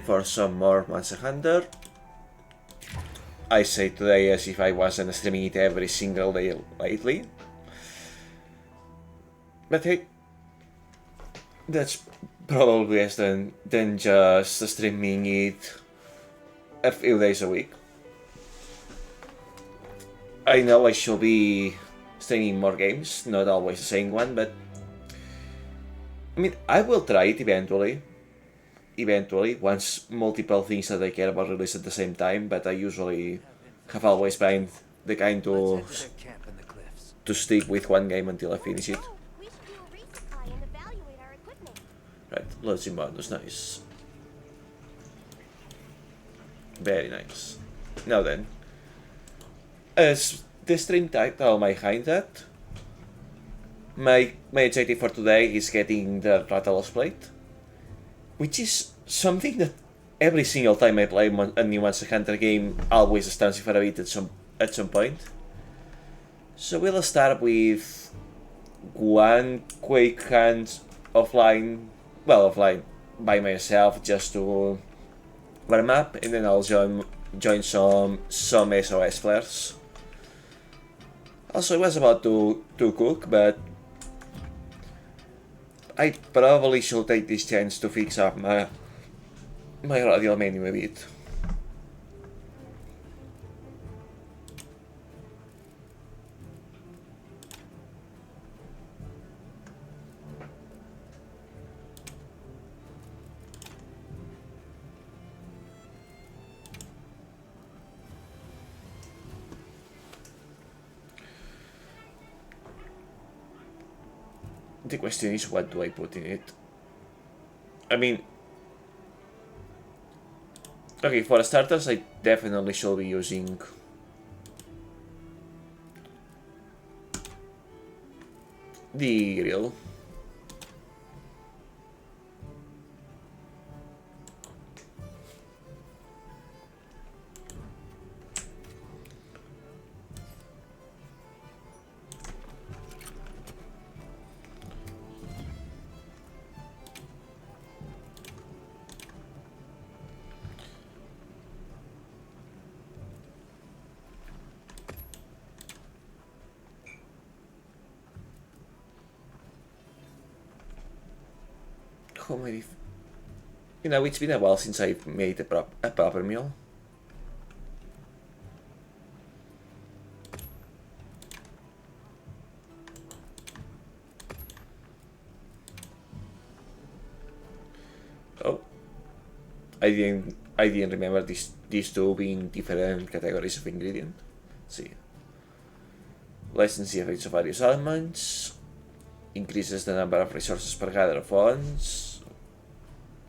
for some more Monster Hunter. I say today as if I wasn't streaming it every single day lately. But hey, that's probably less than just streaming it a few days a week. I know I should be streaming more games, not always the same one, but I mean, I will try it eventually, once multiple things that I care about release at the same time, but I usually have always been the kind to stick with one game until I finish it. Right, let's see bonus, nice. Very nice. Now then, as the stream title might hint at, my objective for today is getting the Rath plate, which is something that every single time I play a new Monster Hunter game always stands for a bit at some point. So we'll start with one quick hand offline by myself just to warm up, and then I'll join some SOS flares. Also, I was about to cook, but I probably should take this chance to fix up my radial menu a bit. The question is, what do I put in it? I mean, okay, for starters, I definitely should be using the grill. How many? You know, it's been a while since I've made a proper meal. Oh, I didn't remember these two being different categories of ingredient. Let's see. Lessens the effects of various elements. Increases the number of resources per gather of funds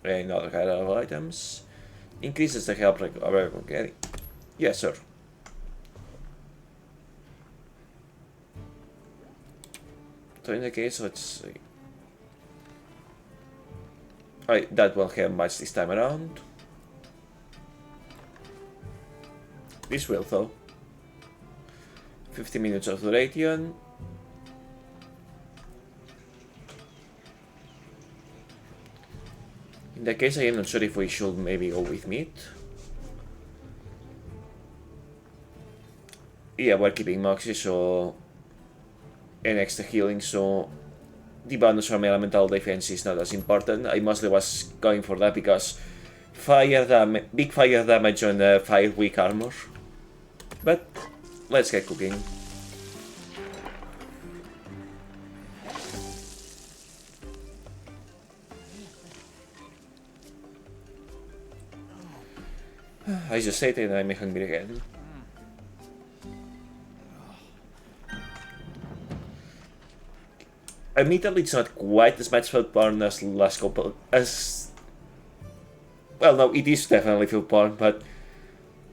and other gather of items. Increases the help of getting. Yes, sir. So in the case, let's see. Alright, that won't have much this time around. This will though. 50 minutes of duration. In that case, I am not sure if we should maybe go with meat. Yeah, we're keeping Moxie, so and extra healing, so the bonus from elemental defense is not as important. I mostly was going for that because big fire damage on the fire weak armor. But let's get cooking. I just ate it and I'm hungry again. Admittedly, it's not quite as much food porn as last couple. Well, no, it is definitely food porn, but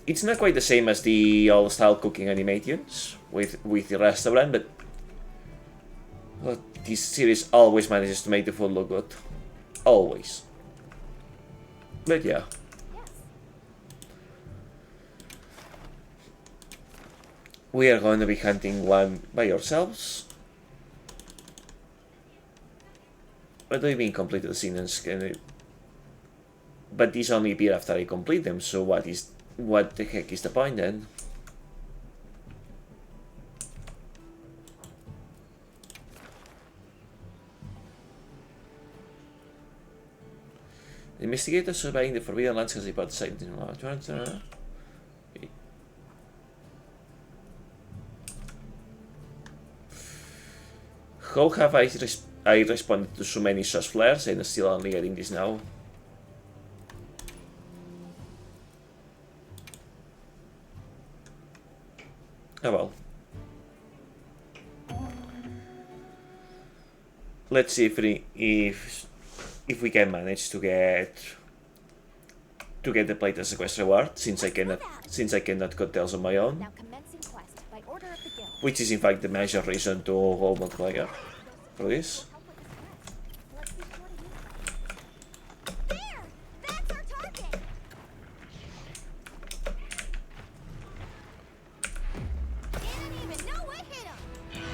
it's not quite the same as the old-style cooking animations with the restaurant. But this series always manages to make the food look good, always. But yeah. We are going to be hunting one by ourselves. But do we mean complete the scene and But these only appear after I complete them, so what the heck is the point then? The investigator surveying the forbidden lands has reported sight in How have I responded to so many such flares and still only getting this now? Oh well. Let's see if we can manage to get the plate as a quest reward, since I cannot cut tails on my own. Which is in fact the major reason to go multiplayer for this.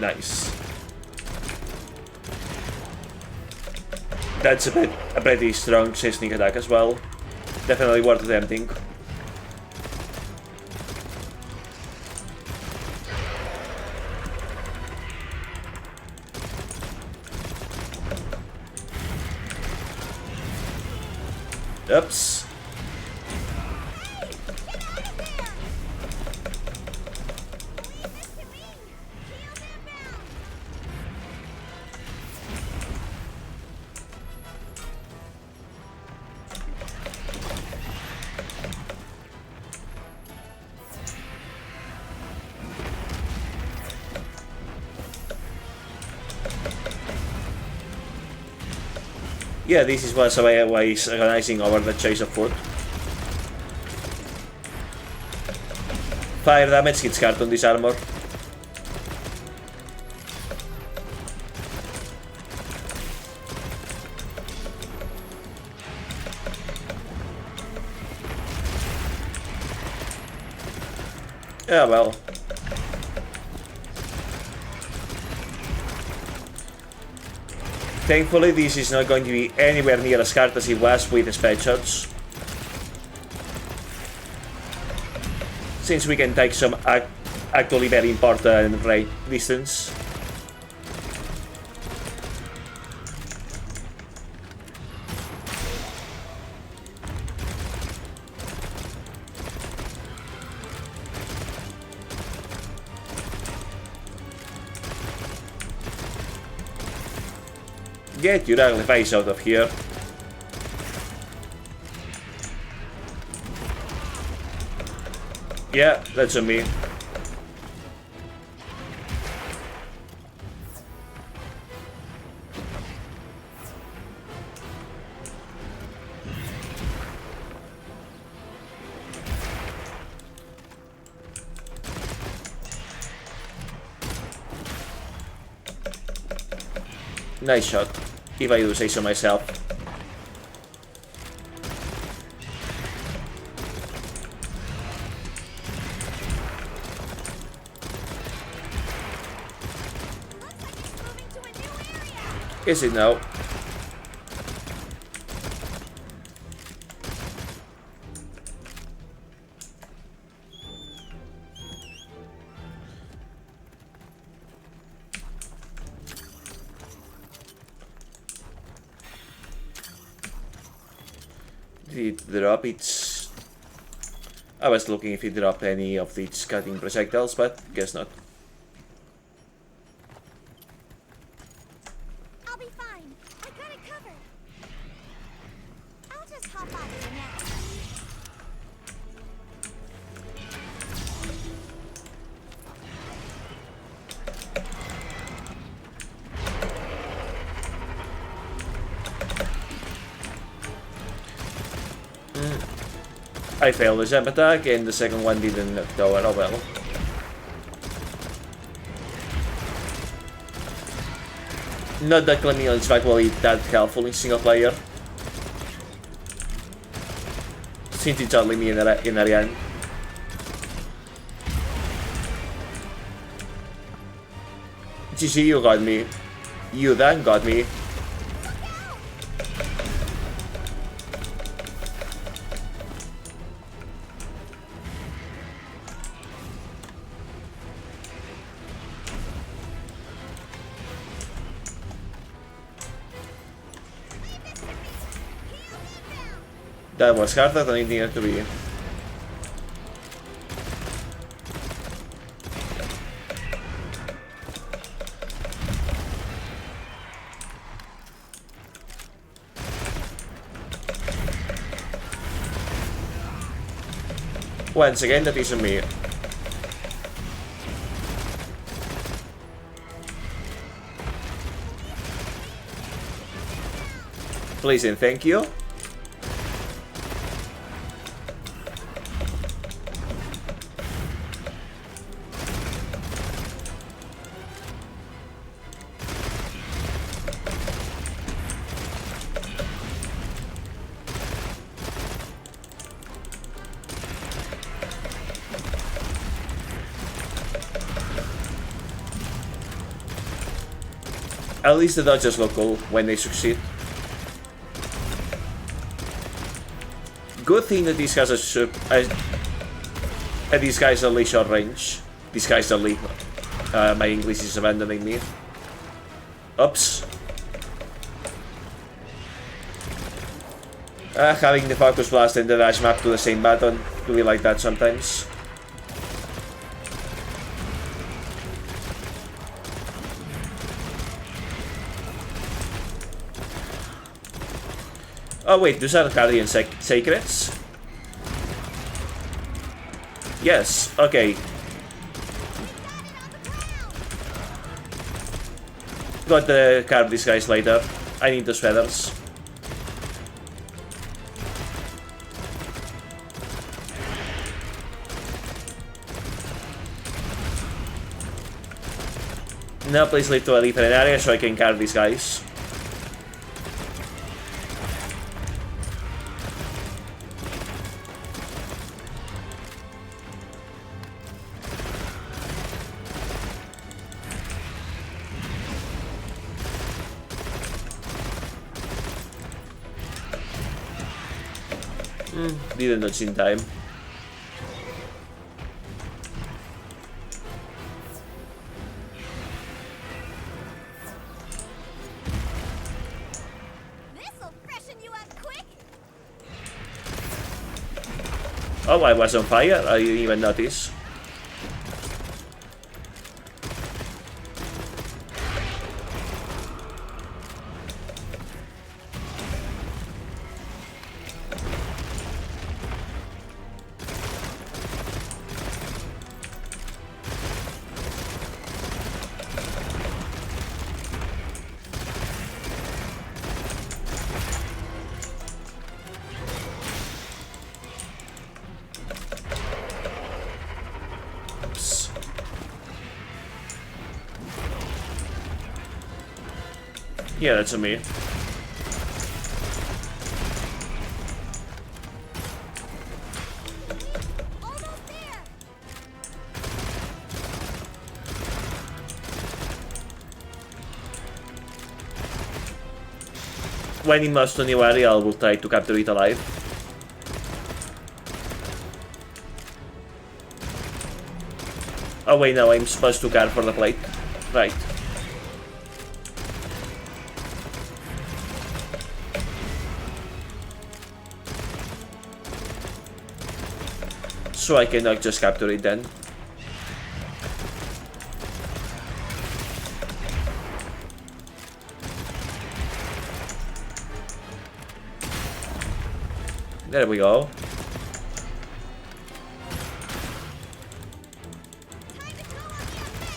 Nice. That's a pretty strong sneak attack as well. Definitely worth attempting. Oops. Yeah, this is what's why he's organizing over the chase of food. Fire damage hits hard on this armor. Yeah, well. Thankfully, this is not going to be anywhere near as hard as it was with spell shots. Since we can take some actually very important range distance. Get your ugly face out of here. Yeah, that's on me. Nice shot, if I do say so myself. Is it now? Did it drop its... I was looking if it dropped any of its cutting projectiles, but guess not. I'll be fine. I got it covered. I'll just hop out of here now. I failed the jump attack and the second one didn't go at all well. Not that Clemil is actually that helpful in single player. Since it's only me in Ariane. GG, you got me. You then got me. That was harder than it needed to be. Once again, that isn't me. Please and thank you. At least the dodges look cool when they succeed. Good thing that these guys are only short range. These guys only. My English is abandoning me. Oops. Having the focus blast and the dash map to the same button. Do we like that sometimes? Oh wait, those are Guardian Secrets? Yes, okay. Got to carve these guys later. I need those feathers. Now please lead to a different area so I can carve these guys. Didn't dodge in time. This'll freshen you up quick. Oh, I was on fire. I didn't even notice. Yeah, that's a me. Almost there. When it moves to a new area, I will try to capture it alive. Oh wait, no, I'm supposed to guard for the plate. Right. So I cannot just capture it then. There we go. Time to go on the offensive.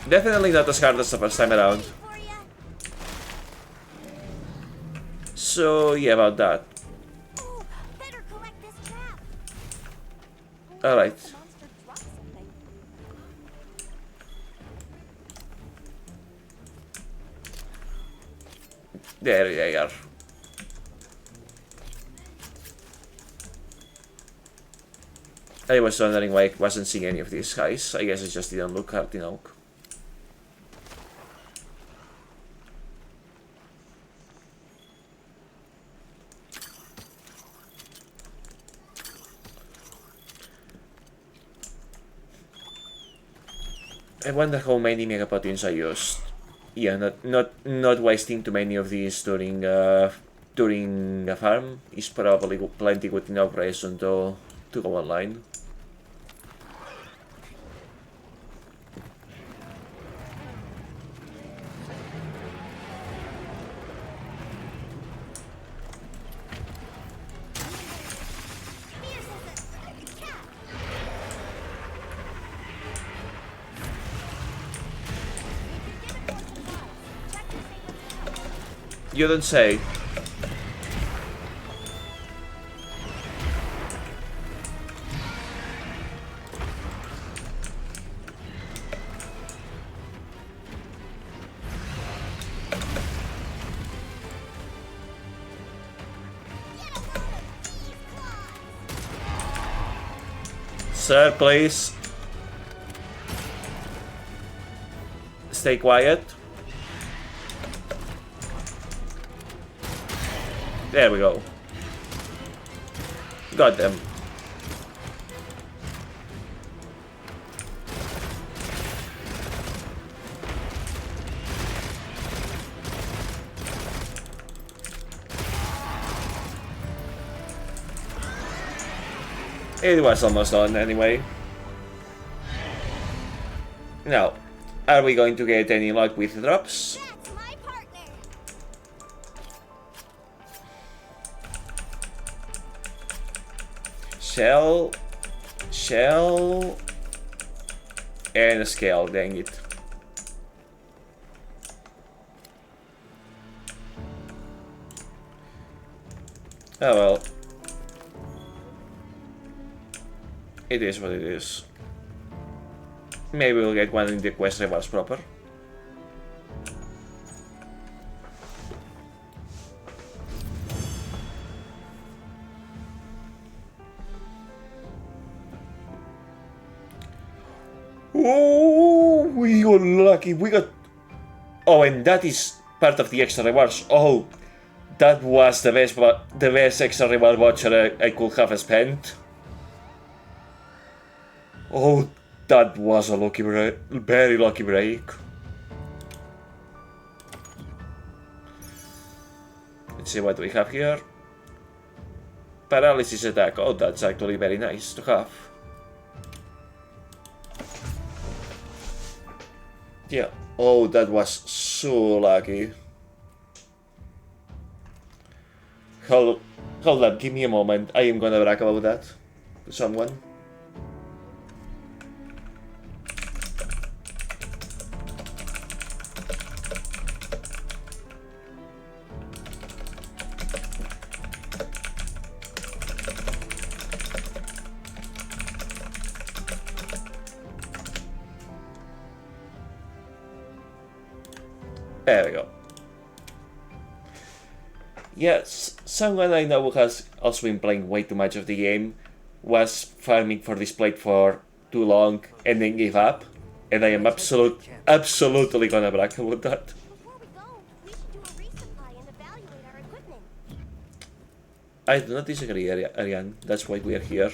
Definitely not as hard as the first time around. For ya. So yeah, about that. Oh, better collect this trap. Alright. The monster dropped something. There they are. I was wondering why I wasn't seeing any of these guys. I guess it just didn't look hard enough. I wonder how many mega potions I used. Yeah, not wasting too many of these during a farm is probably plenty good enough reason to go online. Fierce as a cat. If you're given more supplies, check your savings account. You don't say. Sir, please. Stay quiet. There we go. Got them. It was almost done anyway. Now, are we going to get any luck with drops? That's my partner. Shell, and a scale, dang it. Oh well. It is what it is. Maybe we'll get one in the quest rewards proper. Oh, we got lucky. We got. Oh, and that is part of the extra rewards. Oh, that was the best extra reward voucher I could have spent. Oh, that was a lucky break, very lucky break. Let's see what we have here. Paralysis attack. Oh, that's actually very nice to have. Yeah. Oh, that was so lucky. Hold on, give me a moment. I am gonna brag about that to someone. There we go. Yes, someone I know who has also been playing way too much of the game was farming for this plate for too long and then gave up. And I am absolutely gonna brag about that. Before we go, we should do a resupply and evaluate our equipment. I do not disagree, Ariane. That's why we are here.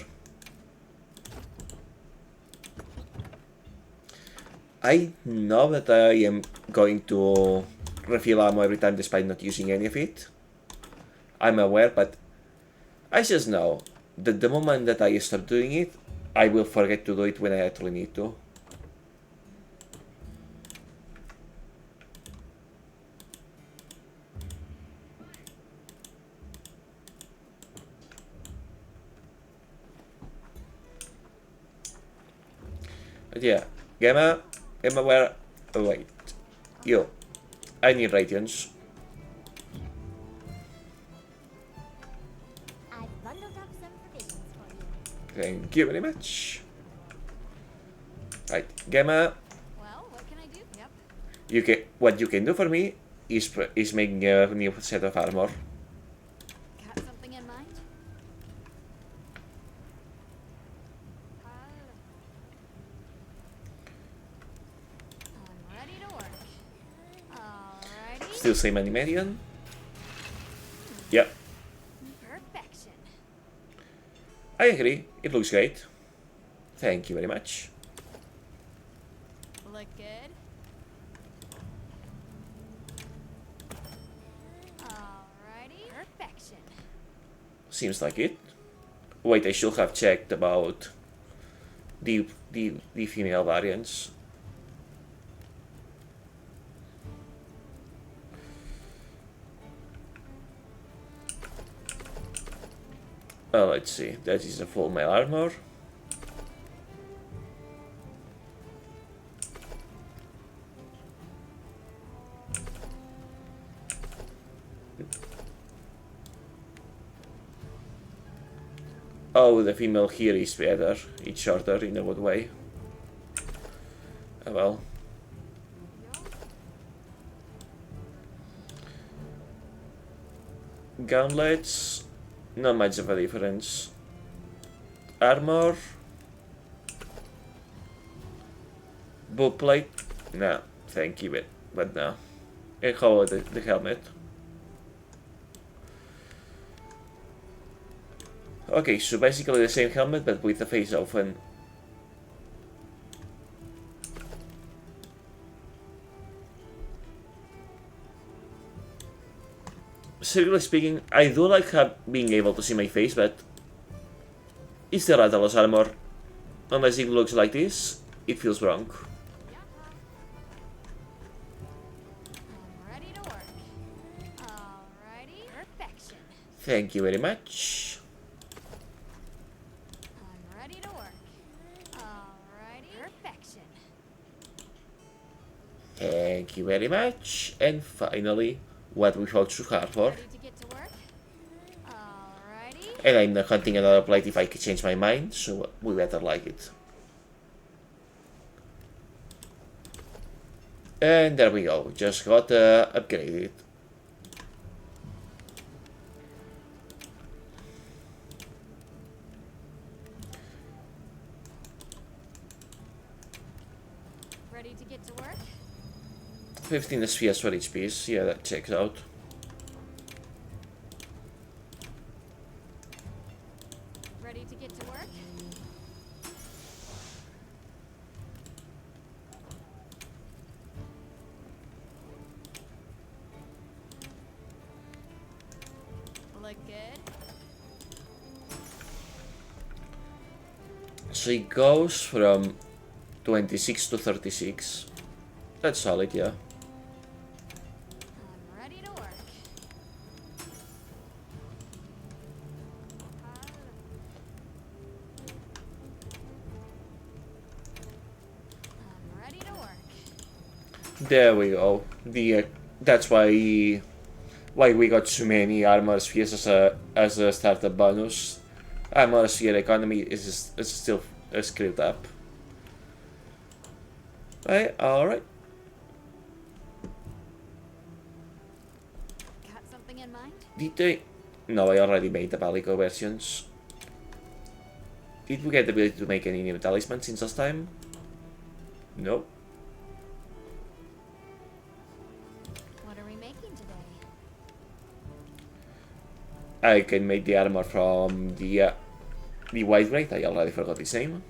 I know that I am going to refill ammo every time despite not using any of it. I'm aware, but I just know that the moment that I start doing it, I will forget to do it when I actually need to. But yeah, Gamma, where? Oh, wait. Yo, I need radiance. I've bundled up some provisions for you. Thank you very much. Right, Gamma, Well, what can I do? Yep. what you can do for me is making a new set of armor. Got something in mind? I'm ready to work. Alrighty. Still same animation. Yep, Perfection. I agree. It looks great. Thank you very much. Look good. Alrighty. Perfection. Seems like it. Wait, I should have checked about the female variants. Let's see. That is a full male armor. Oh, the female here is better. It's shorter in a good way. Oh well. Gauntlets, not much of a difference. Armor, bootplate, no, thank you, but no. And how about the helmet? Okay, so basically the same helmet, but with the face open. Seriously speaking, I do like being able to see my face, but it's the Rathalos armor. Unless it looks like this, it feels wrong. I'm ready to work. Alrighty. Perfection. Thank you very much. I'm ready to work. Alrighty. Perfection. Thank you very much. And finally, what we fought so hard for. Ready to get to work? Alrighty. And I'm not hunting another plate if I could change my mind, so we better like it. And there we go, just got upgraded. Ready to get to work? 15 spheres for each piece, yeah, that checks out. Ready to get to work? Look good. So it goes from 26 to 36. That's solid, yeah. I'm ready to work. I'm ready to work. There we go. That's why we got so many armor spheres as a starter bonus. Armor sphere economy is still screwed up. Alright. Got something in mind? Did they? No, I already made the Balico versions. Did we get the ability to make any new talismans since last time? Nope. What are we making today? I can make the armor from the White Wraith. I already forgot his name.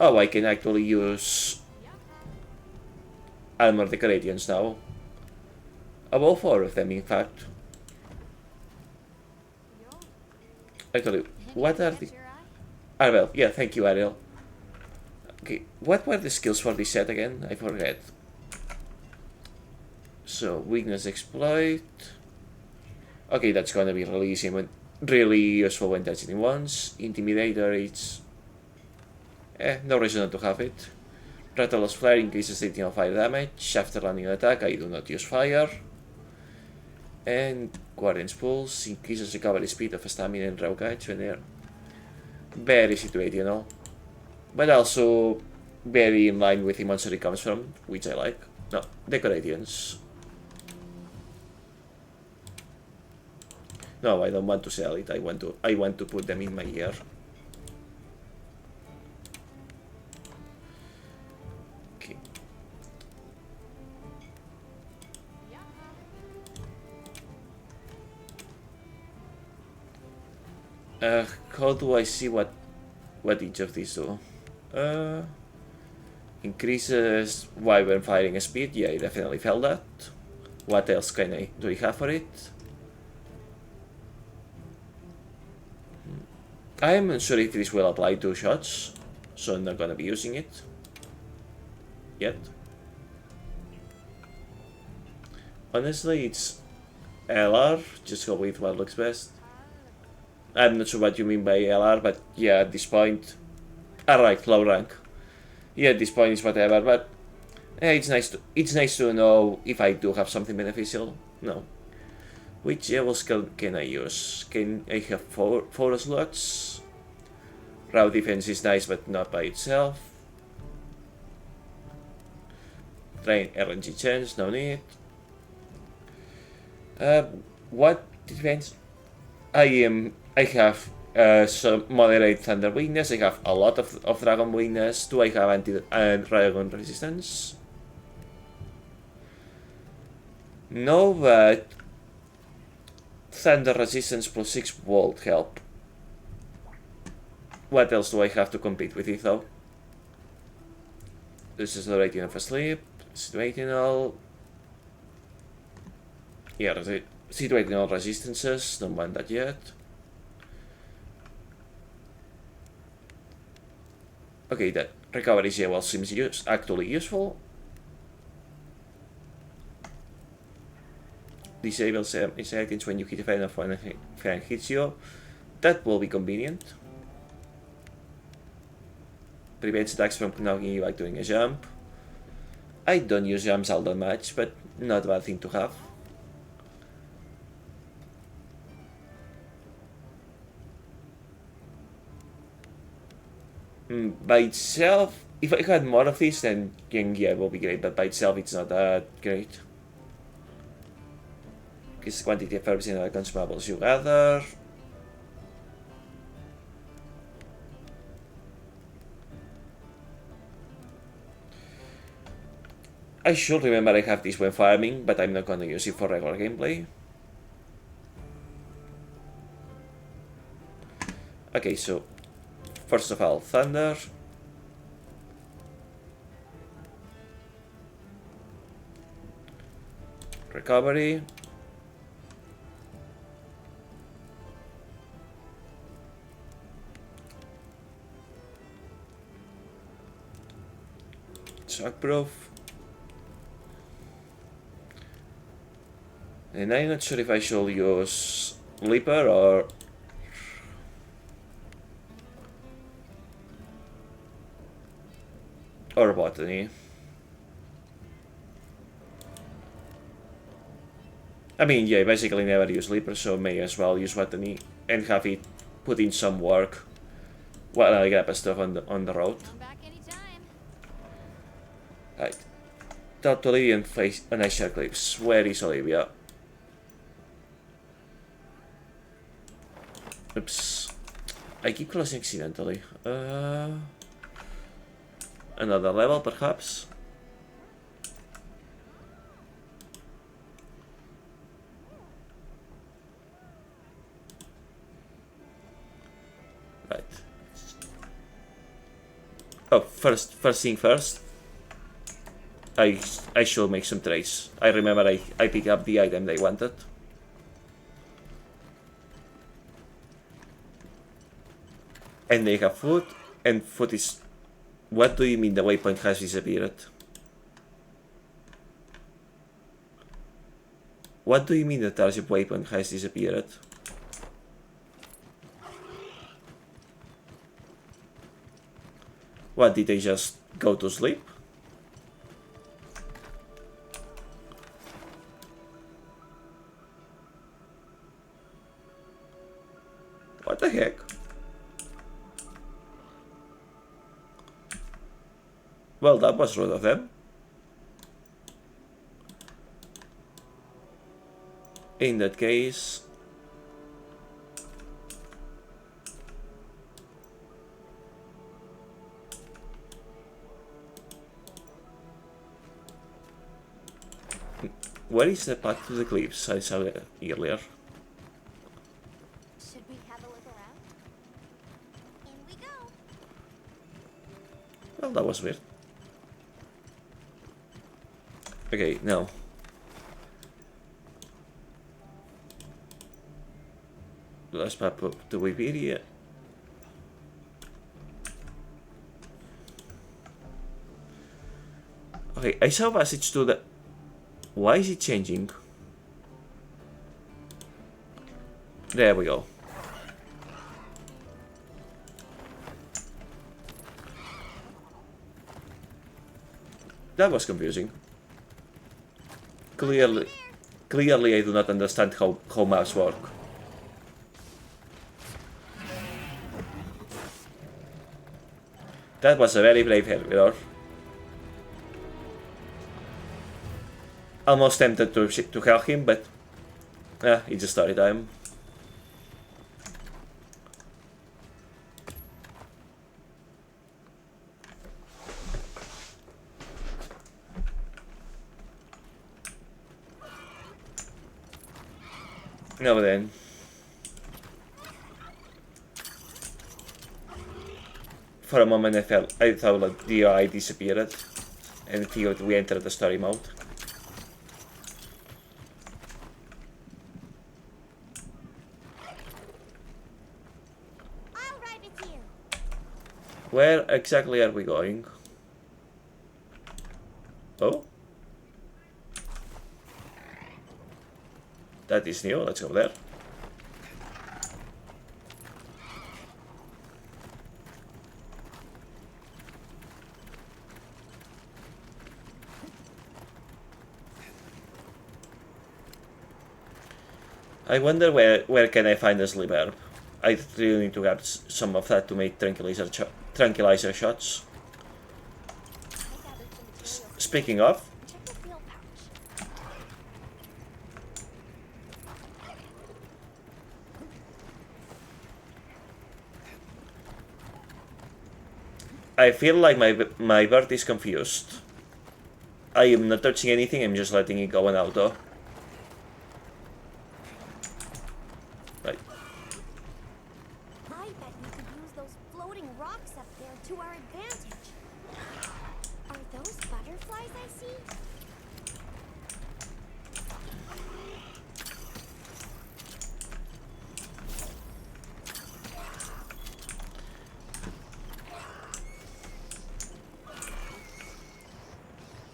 Oh, I can actually use armor decorations now. About 4 of them, in fact. Actually, what are the... Ah, well, yeah, thank you, Ariel. Okay, what were the skills for this set again? I forget. So, weakness exploit. Okay, that's gonna be really easy really useful when touching once. Intimidator, it's... no reason not to have it. Rattle's Flare increases radiant fire damage. After landing an attack, I do not use fire. And Guardian's Pulse increases recovery speed of stamina and raw gauge when they're very situational. But also very in line with the monster it comes from, which I like. No, Decorations. No, I don't want to sell it. I want to put them in my gear. Okay. How do I see what each of these do? Increases wyvern firing speed. Yeah, I definitely felt that. What else do we have for it? I am not sure if this will apply to shots, so I'm not gonna be using it yet. Honestly, it's LR, just go with what looks best. I'm not sure what you mean by LR, but yeah, at this point... Alright, low rank. Yeah, at this point it's whatever, but... it's nice to know if I do have something beneficial. No. Which level skill can I use? Can I have four slots? Raw defense is nice, but not by itself. Train RNG chance, no need. What defense? I have some moderate thunder weakness. I have a lot of dragon weakness. Do I have anti-dragon resistance? No, but thunder resistance plus 6 won't help. What else do I have to compete with it though? This is the rating of a sleep. Situational. Yeah, situational resistances. Don't want that yet. Okay, that recovery well seems actually useful. Disable seconds when you hit a fan of when a fan hits you. That will be convenient. Prevents attacks from knocking you like doing a jump. I don't use jumps all that much, but not a bad thing to have. By itself, if I had more of this, then yeah, it will be great, but by itself it's not that great. Because quantity of herbs and other consumables you gather. I should remember I have this when farming, but I'm not gonna use it for regular gameplay. Okay, so first of all, thunder. Recovery. Shockproof. And I'm not sure if I should use Leaper or Botany. I mean, yeah, basically never use Leaper, so may as well use Botany and have it put in some work while I get stuff on the road. Right. Talk to Olivia and face an ice shell clips. Where is Olivia? Oops. I keep closing accidentally. Another level, perhaps? Right. Oh, first thing first. I should make some trades. I remember I picked up the item they wanted. And they have food, and food is... What do you mean the waypoint has disappeared? What do you mean the Starship waypoint has disappeared? What, did they just go to sleep? What the heck? Well, that was rude of them. In that case... Where is the path to the cliffs I saw earlier? Should we have a look around? Well, that was weird. Okay, no. Let's map up to Wikipedia. Okay, I saw a passage to the... Why is it changing? There we go. That was confusing. Clearly I do not understand how maps work. That was a very brave error. Almost tempted to help him, but it's a story time. Now then. For a moment I thought like the eye disappeared and we entered the story mode. I'll ride with you. Where exactly are we going? Oh? That is new, let's go there. I wonder where can I find a sleep herb? I really need to get some of that to make tranquilizer shots. Speaking of, Check the field pouch. I feel like my bird is confused. I am not touching anything, I'm just letting it go on auto. Right. I bet we could use those floating rocks up there to our advantage. Are those butterflies I see?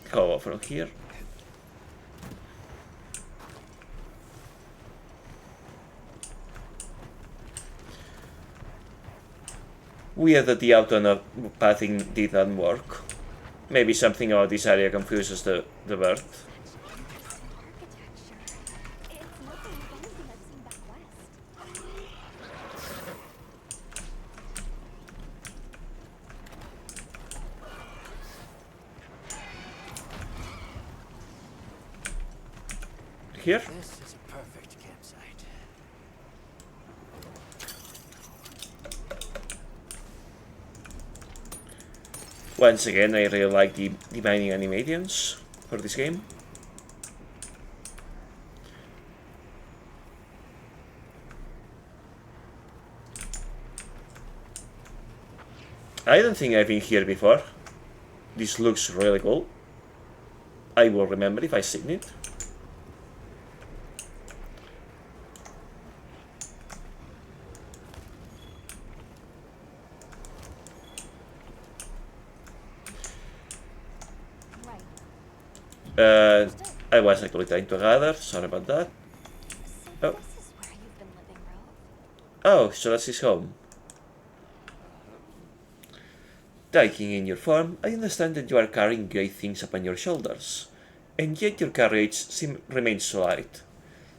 Go over from here. Weird that the auto pathing didn't work. Maybe something about this area confuses the bird. Architecture. It's nothing like anything I've seen back west. Here? This is a perfect campsite. Once again, I really like the mining animations for this game. I don't think I've been here before. This looks really cool. I will remember if I've seen it. Right. I was actually trying to gather, sorry about that. So Oh. this is where you've been living, Rath? Oh, so that's his home. Taking in your form, I understand that you are carrying great things upon your shoulders, and yet your carriage remains so light.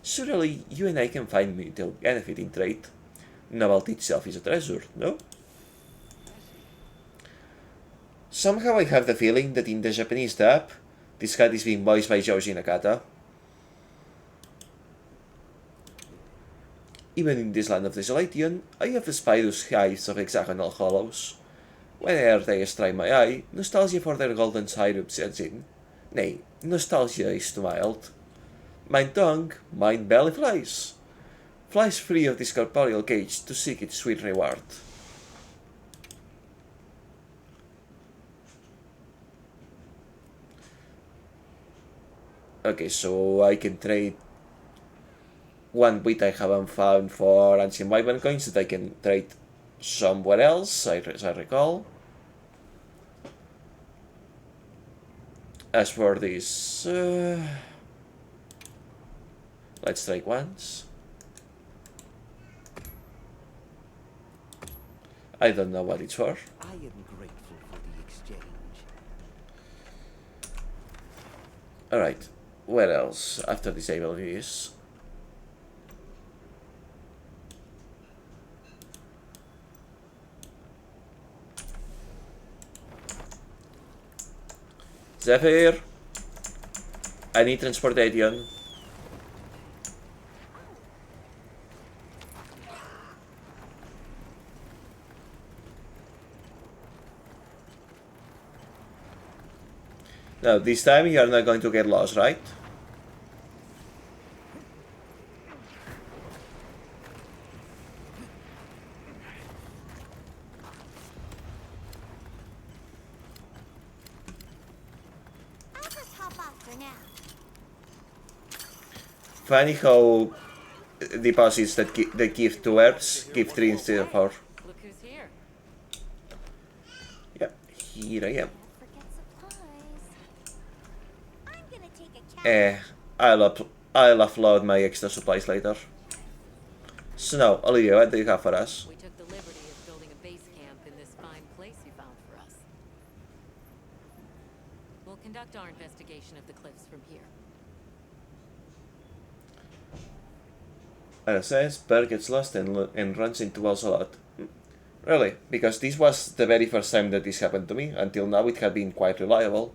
Surely you and I can find mutual benefit in trade. Novelty itself is a treasure, no? Somehow I have the feeling that in the Japanese dub, this cat is being voiced by Joji Nakata. Even in this land of desolation, I have spied those hives of hexagonal hollows. Whenever they strike my eye, nostalgia for their golden syrup sets in. Nay, nostalgia is too mild. My tongue, mine belly flies free of this corporeal cage to seek its sweet reward. Okay, so I can trade one bit I haven't found for ancient Wyvern coins that I can trade somewhere else, as I recall. As for this, let's trade once. I don't know what it's for. I am grateful for the exchange. Alright, where else after disabling this? Zephyr, I need transportation. Now, this time you are not going to get lost, right? I'll just hop off for now. Funny how deposits that give 2 Earths give 3 instead of 4. Look who's here. Yeah, here I am. Can't forget supplies. I'm gonna take a cab. I'll offload my extra supplies later. So now, Olivia, what do you have for us? We took the liberty of building a base camp in this fine place you found for us. We'll conduct our investigation of the cliffs from here. And it says, Bear gets lost and runs into walls a lot. Really? Because this was the very first time that this happened to me. Until now it had been quite reliable.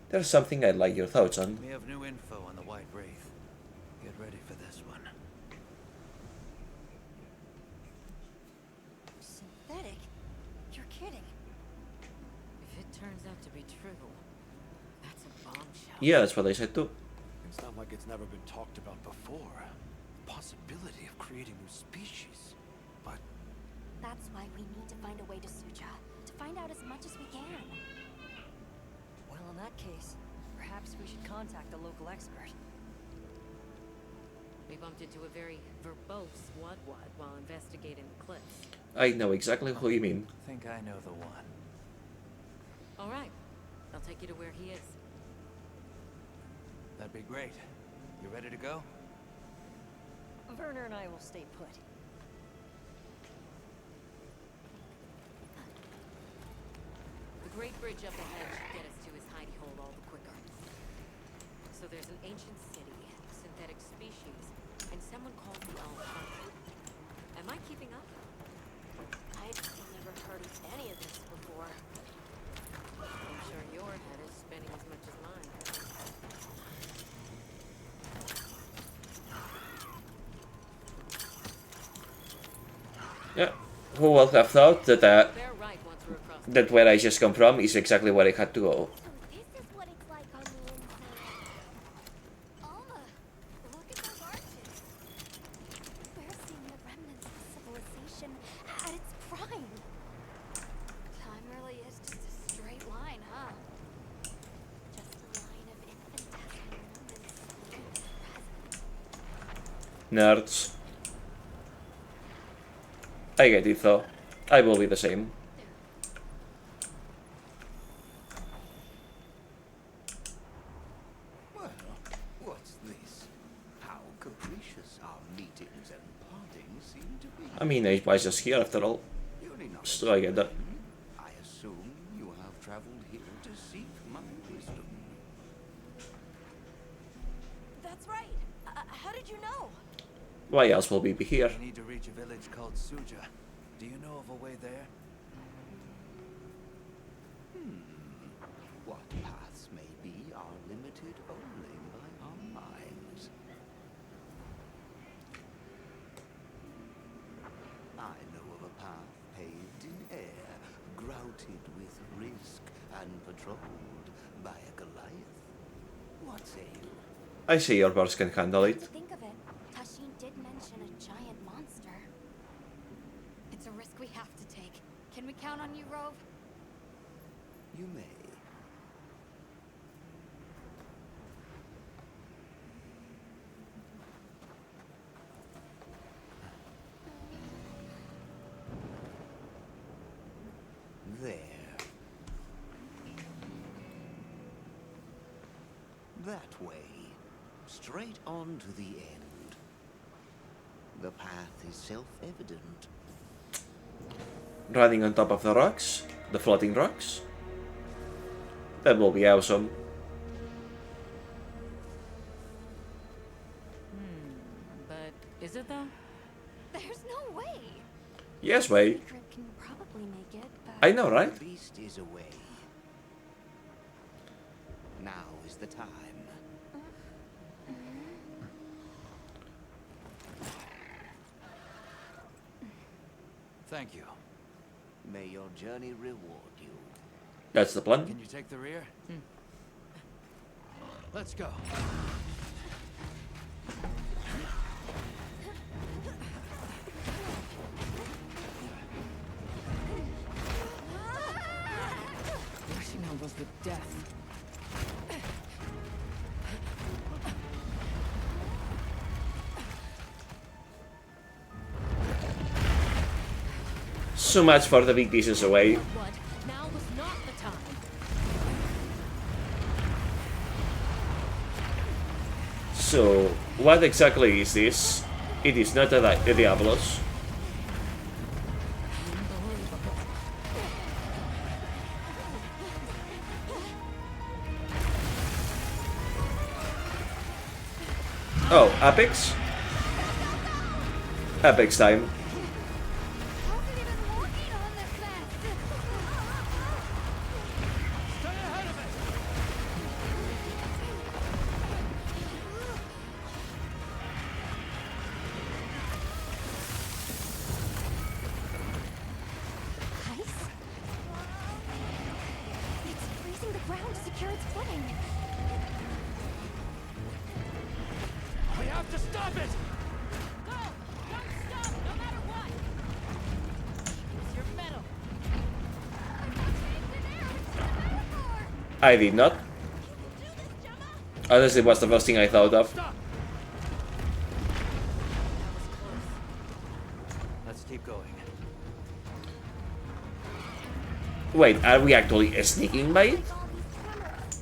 There's something I'd like your thoughts on. We have new info on the White Wraith. Get ready for this one. Synthetic? You're kidding. If it turns out to be true, that's a bombshell. Yeah, that's what I said too. It's not like it's never been talked about before. The possibility of creating new species. But That's why we need to find a way to Suja, to find out as much as we can. Well, in that case, perhaps we should contact a local expert. We bumped into a very verbose Wadwad while investigating the cliffs. I know exactly who you mean. I think I know the one. All right, I'll take you to where he is. That'd be great. You ready to go? Werner and I will stay put. The Great Bridge up ahead should get us to his hidey hole all the quicker. So there's an ancient city, synthetic species, and someone called the Alpha. Am I keeping up? I've never heard of any of this before. I'm sure your head is spinning as much as mine. Yeah. Who would have thought that They're right once we're across the that where I just come from is exactly where I had to go. So this is what it's like on the inside. Alma, look at those arches. We're seeing the remnants of civilization at its prime. Time really is just a straight line, huh? Just a line of infinitesimal moments in the present. Nerds. I get it though. I will be the same. Well, what's this? How capricious our meetings and partings seem to be. I mean, I was just here after all. Purely not So I get that. I assume you have traveled here to seek my wisdom. That's right. How did you know? Why else will we be here? We need to reach a village called Suja. Do you know of a way there? What paths may be are limited only by our minds. I know of a path paved in air, grouted with risk, and patrolled by a Goliath. What say you? I say your birds can handle Come it. to think of it, Tashin did mention a giant monster. It's a risk we have to take. Can we count on you, Rove? You may. That way. Straight on to the end. The path is self-evident. Running on top of the rocks, the floating rocks. That will be awesome. But is it though? There's no way. Yes, way. Secret can probably make it, but I know, right? The beast is away. Now is the time. Thank you. May your journey reward you. That's the plan. Can you take the rear? Let's go. Rushing elbows with death. So much for the big pieces away. What? Now was not the time. So, what exactly is this? It is not a Diablos. Oh, Apex? Apex time. wasn't even walking on this mess. Stay ahead of it! Ice? It's freezing the ground to secure its footing. We have to stop it! Go! Don't stop, no matter what! Use your metal. I did not. Honestly, it was the first thing I thought of. Stop! Let's keep going. Wait, are we actually sneaking by it? All these tremors.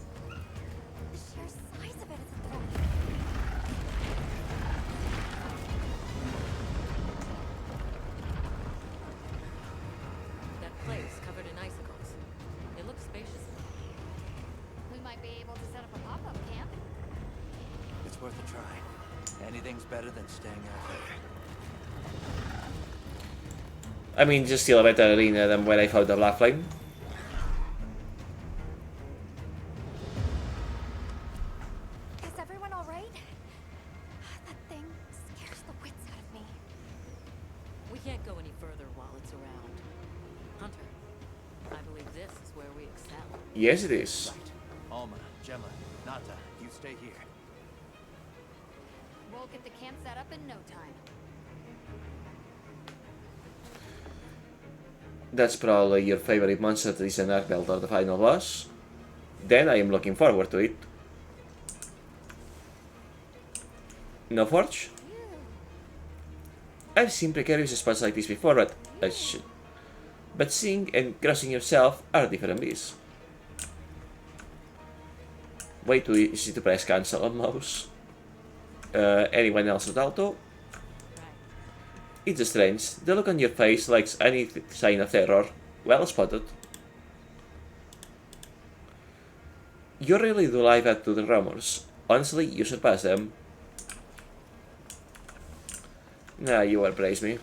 The sheer size of it is a threat. That place covered in icicles. It looks spacious. We might be able to set up a pop-up camp. It's worth a try. Anything's better than staying out there. I mean, just still a better arena than when I found the Black Flame. Is everyone all right? That thing scares the wits out of me. We can't go any further while it's around. Hunter, I believe this is where we excel. Yes, it is. Right. Alma, Gemma, Nata, you stay here. We'll get the camp set up in no time. That's probably your favorite monster that is an Arc Belt or the final boss. Then I am looking forward to it. No Forge? I've seen precarious spots like this before, but seeing and crossing yourself are different beasts. Way too easy to press cancel on mouse. Anyone else with auto? Right. It's strange. The look on your face lacks any sign of terror. Well spotted. You really do live up to the rumors. Honestly, you surpass them. Nah, you will praise me.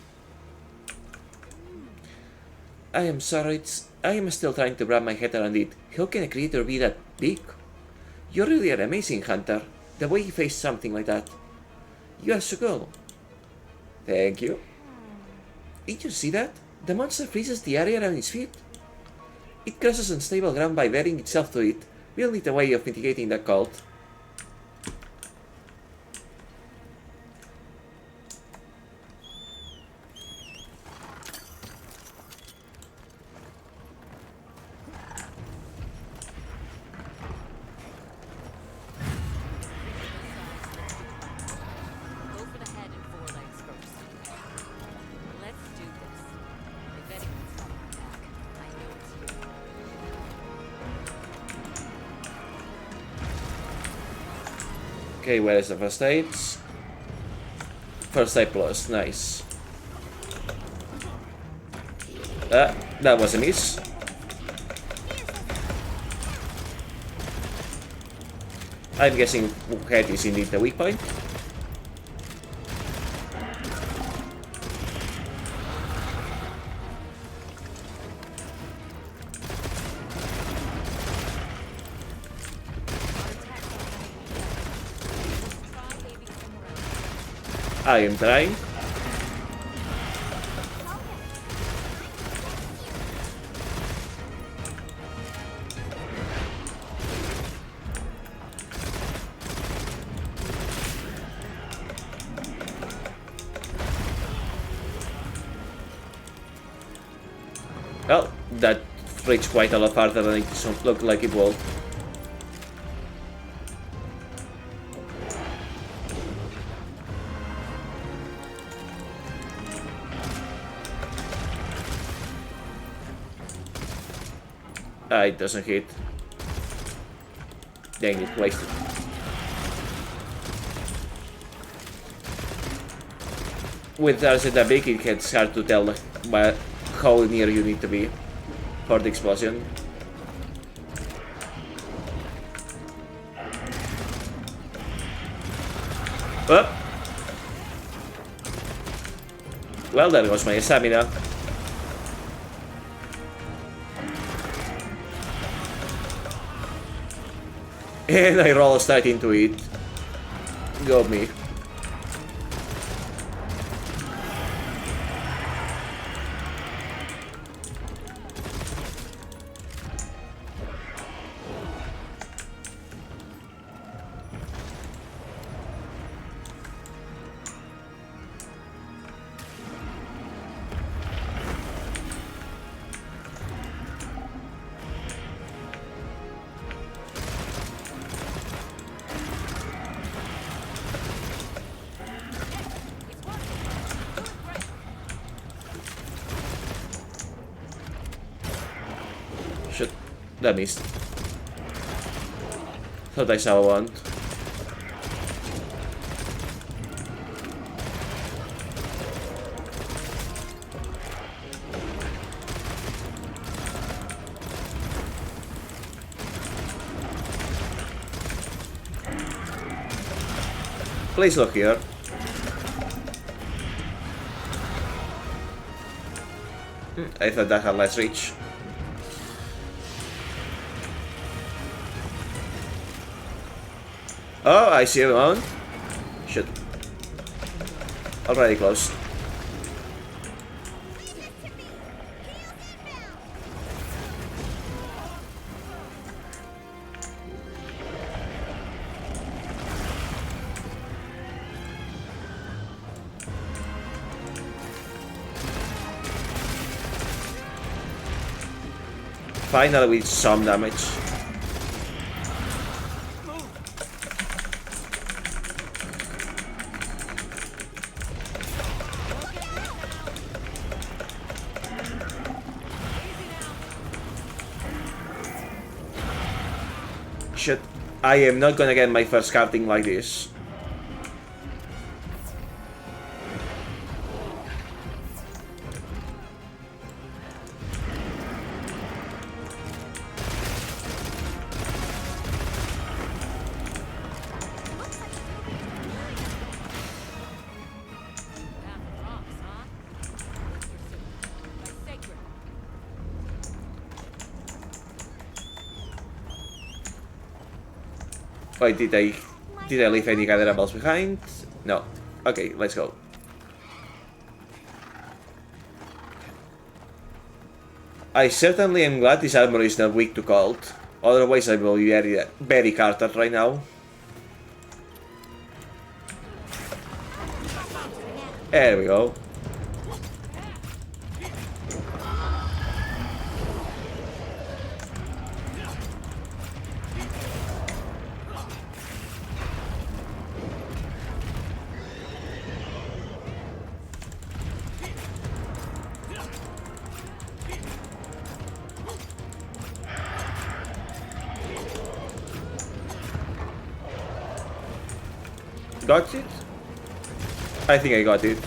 I am sorry, I am still trying to wrap my head around it. How can a creature be that big? You're really an amazing hunter. The way you face something like that. You are so cool. Thank you. Did you see that? The monster freezes the area around its feet. It crosses unstable ground by wearing itself to it. We'll need a way of mitigating that cold. Go for the head and forelegs first. Let's do this. If anyone's got my back, I know it's you. Okay, where is the first aid? First aid plus, nice. That was a miss. I'm guessing head is indeed the weak point. I am trying. Well, that reached quite a lot farther than it looked like it would. It doesn't hit. Dang it, wasted. With Darcy that big, it's hard to tell how near you need to be for the explosion. Oh. Well, there goes my stamina. And I roll straight into it. Go me. Shit, that missed. Thought I saw one. Please look here. I thought that had less reach. Oh, I see him on. Shit. Already close. Finally with some damage. Shit, I am not gonna get my first scouting like this. Wait, did I leave any other rebels behind? No. Okay, let's go. I certainly am glad this armor is not weak to cold. Otherwise I will be very carted right now. There we go. Got it? I think I got it.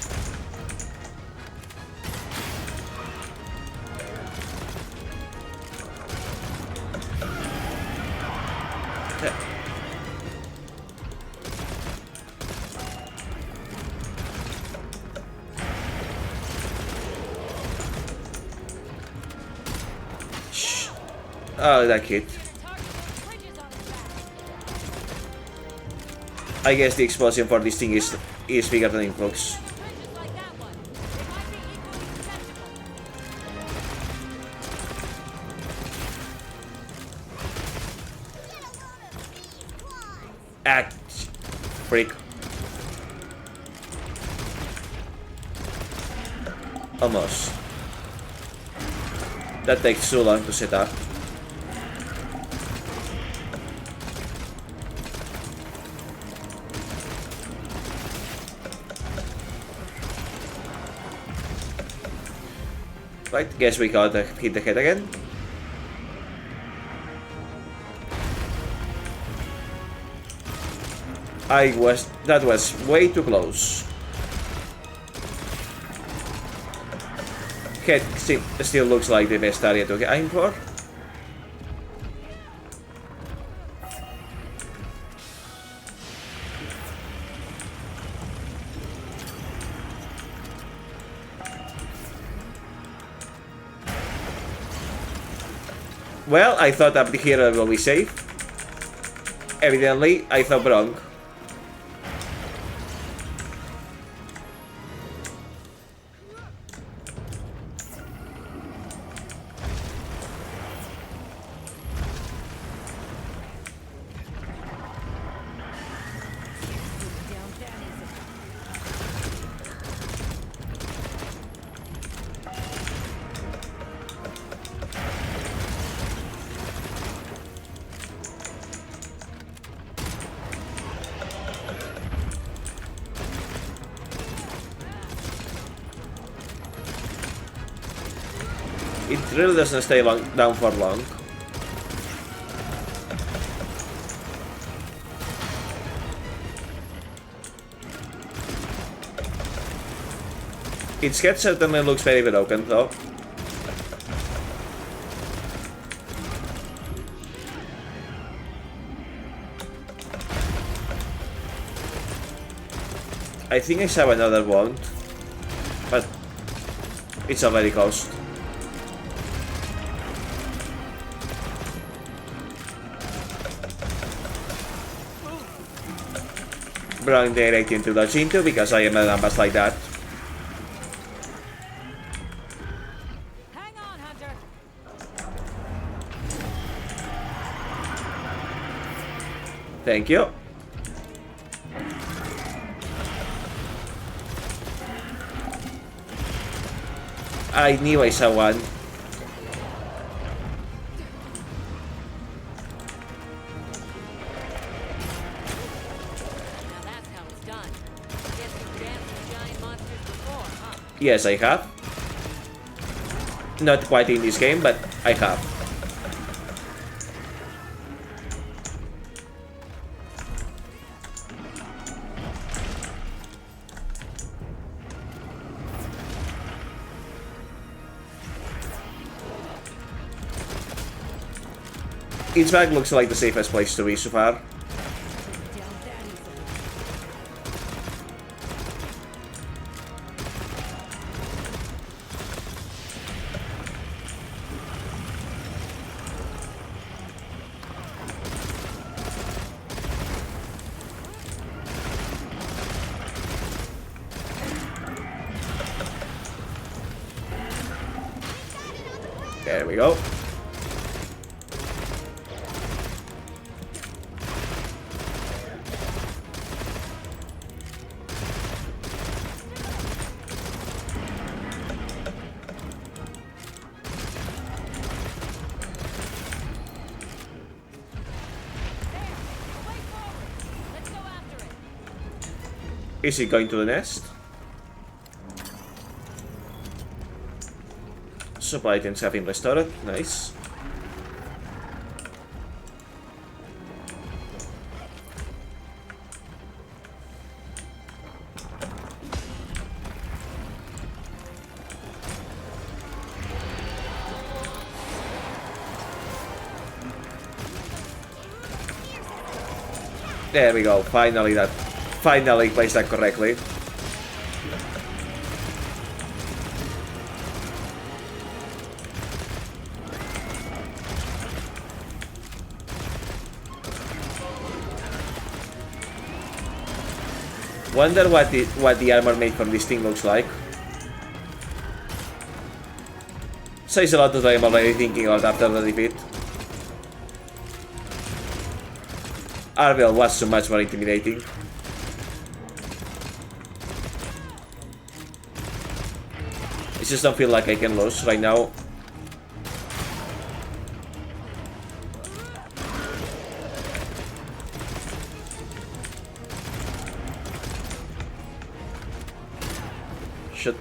Shh. Oh, that kid. I guess the explosion for this thing is bigger than it looks. Ah, freak. Almost. That takes too long to set up. Right, guess we gotta hit the head again. That was way too close. Head still looks like the best area to aim for. Well, I thought up here will be safe. Evidently, I thought wrong. It really doesn't stay down for long. Its head certainly looks very broken though. I think I saw another wound, but it's already cost. Wrong direction to dodge into because I am a numbers like that. Hang on, Hunter. Thank you. I knew I saw one. Now that's how it's done. Guess you've danced with giant monsters before, huh? Yes, I have. Not quite in this game, but I have. Its bag looks like the safest place to be so far. There we go. Let's go after it. Is he going to the nest? Supply items have been restored. Nice. There we go. Finally placed that correctly. Wonder what the armor made from this thing looks like. Says a lot that I'm already thinking about after the defeat. Arvel was so much more intimidating. I just don't feel like I can lose right now. Shit.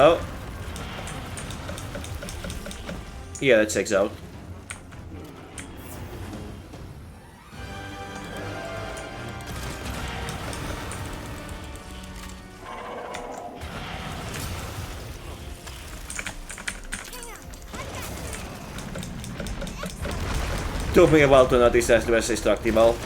Oh. Yeah, that checks out. Took me a while to notice that it was destructible.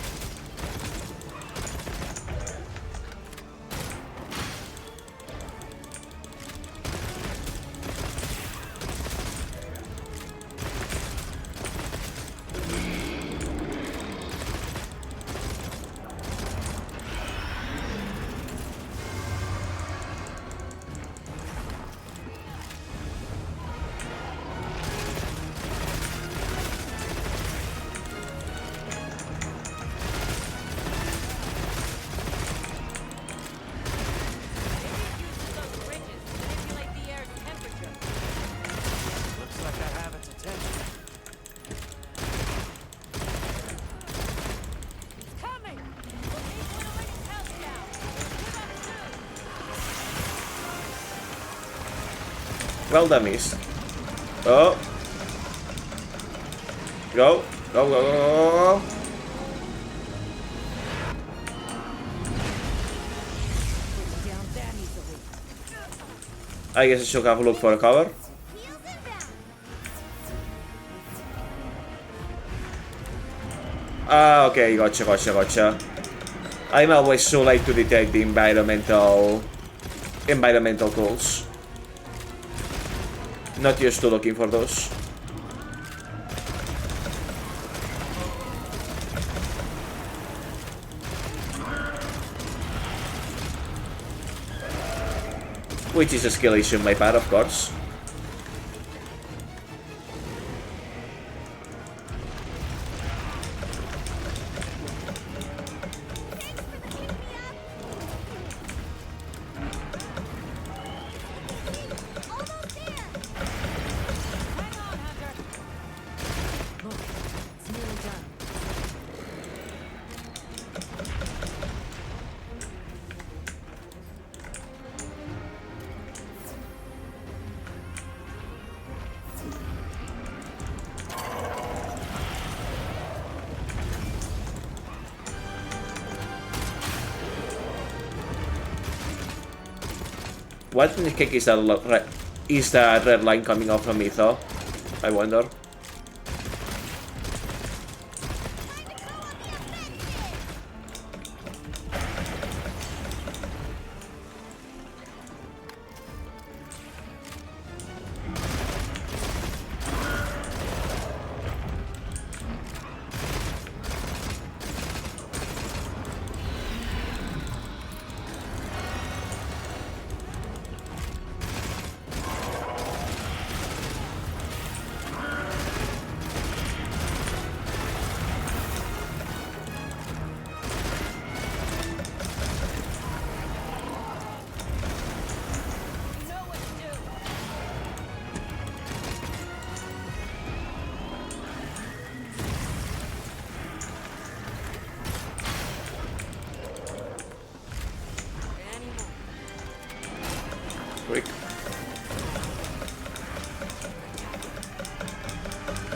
Well done, miss. Oh. Go. Go, go, go, go. I guess I should have a look for a cover. Ah, okay, gotcha. I'm always so late to detect the environmental tools. Not used to looking for those. Which is a skill issue on my part, of course. What in the heck is that red line coming off from me, though? I wonder.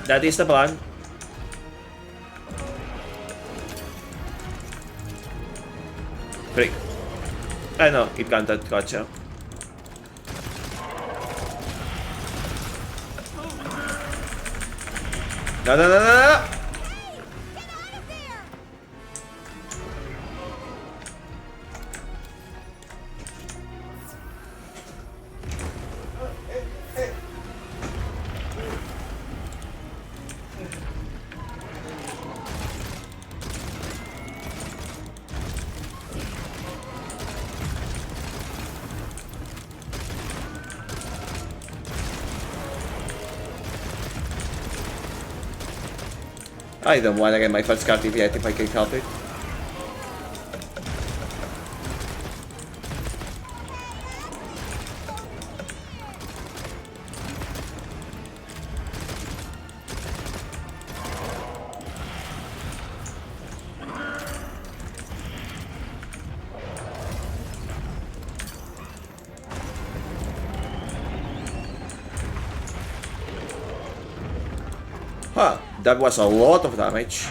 That is the plan. Freak. I know, it can't, gotcha. No, no, no, no, no! I don't want to get my first card yet if I can help it. Huh, that was a lot of damage.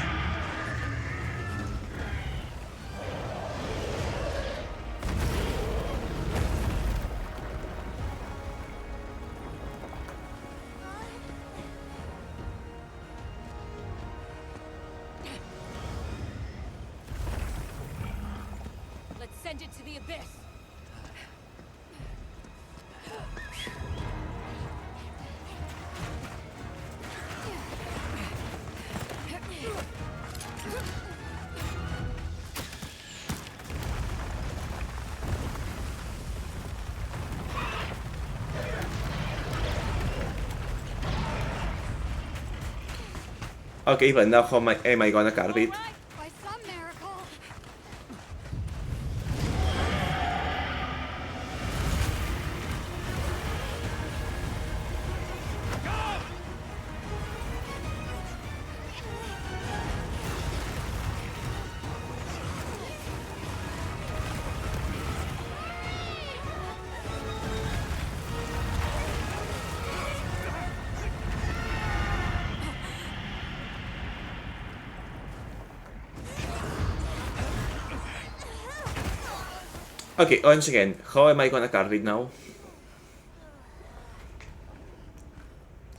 Let's send it to the abyss. Okay, but now how am I gonna carve it? Right, by some miracle. Okay, once again, how am I gonna carve it now?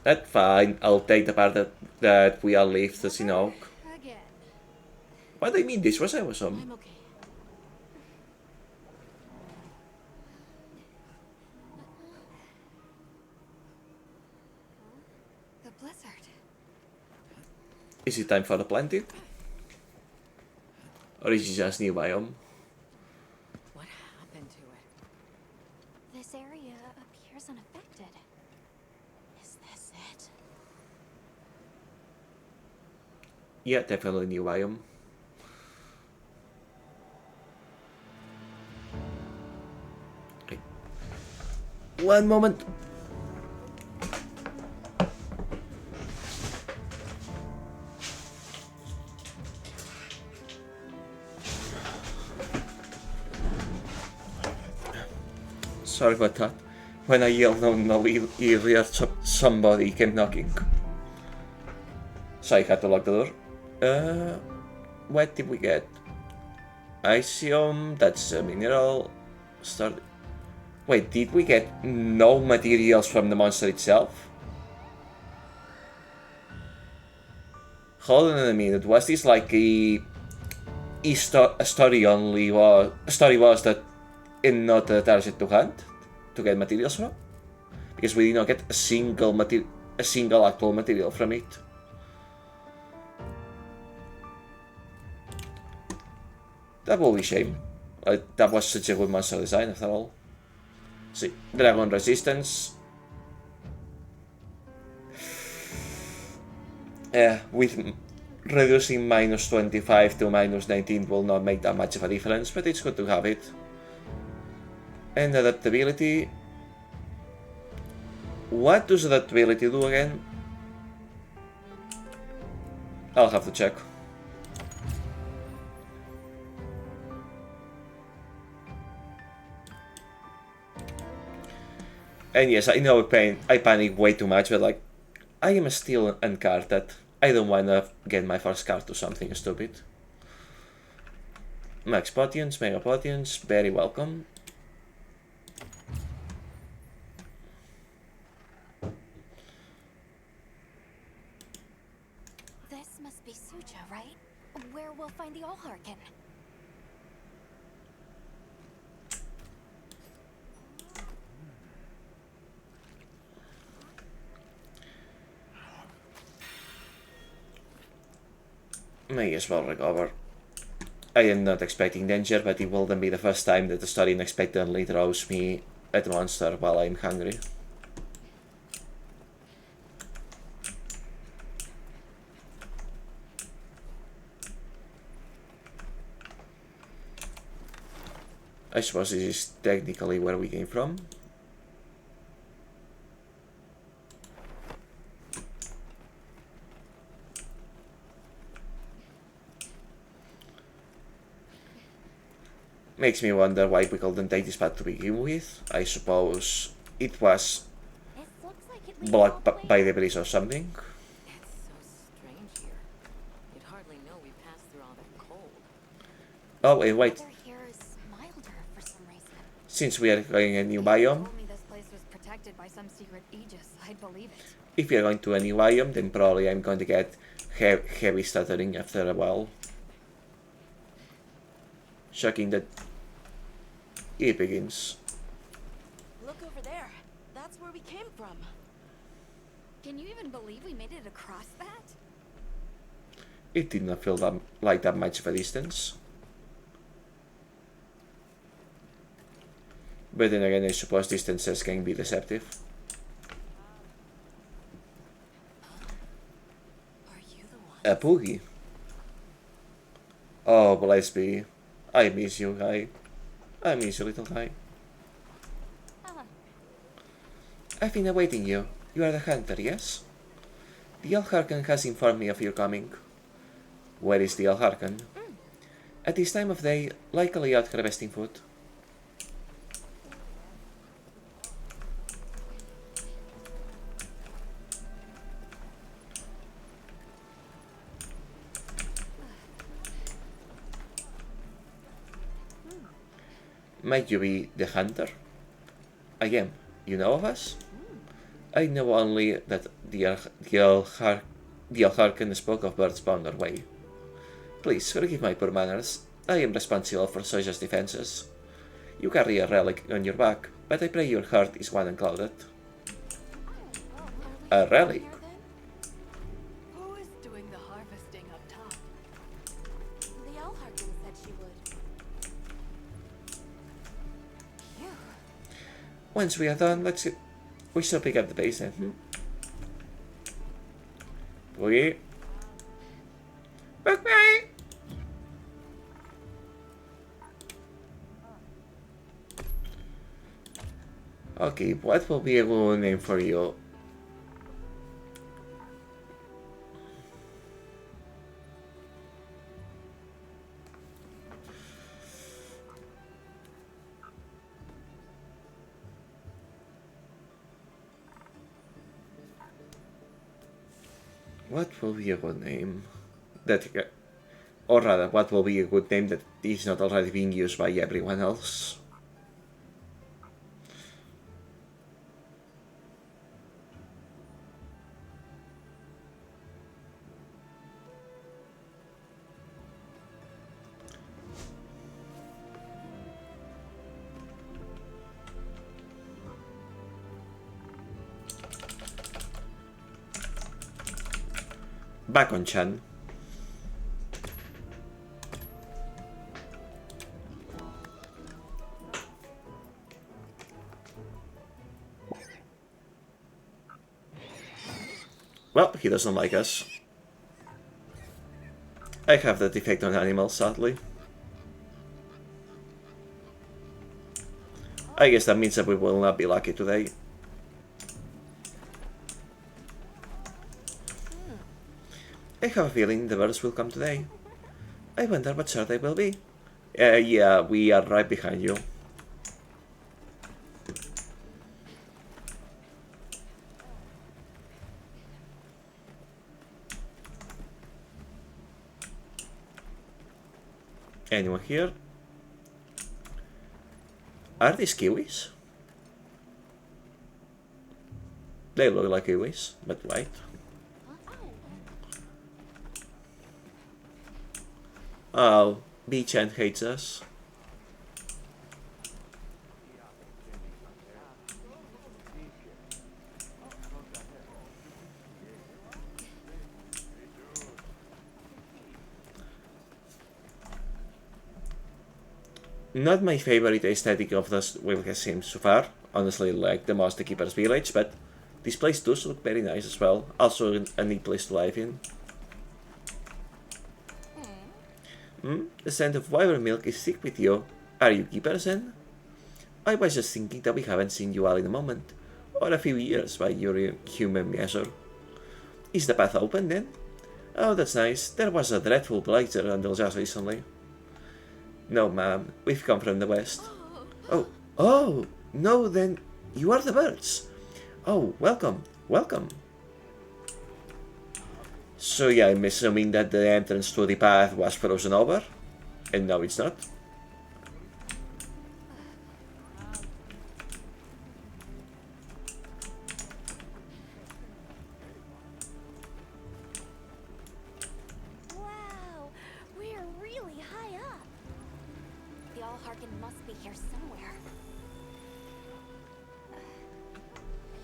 That's fine, I'll take the part that we all leave to Sinoke. Again. What do you mean? This was awesome. I'm okay. The blizzard. Is it time for the planting? Or is it just new biome? What happened to it? This area appears unaffected. Is this it? Yeah, definitely new biome. Okay. One moment. Sorry about that. When I yelled no, he heard somebody came knocking. So I had to lock the door. What did we get? Isium, that's a mineral. Wait, did we get no materials from the monster itself? Hold on a minute, was this like a story only was that in not a target to hunt to get materials from? Because we did not get a single actual material from it. That will be a shame. That was such a good monster design after all. See, Dragon Resistance. With reducing minus 25 to minus 19 will not make that much of a difference, but it's good to have it. And adaptability. What does adaptability do again? I'll have to check. And yes, I know I panic way too much, but like, I am still uncarded. I don't wanna get my first card to something stupid. Max Potions, Mega Potions, very welcome. This must be Suja, right? Where we'll find the Allharkin. May as well recover. I am not expecting danger, but it will then be the first time that the story unexpectedly throws me at a monster while I'm hungry. I suppose this is technically where we came from. Makes me wonder why we couldn't take this path to begin with. I suppose it was It looks like it leads blocked all the way by up. the breeze or something. It's so strange here. You'd hardly know we passed through all that cold. Oh, and wait, Weather here is milder for some reason. since we are going a new If you biome, told me this place was protected by some secret aegis, I'd believe it. if we are going to a new biome, then probably I'm going to get heavy stuttering after a while. Shocking that it begins. Look over there. That's where we came from. Can you even believe we made it across that? It did not feel like that much of a distance. But then again, I suppose distances can be deceptive. Are you the one? A Poogie. Oh, bless me. I miss you, guy. I miss you, little guy. Ah, I've been awaiting you. You are the hunter, yes? The Alharkan has informed me of your coming. Where is the Alharkan? At this time of day, likely out harvesting food. Might you be the hunter? I am. You know of us? I know only that the Alharkan spoke of birds bound our way. Please forgive my poor manners. I am responsible for Soja's defenses. You carry a relic on your back, but I pray your heart is one unclouded. A relic? here then? Who is doing the harvesting up top? The Allharkin said she would. You. Once we are done, we shall pick up the pace then. Boogie. Boogie! Okay, what will be a good name for you? What will be a good name? Or rather, what will be a good name that is not already being used by everyone else? Back on Chan. Well, he doesn't like us. I have that effect on animals, sadly. I guess that means that we will not be lucky today. I have a feeling the birds will come today. I wonder what sort they will be. Yeah, we are right behind you. Anyone here? Are these kiwis? They look like kiwis, but white. Oh, Beachant hates us. Not my favorite aesthetic of this Will has seen so far. Honestly, like the Master Keeper's Village, but this place does look very nice as well. Also a neat place to live in. The scent of wyvern milk is thick with you. Are you keepers then? I was just thinking that we haven't seen you all in a moment, or a few years by your human measure. Is the path open then? Oh, that's nice. There was a dreadful blighter until just recently. No, ma'am. We've come from the west. Oh, no, then you are the birds. Oh, welcome, welcome. So yeah, I'm assuming that the entrance to the path was frozen over, and now it's not. Wow, we're really high up. The Allharkin must be here somewhere.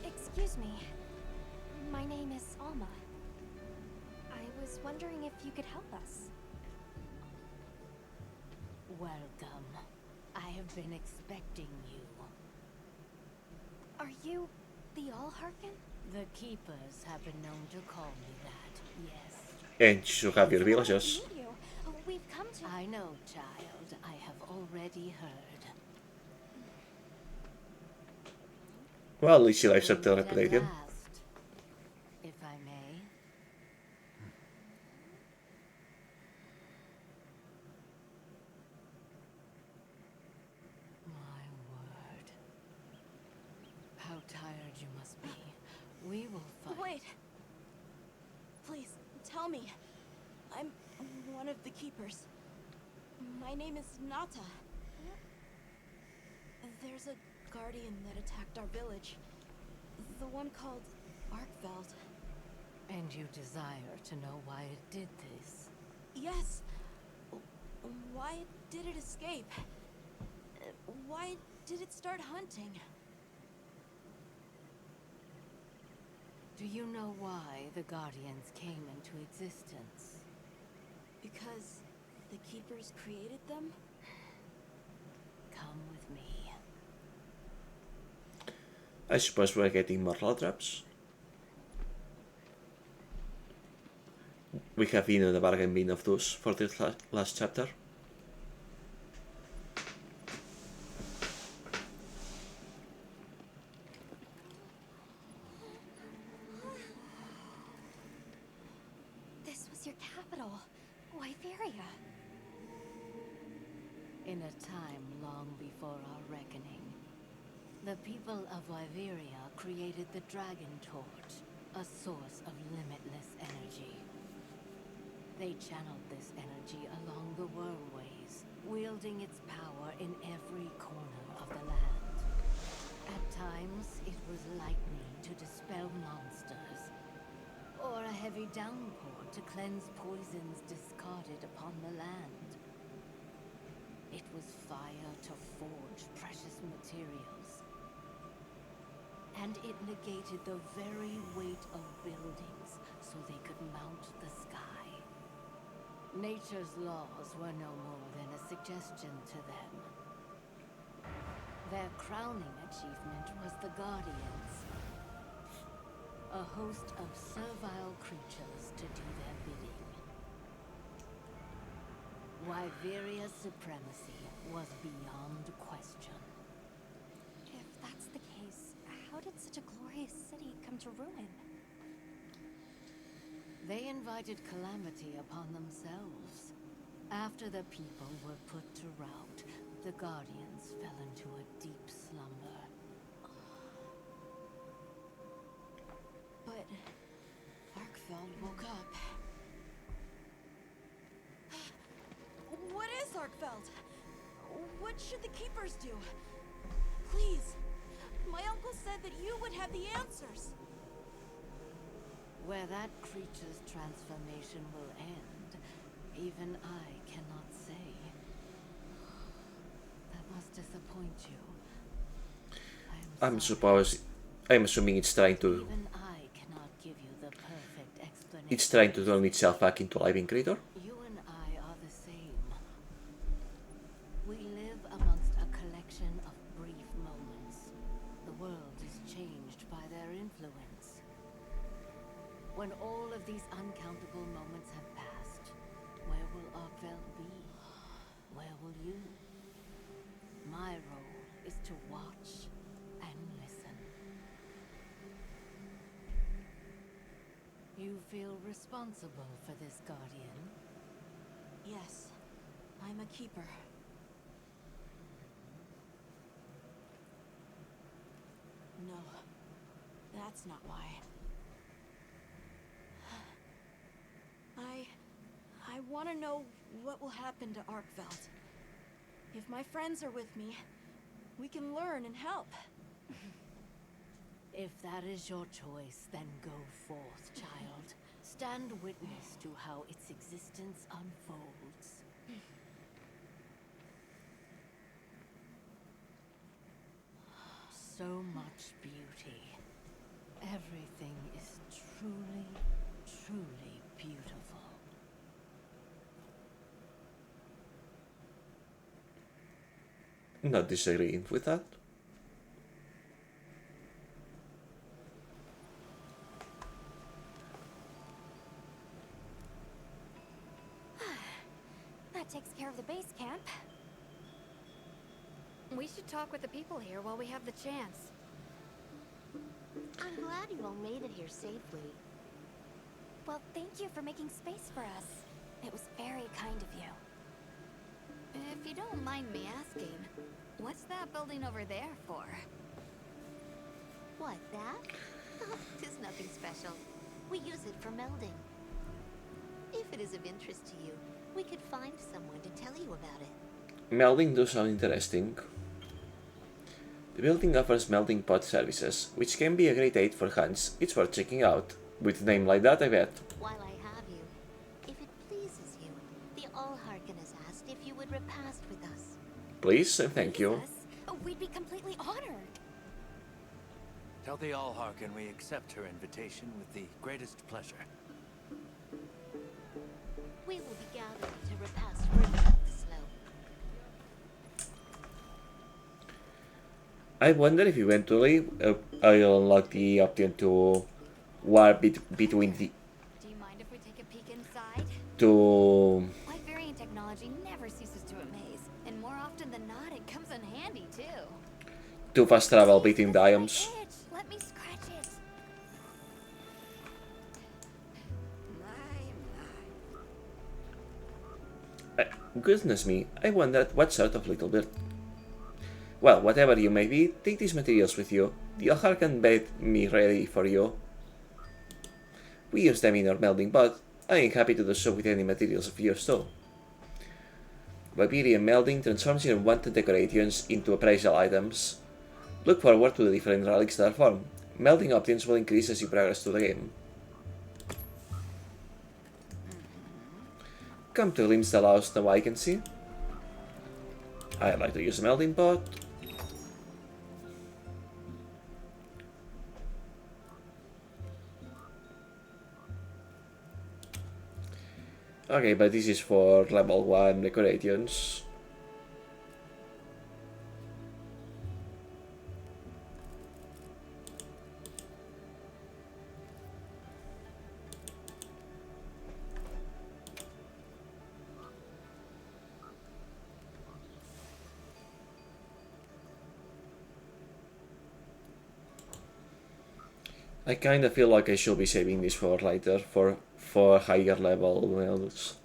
Excuse me. My name is Alma. I was wondering if you could help us. Welcome. I have been expecting you. Are you the Allharkin? The Keepers have been known to call me that, yes. And you should have your It's nice villagers. to meet you. We've come to... I know, child. I have already heard. Well, at least she lives up to the At reputation. last, if I may. My word. How tired you must be. We will fight. Wait. Please, tell me. I'm one of the keepers. My name is Nata. There's a guardian that attacked our village. The one called Arkveld. And you desire to know why it did this? Yes. Why did it escape? Why did it start hunting? Do you know why the Guardians came into existence? Because the keepers created them? Come with me. I suppose we're getting more law traps. We have been in the bargain bin of those for this last chapter. This was your capital, Wyveria. In a time long before our reckoning, the people of Wyveria created the Dragon Torch, a source of limitless energy. They channeled this energy along the wormways, wielding its power in every corner of the land. At times, it was lightning to dispel monsters, or a heavy downpour to cleanse poisons discarded upon the land. It was fire to forge precious materials. And it negated the very weight of buildings so they could mount the sky. Nature's laws were no more than a suggestion to them. Their crowning achievement was the Guardians. A host of servile creatures to do their bidding. Wyveria's supremacy was beyond question. If that's the case, how did such a glorious city come to ruin? They invited calamity upon themselves. After the people were put to rout, the Guardians fell into a deep slumber. But Arkveld woke up. What is Arkveld? What should the keepers do? Please. My uncle said that you would have the answers. Where that creature's transformation will end, even I cannot say. That must disappoint you. I'm sorry. I'm assuming it's trying to Even I cannot give you the perfect explanation. it's trying to turn itself back into a living creature. You and I are the same. We live amongst a collection of brief moments. The world is changed by their influence. When all of these uncountable moments have passed, where will Arkvel be? Where will you? My role is to watch and listen. You feel responsible for this, Guardian? Yes. I'm a keeper. No. That's not why. I want to know what will happen to Arkveld. If my friends are with me, we can learn and help. If that is your choice, then go forth, child. Stand witness to how its existence unfolds. So much beauty. Everything is truly, truly beautiful. Not disagreeing with that. That takes care of the base camp. We should talk with the people here while we have the chance. I'm glad you all made it here safely. Well, thank you for making space for us. It was very kind of you. If you don't mind me asking, what's that building over there for? What, that? Oh, 'tis nothing special. We use it for melding. If it is of interest to you, we could find someone to tell you about it. Melding does sound interesting. The building offers melding pot services, which can be a great aid for hunts. It's worth checking out. With a name like that, I bet. While I have you, if it pleases you, the Allharkin has asked if you would repast with us. Please and thank you. Jesus, we'd be completely honored. Tell the Allharkin we accept her invitation with the greatest pleasure. We will be gathering to repast further up the slope. I wonder if eventually I'll unlock the option to warp between the Do you mind if we take a peek inside? to Life variant technology never ceases to amaze, and more often than not, it comes in handy too. to fast travel Jeez, between that's my biomes. itch. Let me scratch it. Goodness me, I wondered what sort of little bird. Well, whatever you may be, take these materials with you. The Alhar can bed me ready for you. We use them in our melding, but I am happy to do so with any materials of yours too. Viperian melding transforms your wanted decorations into appraisal items. Look forward to the different relics that are formed. Melding options will increase as you progress through the game. Come to glimpse the lost now I can see. I'd like to use a melding pot. Okay, but this is for level 1 decorations. I kinda feel like I should be saving this for later, for higher level levels.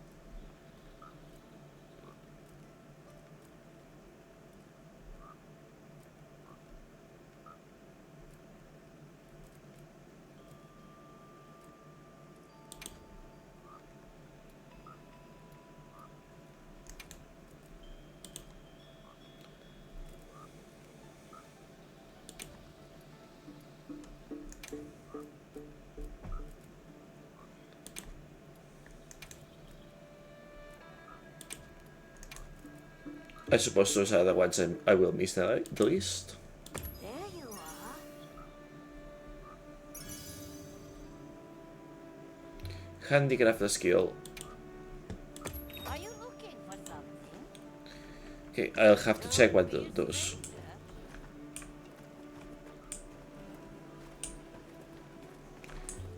I suppose those are the ones I will miss the least. There you are. Handicraft skill. Are you looking for something? Okay, I'll have to check what those.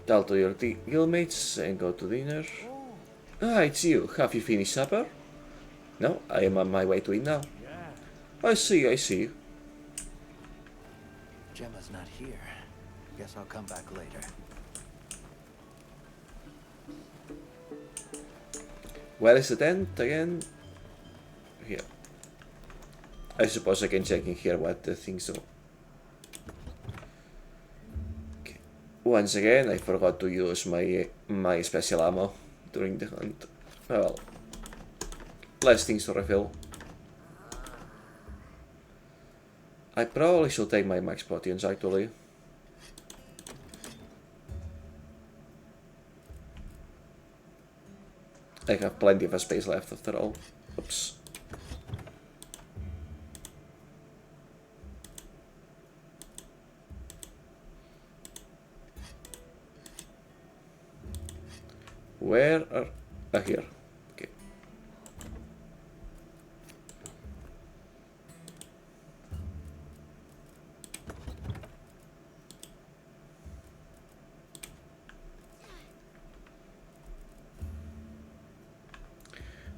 Tell to your guildmates and go to dinner. Ah, it's you. Have you finished supper? No, I am on my way to it now. Yeah. I see, I see. Gemma's not here. Guess I'll come back later. Where is the tent again? Here. I suppose I can check in here what the things do. Okay. Once again, I forgot to use my special ammo during the hunt. Well, less things to refill. I probably should take my max potions actually. I have plenty of space left after all. Oops. Where are... here. Okay.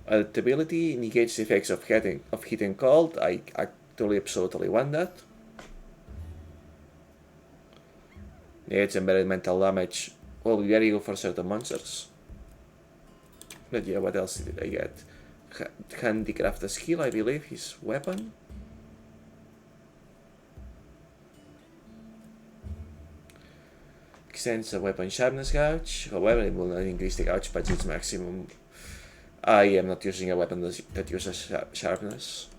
Adaptability negates the effects of heat and cold. I actually absolutely want that. Yeah, it's embedded mental damage. Will be very good for certain monsters. But yeah, what else did I get? Handicraft skill, I believe, his weapon. Extends the weapon sharpness gauge. However, it will not increase the gauge by its maximum. I am not using a weapon that uses sharpness.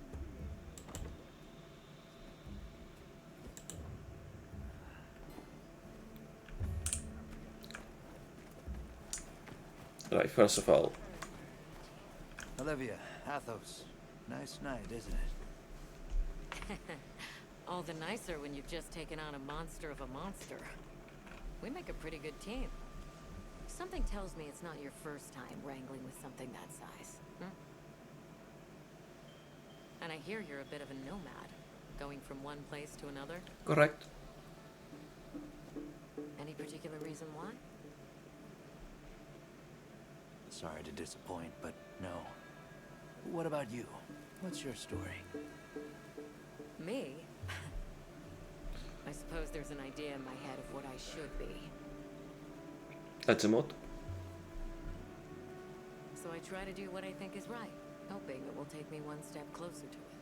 Right, first of all. Olivia, Athos. Nice night, isn't it? All the nicer when you've just taken on a monster of a monster. We make a pretty good team. Something tells me it's not your first time wrangling with something that size. And I hear you're a bit of a nomad, going from one place to another. Correct. Any particular reason why? Sorry to disappoint, but no. What about you? What's your story? Me? I suppose there's an idea in my head of what I should be. That's a mod. So I try to do what I think is right, hoping it will take me one step closer to it.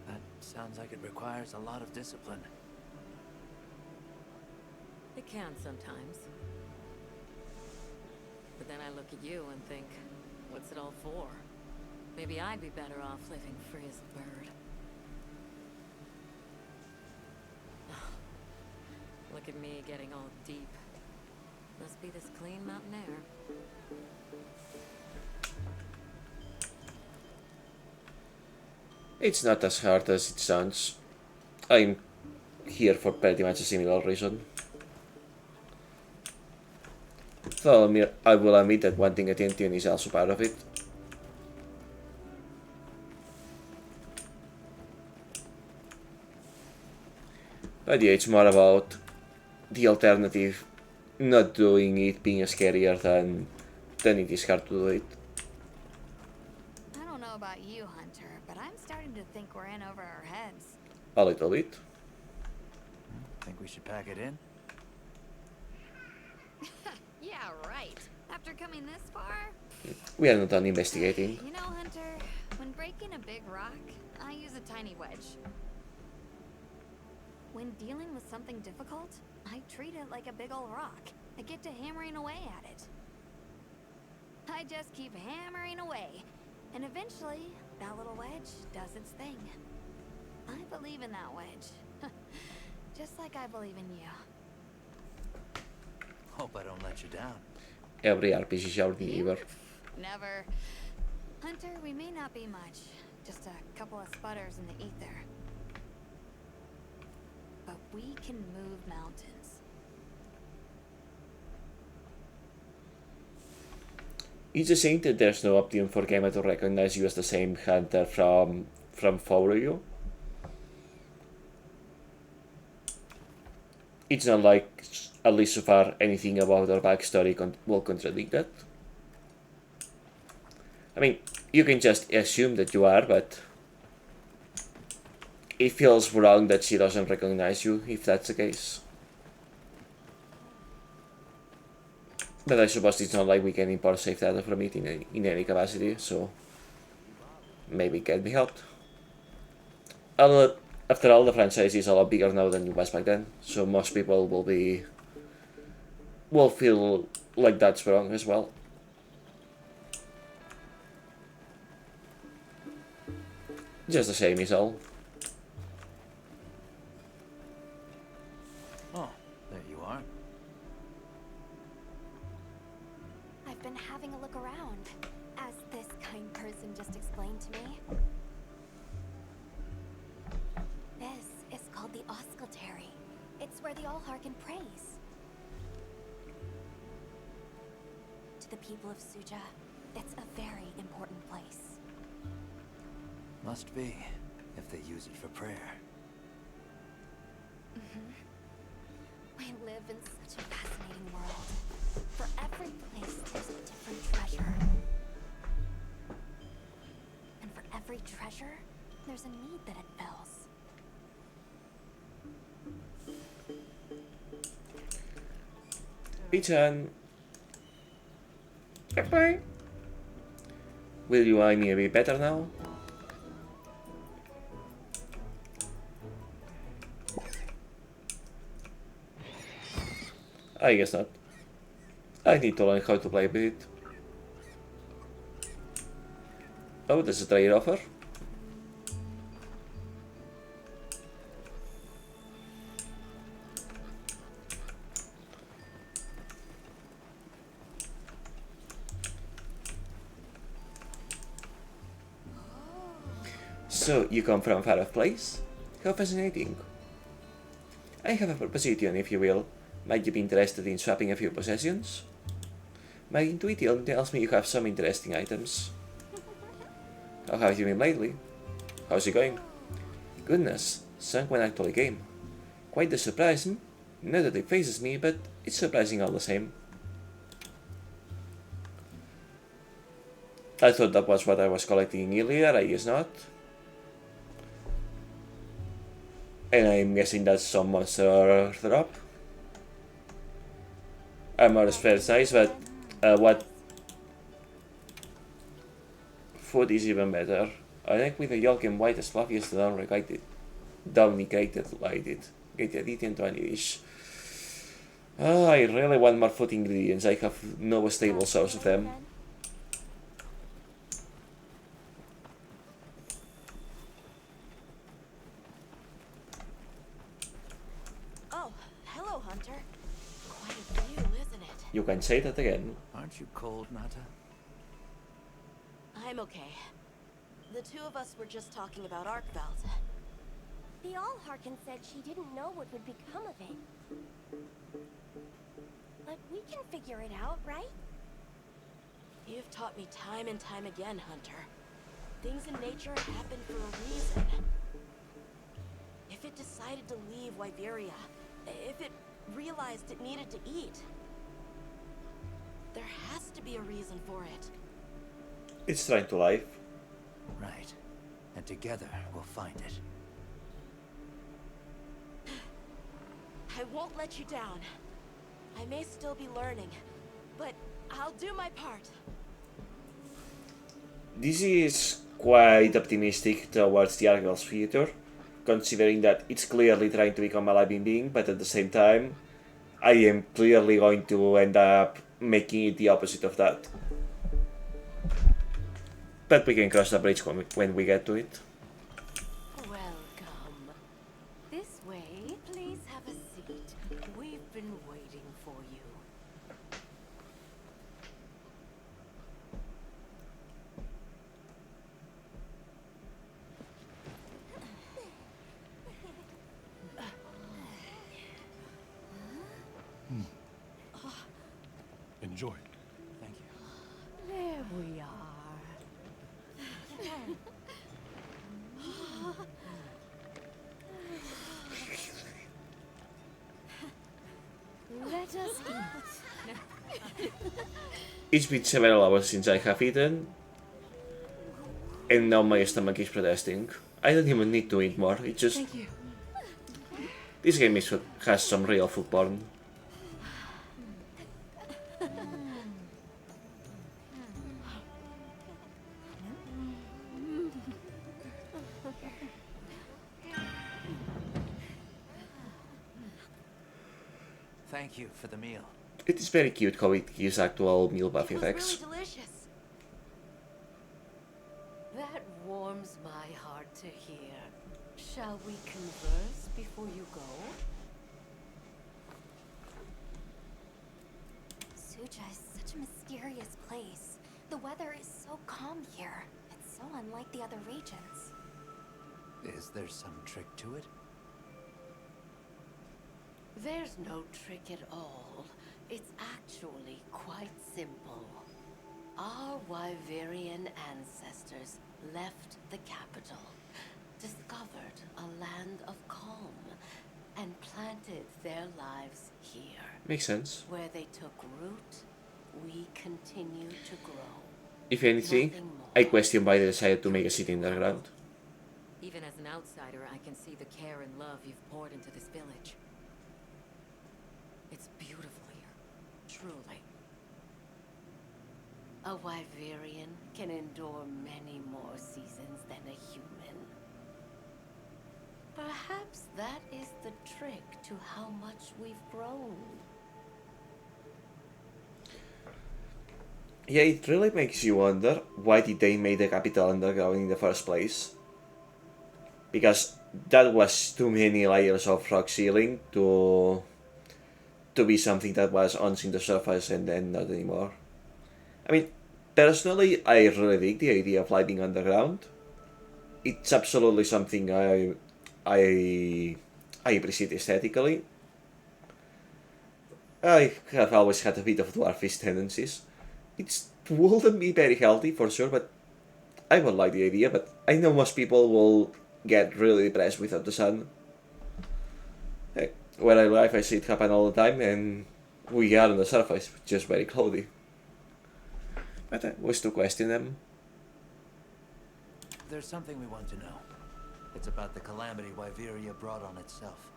That sounds like it requires a lot of discipline. It can sometimes. But then I look at you and think, what's it all for? Maybe I'd be better off living free as a bird. Look at me getting all deep. Must be this clean mountain air. It's not as hard as it sounds. I'm here for pretty much a similar reason. Though I will admit that wanting attention is also part of it. But yeah, it's more about the alternative, not doing it being scarier than it is hard to do it. I don't know about you, Hunter, but I'm starting to think we're in over our heads. A little bit. Think we should pack it in? Yeah, right. After coming this far? We are not done investigating. You know, Hunter, when breaking a big rock, I use a tiny wedge. When dealing with something difficult, I treat it like a big old rock. I get to hammering away at it. I just keep hammering away, and eventually, that little wedge does its thing. I believe in that wedge. Just like I believe in you. Hope I don't let you down. Every RPG journey ever. Never. Hunter, we may not be much. Just a couple of sputters in the ether. But we can move mountains. It's a shame that there's no option for Gamma to recognize you as the same hunter from Follow. It's not like, at least so far, anything about our backstory will contradict that. I mean, you can just assume that you are, but it feels wrong that she doesn't recognize you, if that's the case. But I suppose it's not like we can import safe data from it in any capacity, so maybe it can be helped. After all, the franchise is a lot bigger now than it was back then, so most people will feel like that's wrong as well. Just the same is all. Oh, there you are. I've been having a look around, as this kind person just explained to me. This is called the Oscultary. It's where the Allharkin prays. To the people of Suja, it's a very important place. Must be, if they use it for prayer. We live in such a fascinating world. For every place, there's a different treasure. And for every treasure, there's a need that it fills. Pichan. Bye. Will you eye me a bit better now? I guess not. I need to learn how to play with it. Oh, there's a trade offer. So, you come from far off place? How fascinating. I have a proposition, if you will. Might you be interested in swapping a few possessions? My intuition tells me you have some interesting items. How have you been lately? How's it going? Goodness, someone actually came. Quite the surprise, hmm? Not that it phases me, but it's surprising all the same. I thought that was what I was collecting earlier, I guess not. And I'm guessing that's some monster drop. Armor is nice, but what food is even better. I think with a yolk and white as fluffy as the dominicated like it. Get it into any dish. Oh, I really want more food ingredients. I have no stable source of them. Oh, hello, Hunter. Quite a view, isn't it? You can say that again. Aren't you cold, Nata? I'm okay. The two of us were just talking about Arkveld. The Allharkin said she didn't know what would become of it. But we can figure it out, right? You've taught me time and time again, Hunter. Things in nature happen for a reason. If it decided to leave Wyberia, if it realized it needed to eat, there has to be a reason for it. It's trying to life. Right. And together, we'll find it. I won't let you down. I may still be learning, but I'll do my part. This is quite optimistic towards the Argyll's future, considering that it's clearly trying to become a living being, but at the same time, I am clearly going to end up making it the opposite of that. But we can cross the bridge when we get to it. Welcome. This way, please have a seat. We've been waiting for you. Enjoy. Thank you. There we are. Let us eat. It's been several hours since I have eaten, and now my stomach is protesting. I don't even need to eat more, it's just... Thank you. This game has some real food porn. Thank you for the meal. It is very cute how it gives actual meal buff It was effects. really delicious. That warms my heart to hear. Shall we converse before you go? Suja is such a mysterious place. The weather is so calm here. It's so unlike the other regions. Is there some trick to it? There's no trick at all. It's actually quite simple. Our Wyverian ancestors left the capital, discovered a land of calm, and planted their lives here. Makes sense. Where they took root, we continue to grow. If anything, Nothing more. I question why they decided to make a city underground. Even as an outsider, I can see the care and love you've poured into this village. It's beautiful here, truly. A Wyverian can endure many more seasons than a human. Perhaps that is the trick to how much we've grown. Yeah, it really makes you wonder why did they make the capital underground in the first place? Because that was too many layers of rock ceiling to be something that was on the surface and then not anymore. I mean, personally, I really dig the idea of living underground. It's absolutely something I appreciate aesthetically. I have always had a bit of dwarfish tendencies. It wouldn't be very healthy for sure, but I would like the idea, but I know most people will get really depressed without the sun. Hey, where I live, I see it happen all the time, and we are on the surface, just very cloudy. But I was to question them. There's something we want to know. It's about the calamity Wyveria brought on itself.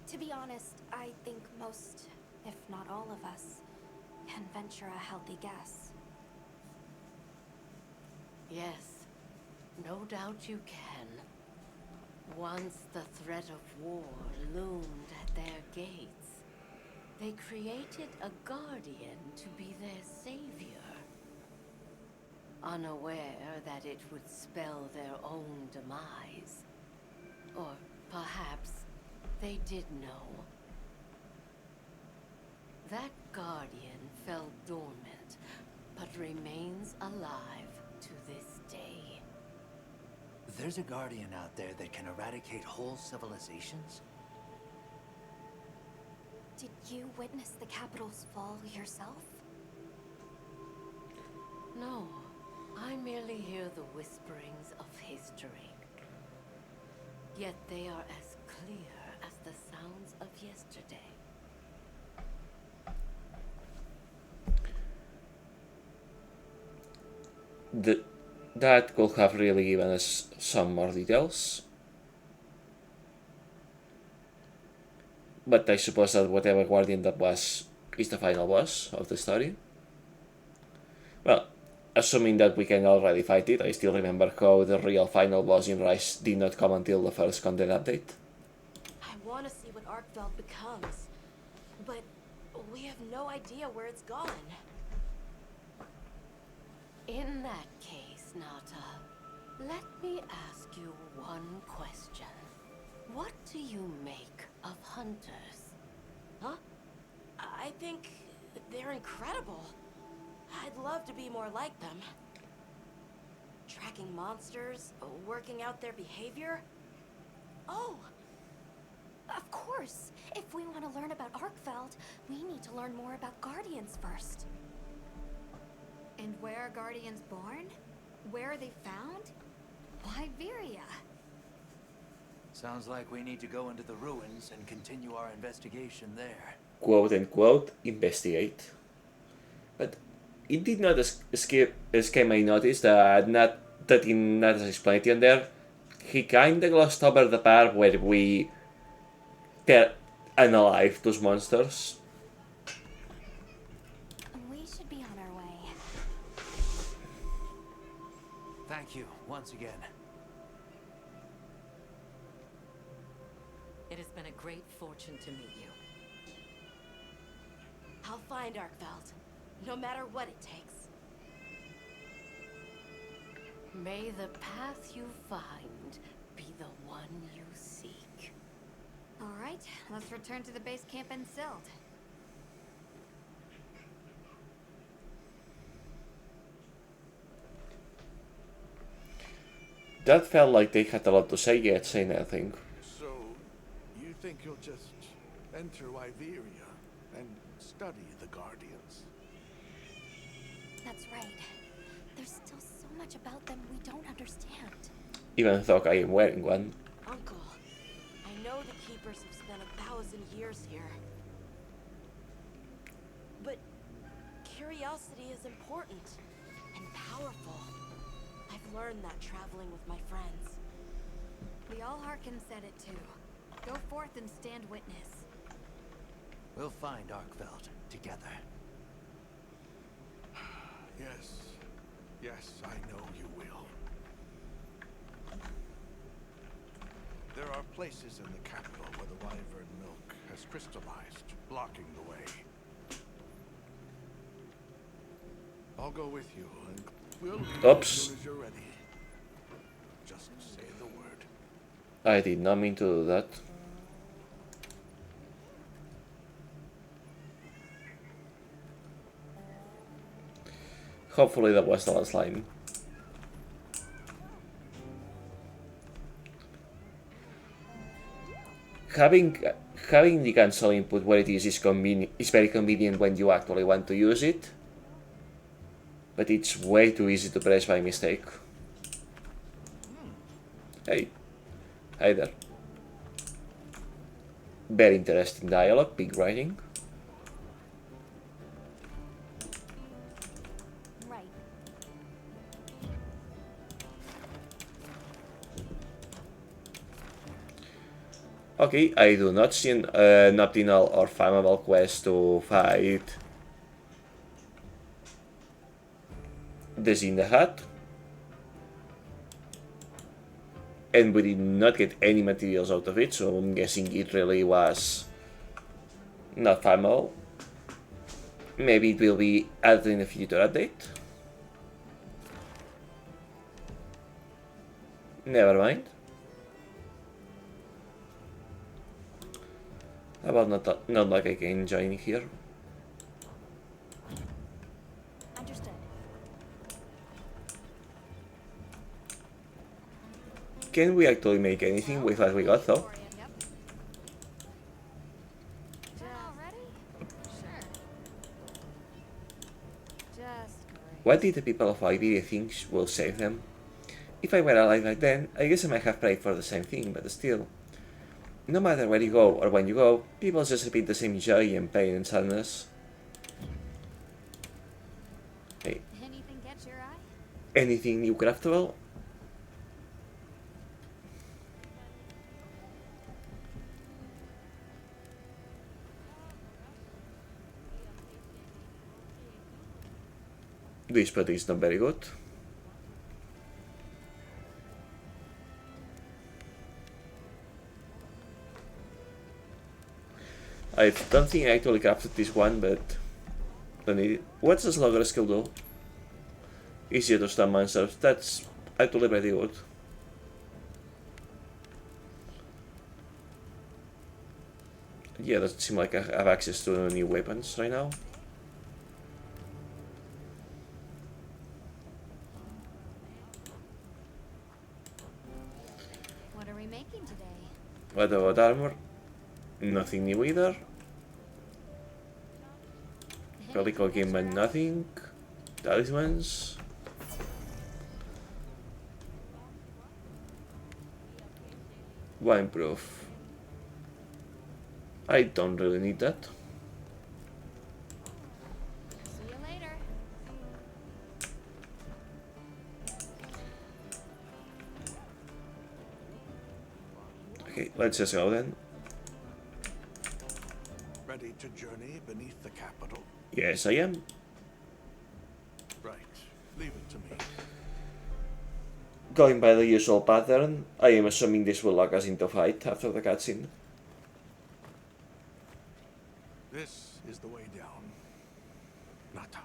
To be honest, I think most, if not all of us, can venture a healthy guess. Yes, no doubt you can. Once the threat of war loomed at their gates, they created a guardian to be their savior. Unaware that it would spell their own demise. Or perhaps they did know. That guardian fell dormant, but remains alive to this day. There's a guardian out there that can eradicate whole civilizations? Did you witness the capital's fall yourself? No, I merely hear the whisperings of history. Yet they are as clear as the sounds of yesterday. That could have really given us some more details. But I suppose that whatever guardian that was is the final boss of the story. Well, assuming that we can already fight it, I still remember how the real final boss in Rise did not come until the first content update. I want to see what Arkfeld becomes, but we have no idea where it's gone. In that case, Nata, let me ask you one question. What do you make of hunters? Huh? I think they're incredible. I'd love to be more like them. Tracking monsters, working out their behavior. Oh, Of course. If we want to learn about Arkfeld, we need to learn more about Guardians first. And where are Guardians born? Where are they found? Wyveria. Sounds like we need to go into the ruins and continue our investigation there. Quote unquote, investigate. But it did not escape my notice that in Nat's explanation there, he kinda glossed over the part where we unalive those monsters. We should be on our way. Thank you once again. It has been a great fortune to meet you. I'll find Arkfeld, no matter what it takes. May the path you find be the one you seek. All right, let's return to the base camp in Silt. That felt like they had a lot to say yet say nothing. So, you think you'll just enter Wyveria and study the Guardians? That's right. There's still so much about them we don't understand. Even though I am wearing one. Uncle, I know the Keepers have spent 1,000 years here. But curiosity is important and powerful. I've learned that traveling with my friends. The Allharkin said it too. Go forth and stand witness. We'll find Arkfeld together. Yes. Yes, I know you will. There are places in the capital where the wyvern milk has crystallized, blocking the way. I'll go with you, and we'll leave as Oops. soon as you're ready. Just say the word. I did not mean to do that. Hopefully that was the last line. Having the console input where it is very convenient when you actually want to use it, but it's way too easy to press by mistake. Hey, hi there. Very interesting dialogue, big writing. Right. Okay, I do not see an optional or farmable quest to fight the Zinda Hut. And we did not get any materials out of it, so I'm guessing it really was not farmable. Maybe it will be added in a future update. Never mind. How about not like I can join here? Understood. Can we actually make anything with what we got though? All ready? Sure. Just great. What did the people of Iberia think will save them? If I were alive back then, I guess I might have prayed for the same thing, but still. No matter where you go or when you go, people just repeat the same joy and pain and sadness. Hey, Anything catch your eye? anything new craftable? This putty is not very good. I don't think I actually crafted this one, but don't need it. What's the slugger skill do? Easier to stun monsters. That's actually pretty good. Yeah, doesn't seem like I have access to new weapons right now. What are we making today? What about armor? Nothing new either. Calico game and nothing. Talismans. Wineproof. I don't really need that. See you later. Okay, let's just go then. Ready to journey beneath the capital? Yes, I am. Right. Leave it to me. Going by the usual pattern, I am assuming this will lock us into fight after the cutscene. This is the way down. Nata.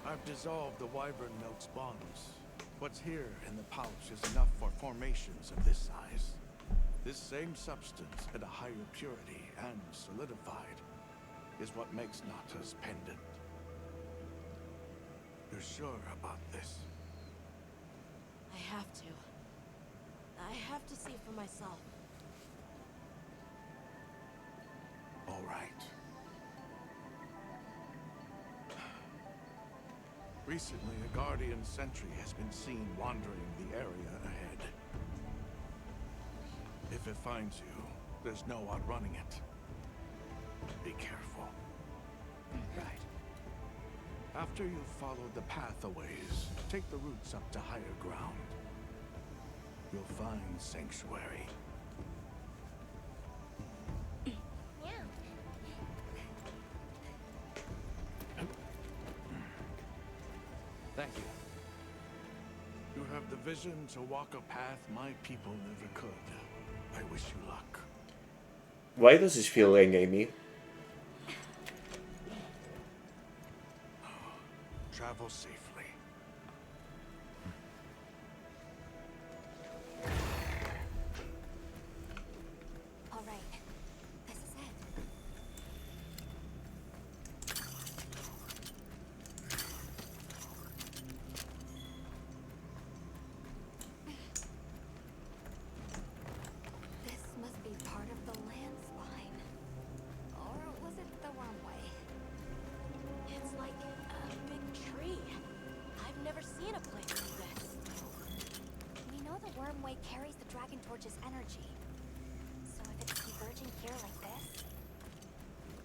I've dissolved the wyvern milk's bonds. What's here in the pouch is enough for formations of this size. This same substance at a higher purity and solidified is what makes Nata's pendant. You're sure about this? I have to. I have to see for myself. All right. Recently, a Guardian sentry has been seen wandering the area ahead. If it finds you, there's no outrunning it. Be careful. Right. After you've followed the path a ways, take the routes up to higher ground. You'll find sanctuary. Thank you. You have the vision to walk a path my people never could. I wish you luck. Why does this feel gamey? Travel safely. All right. This is it. This must be part of the landslide. Or was it the wrong way? It's like a big tree. I've never seen a place like this. We know the Wormway carries the Dragon Torch's energy. So if it's converging here like this,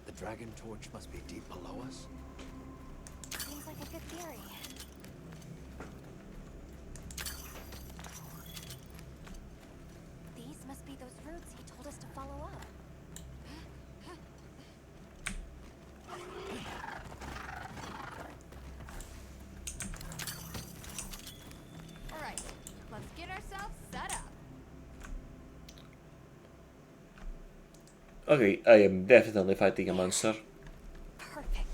The Dragon Torch must be deep below us. seems like a good theory. These must be those routes he told us to follow up. All right, let's get ourselves set up. Okay, I am definitely fighting a monster. Perfect.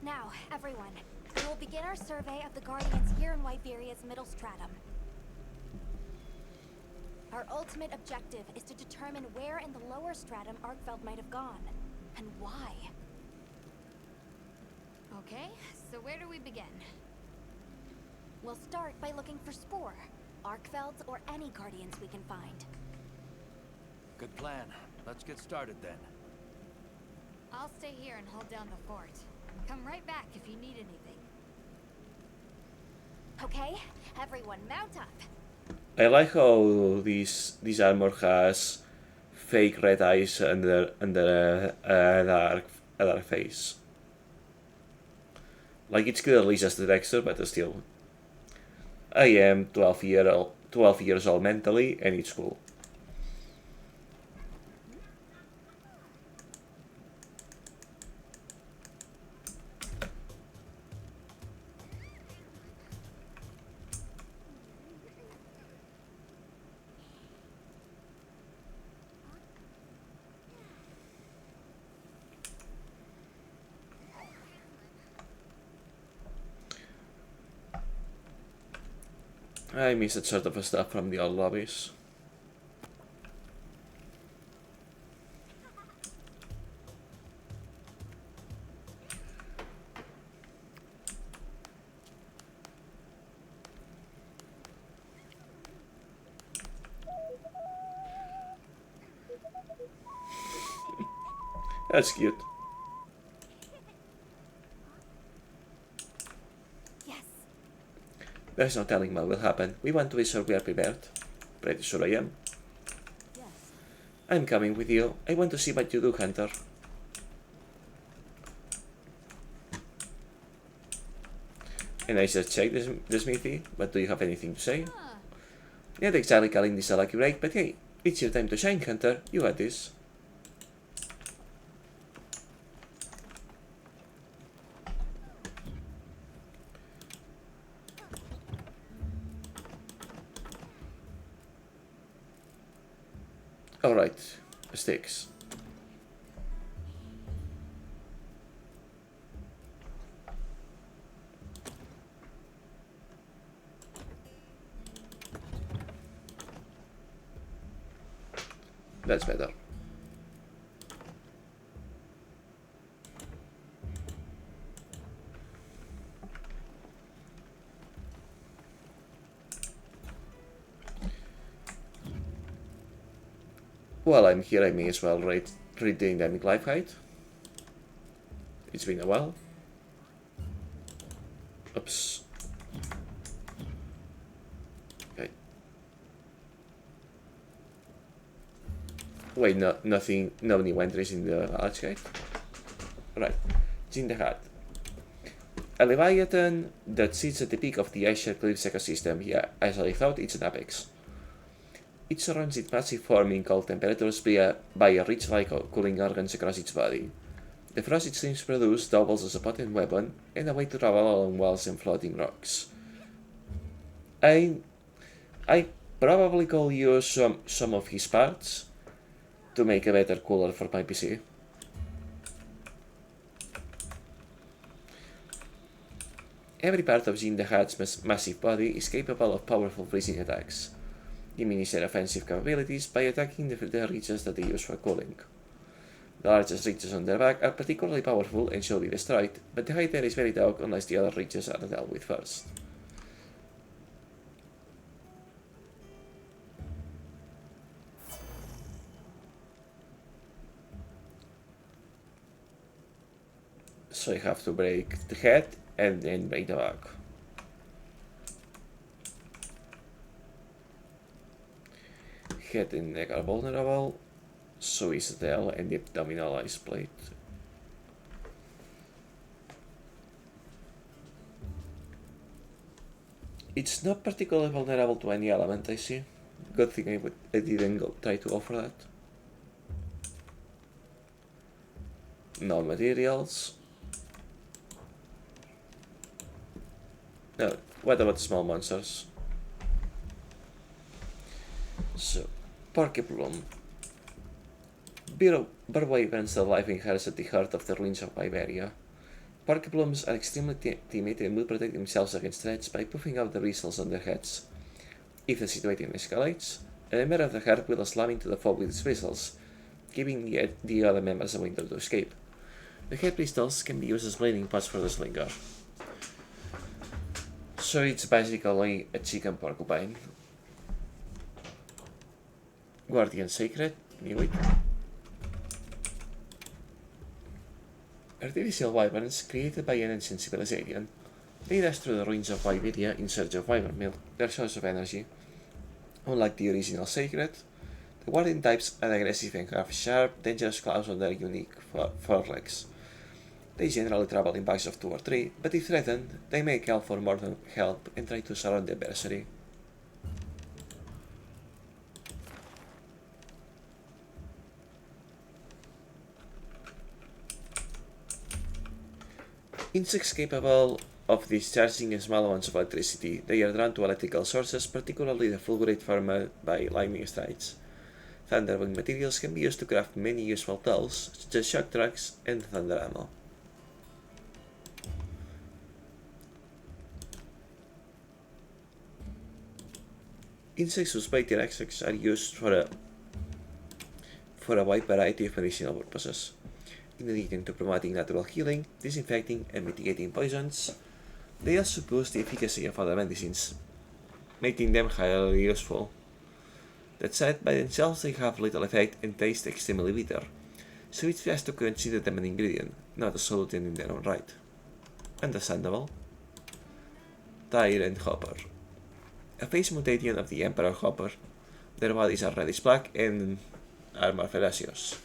Now, everyone, we will begin our survey of the Guardians here in Wiberia's middle stratum. Our ultimate objective is to determine where in the lower stratum Arkfeld might have gone, and why. Okay, so where do we begin? We'll start by looking for Spore, Arkfelds, or any Guardians we can find. Good plan. Let's get started then. I'll stay here and hold down the fort. Come right back if you need anything. Okay, everyone mount up. I like how this armor has fake red eyes under a dark face. Like it's clearly just the texture, but still. I am 12 years old mentally, and it's cool. I miss that sort of stuff from the old lobbies. That's cute. Yes. There's no telling what will happen. We want to be sure we are prepared. Pretty sure I am. Yes. I'm coming with you. I want to see what you do, Hunter. And I just checked the smithy, but do you have anything to say? Huh. Not exactly calling this a lucky break, but hey, it's your time to shine, Hunter. You got this. Alright, sticks. That's better. While I'm here, I may as well read the Endemic Life Guide. It's been a while. Oops. Okay. Wait, no, nothing, no new entries in the knowledge guide. Right, it's in the hat. A leviathan that sits at the peak of the ice-shed cliffs ecosystem. Yeah, as I thought, it's an apex. It surrounds its massive form in cold temperatures by a rich light cooling organs across its body. The frost it streams produce doubles as a potent weapon and a way to travel along walls and floating rocks. I probably could use some of his parts to make a better cooler for my PC. Every part of Jin the Hutt's massive body is capable of powerful freezing attacks. Diminish their offensive capabilities by attacking the reaches that they use for cooling. The largest reaches on their back are particularly powerful and should be destroyed, but the height there is very dark unless the other reaches are dealt with first. So I have to break the head and then break the back. Head and neck are vulnerable, so is the tail and the abdominal ice plate. It's not particularly vulnerable to any element, I see. Good thing I didn't try to go for that. No materials. No, what about small monsters? So, Porcuplume. Bird wyverns that life inherits at the heart of the ruins of Iberia. Porcuplumes are extremely timid and will protect themselves against threats by puffing out the bristles on their heads. If the situation escalates, a member of the herd will slam into the foe with its bristles, giving the other members a window to escape. The head bristles can be used as bleeding pots for the slinger. So it's basically a chicken porcupine. Guardian Sacred, knew it. Artificial wyverns created by an ancient civilization. They dash through the ruins of Iberia in search of wyvern milk, their source of energy. Unlike the original Sacred, the Guardian types are aggressive and have sharp, dangerous claws on their unique forelegs. They generally travel in packs of 2 or 3, but if threatened, they may call for more help and try to surround the adversary. Insects capable of discharging small amounts of electricity, they are drawn to electrical sources, particularly the fulgurate formed by lightning strikes. Thunderwing materials can be used to craft many useful tools, such as shock trucks and thunder ammo. Insects whose bite and extracts are used for a wide variety of medicinal purposes, in addition to promoting natural healing, disinfecting, and mitigating poisons. They also boost the efficacy of other medicines, making them highly useful. That said, by themselves they have little effect and taste extremely bitter, so it's best to consider them an ingredient, not a solution in their own right. Understandable. Tyrant Hopper. A face mutation of the Emperor Hopper. Their bodies are reddish black and are more ferocious.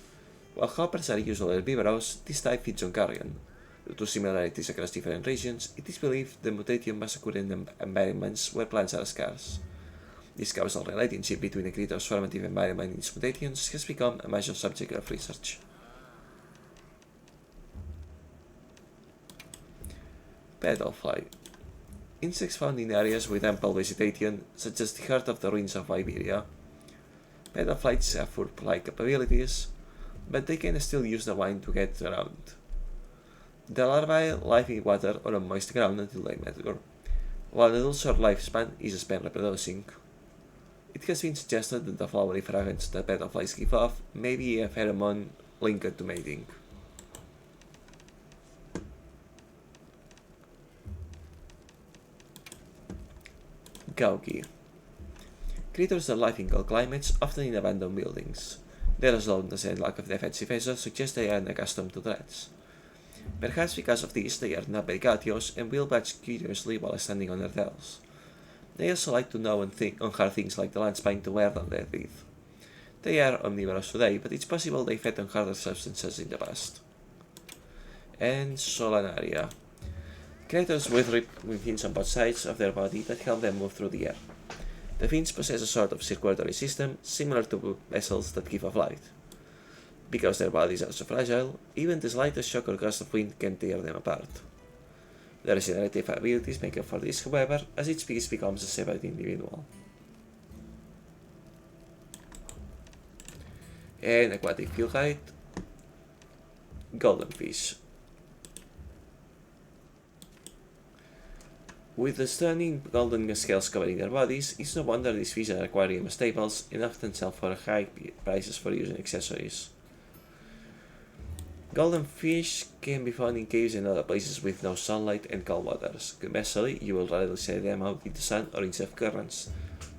While hoppers are usually herbivorous, this type feeds on carrion. Due to similarities across different regions, it is believed the mutation must occur in environments where plants are scarce. This causal relationship between a creature's formative environment and its mutations has become a major subject of research. Petalfly. Insects found in areas with ample vegetation, such as the heart of the ruins of Iberia. Petalflies have fur-like capabilities, but they can still use the vine to get around. The larvae live in water or on moist ground until they mature, while the adult short lifespan is spent reproducing. It has been suggested that the flowery fragrance that petalflies give off may be a pheromone linked to mating. Gauki. Creatures that live in cold climates, often in abandoned buildings. Their slowness and lack of defensive measures suggest they are unaccustomed to threats. Perhaps because of this, they are not very courteous and will watch curiously while standing on their tails. They also like to gnaw on hard things like the land spine to wear down their teeth. They are omnivorous today, but it's possible they fed on harder substances in the past. And Solanaria. Creatures with fins on both sides of their body that help them move through the air. The fins possess a sort of circulatory system similar to vessels that give off light. Because their bodies are so fragile, even the slightest shock or gust of wind can tear them apart. Their regenerative abilities make up for this, however, as each piece becomes a separate individual. And aquatic field guide. Golden fish. With the stunning golden scales covering their bodies, it's no wonder these fish are aquarium staples and often sell for high prices for use in accessories. Golden fish can be found in caves and other places with no sunlight and cold waters. Conversely, you will rarely see them out in the sun or in safe currents.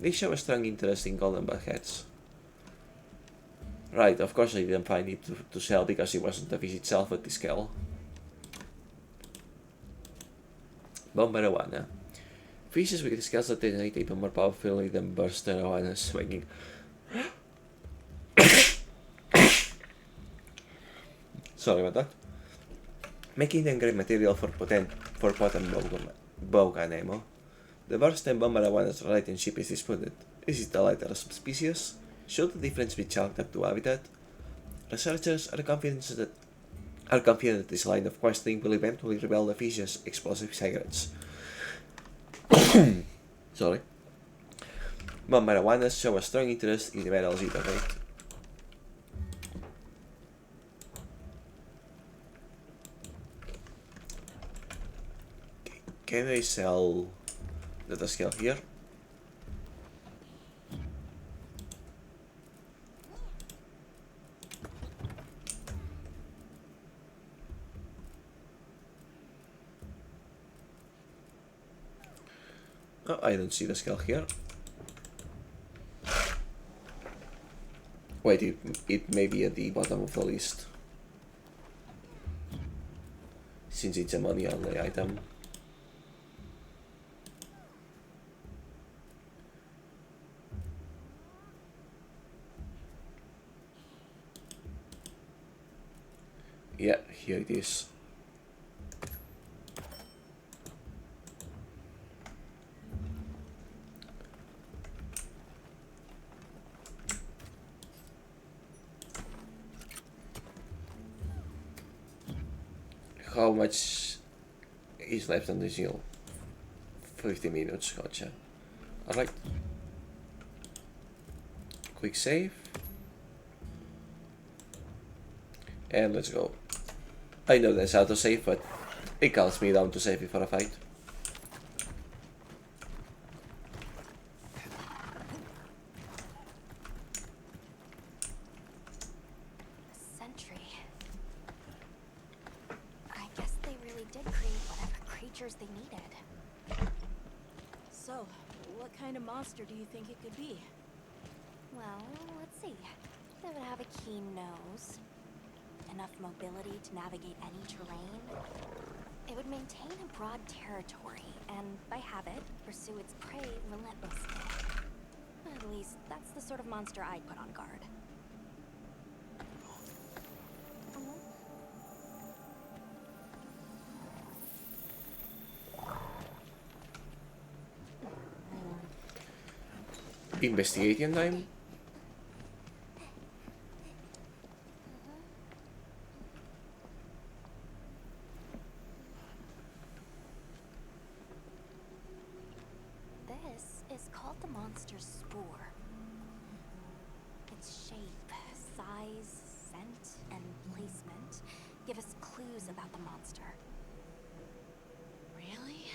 They show a strong interest in golden buckheads. Right, of course I didn't find it to sell because it wasn't the fish itself but the scale. Bomber arowana. Fishes with scales that detonate even more powerfully than burst arowanas, making sorry about that. Making them great material for potent bowgun ammo. The burst and bomber arowanas relationship is disputed. Is it the lighter subspecies? Should the difference be chalked up to habitat? Researchers are confident that this line of questioning will eventually reveal the fish's explosive secrets. Sorry. Bomber arowanas show a strong interest in the metals they donate. Can I sell the scale here? Oh, I don't see the scale here. Wait, it may be at the bottom of the list, since it's a money only item. Yeah, here it is. How much is left on the deal? 50 minutes, gotcha. Alright. Quick save. And let's go. I know that's how to save, but it calms me down to save before a fight. sentry. I guess they really did create whatever creatures they needed. So, what kind of monster do you think it could be? Well, let's see. They would have a keen nose, enough mobility to navigate any terrain. It would maintain a broad territory, and by habit, pursue its prey relentlessly. At least, that's the sort of monster I'd put on guard. Investigation time. This is called the monster's spore. Its shape, size, scent, and placement give us clues about the monster. Really?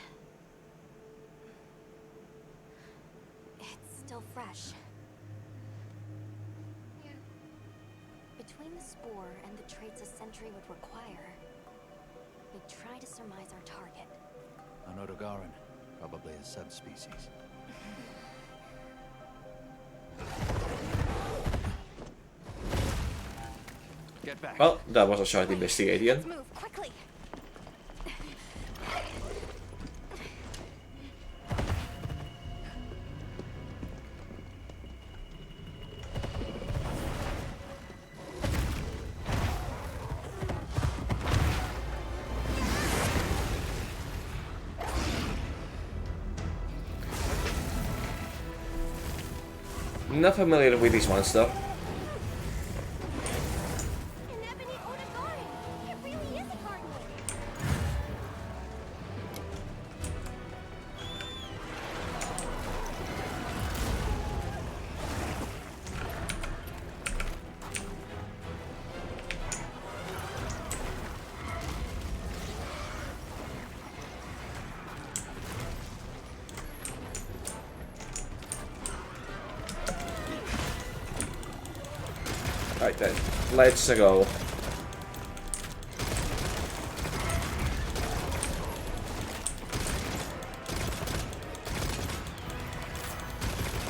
It's still fresh. Between the spore and the traits a sentry would require, we try to surmise our target. An Odogaran, probably a subspecies. Get back. Well, that was a short investigation. Let's move quickly. Not familiar with this monster. An ebony Odogaran! It really is a cardinal! Right then, let's go.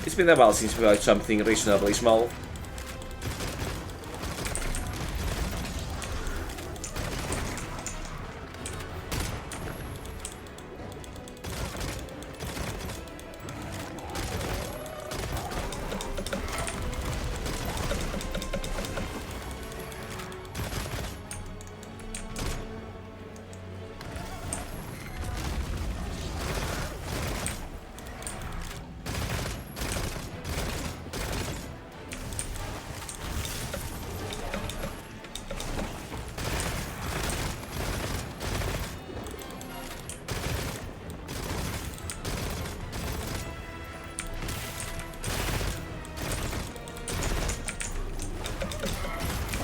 It's been a while since we got something reasonably small.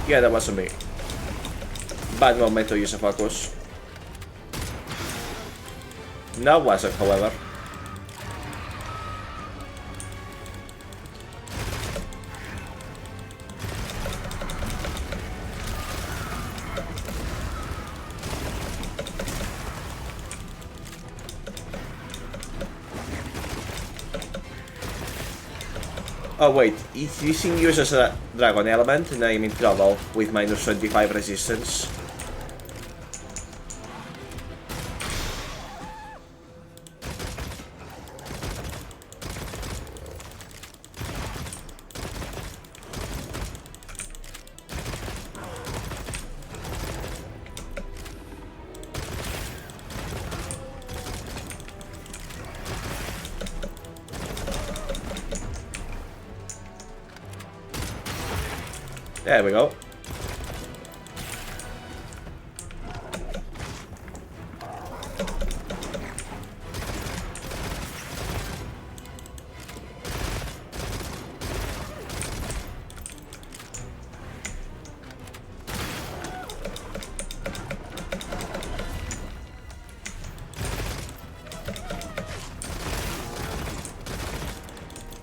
Yeah, that wasn't me. Bad moment to use a focus. Now was it, however. Oh wait, if this thing uses a dragon element, then I'm in trouble with minus 25 resistance. There we go.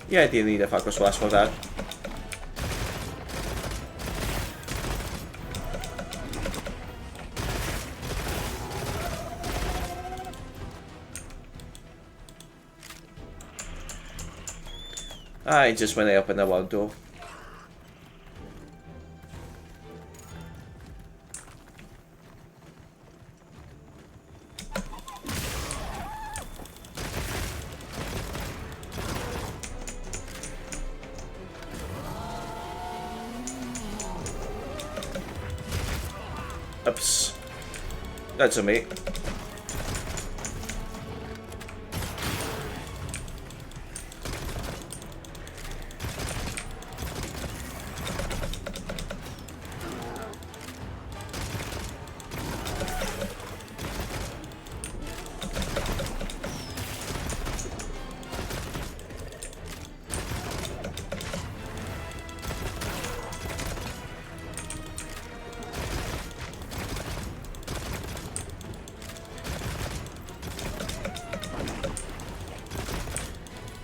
Yeah, I didn't need a focus blast for that. Ah, just when I open the wall door. Oops. That's on me.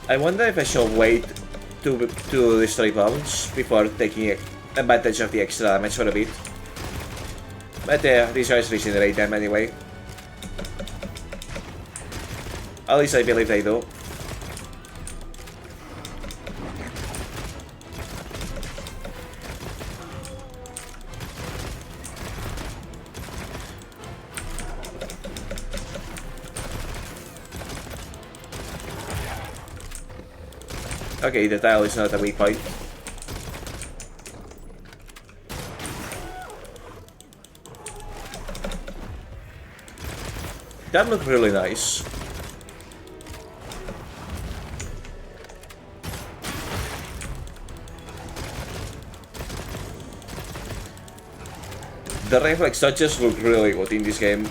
I wonder if I should wait to destroy bombs before taking advantage of the extra damage for a bit. But these guys regenerate them anyway. At least I believe they do. Okay, the tile is not a weak point. That looked really nice. The reflex touches look really good in this game.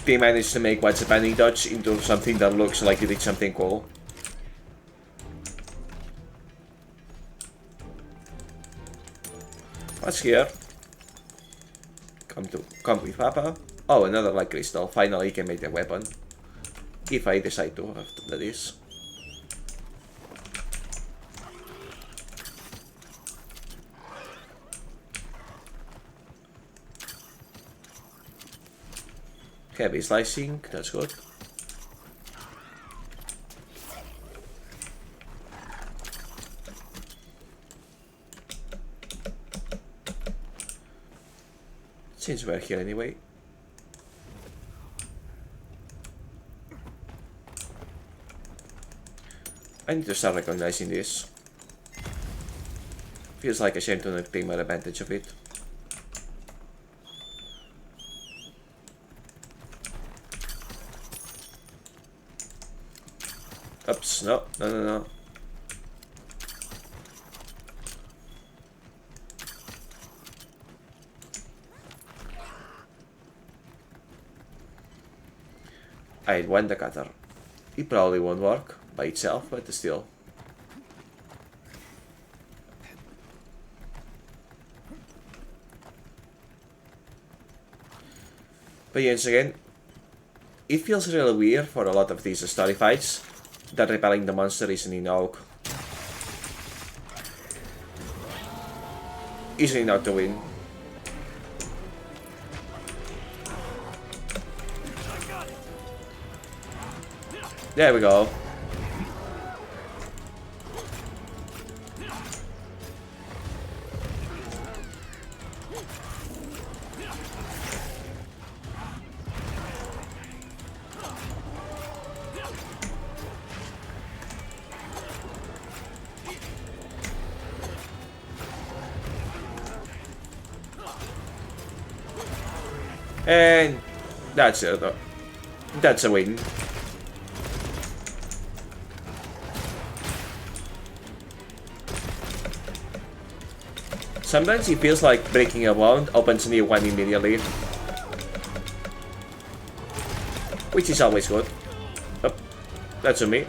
They managed to make what's a panning dodge into something that looks like it did something cool. What's here? Come with Papa. Oh, another light crystal. Finally, can make the weapon. If I decide to, that is. Heavy slicing, that's good. Since we're here anyway. I need to start recognizing this. Feels like a shame to not take more advantage of it. Oops, no. I want the cutter. It probably won't work by itself, but still. But yes, again, it feels really weird for a lot of these story fights that repelling the monster isn't enough. Isn't enough to win. There we go. And that's it. That's a win. Sometimes it feels like breaking a wound opens a new one immediately. Which is always good. Oh, that's on me.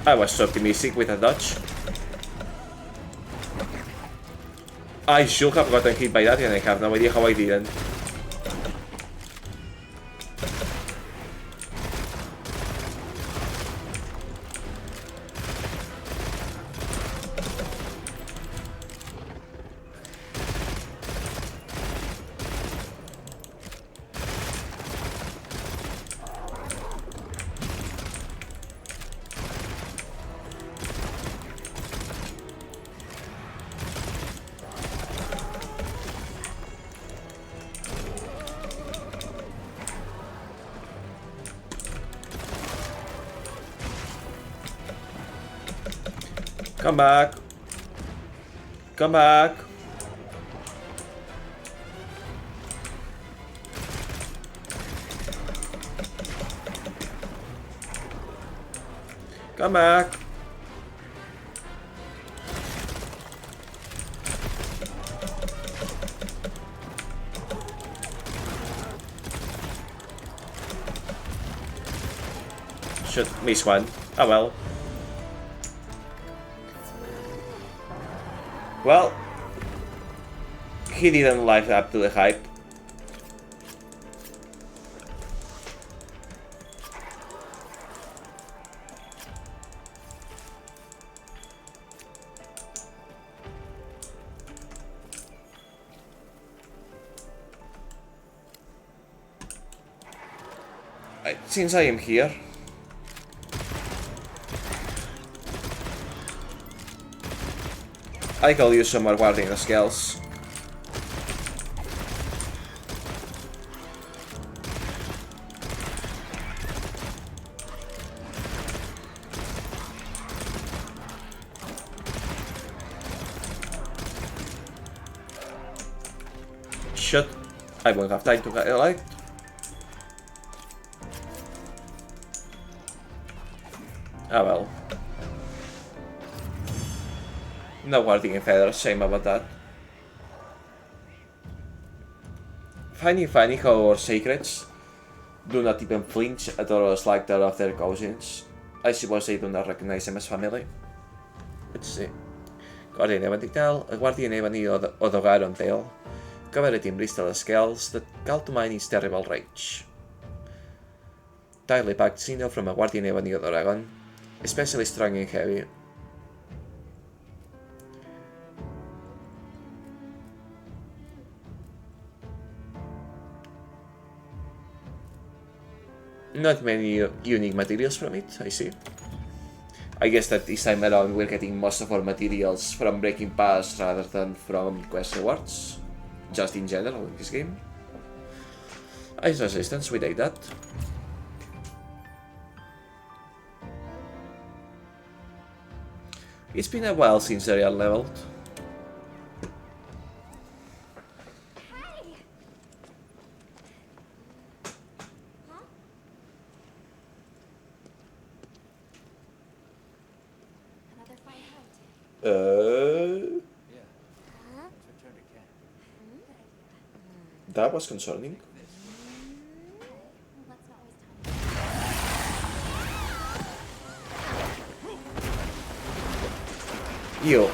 I was so optimistic with a dodge. I should have gotten hit by that and I have no idea how I didn't. Come back. Come back. Come back. Should miss one. Oh well. Well, he didn't live up to the hype. Since I am here, I could use some more guardian skills. Shit, I won't have time to get a light. Oh well. No guardian feathers, shame about that. Finding funny how our secrets do not even flinch at orals like that of their cousins. I suppose they do not recognize them as family. Let's see. Guardian Evanital, a Guardian Evani Odogaron tail, covered in bristled scales that call to mind his terrible rage. Tightly packed sinew from a Guardian Evani Odoragon, especially strong and heavy. Not many unique materials from it, I see. I guess that this time around we're getting most of our materials from Breaking Pass rather than from quest rewards. Just in general in this game. Ice resistance, we take that. It's been a while since they are leveled. That was concerning. You.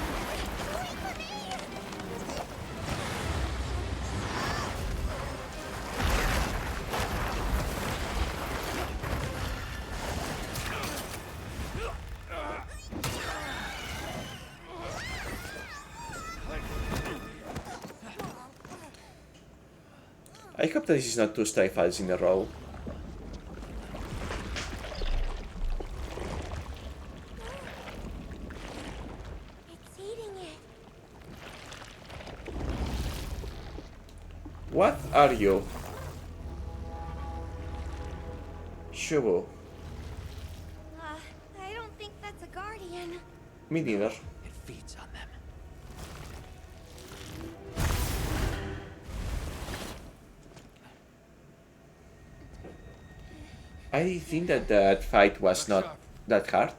I hope that this is not 2 stray fights in a row. It's eating it. What are you? Shubu. I don't think that's a guardian. Me neither. It feeds on them. I think that fight was not that hard.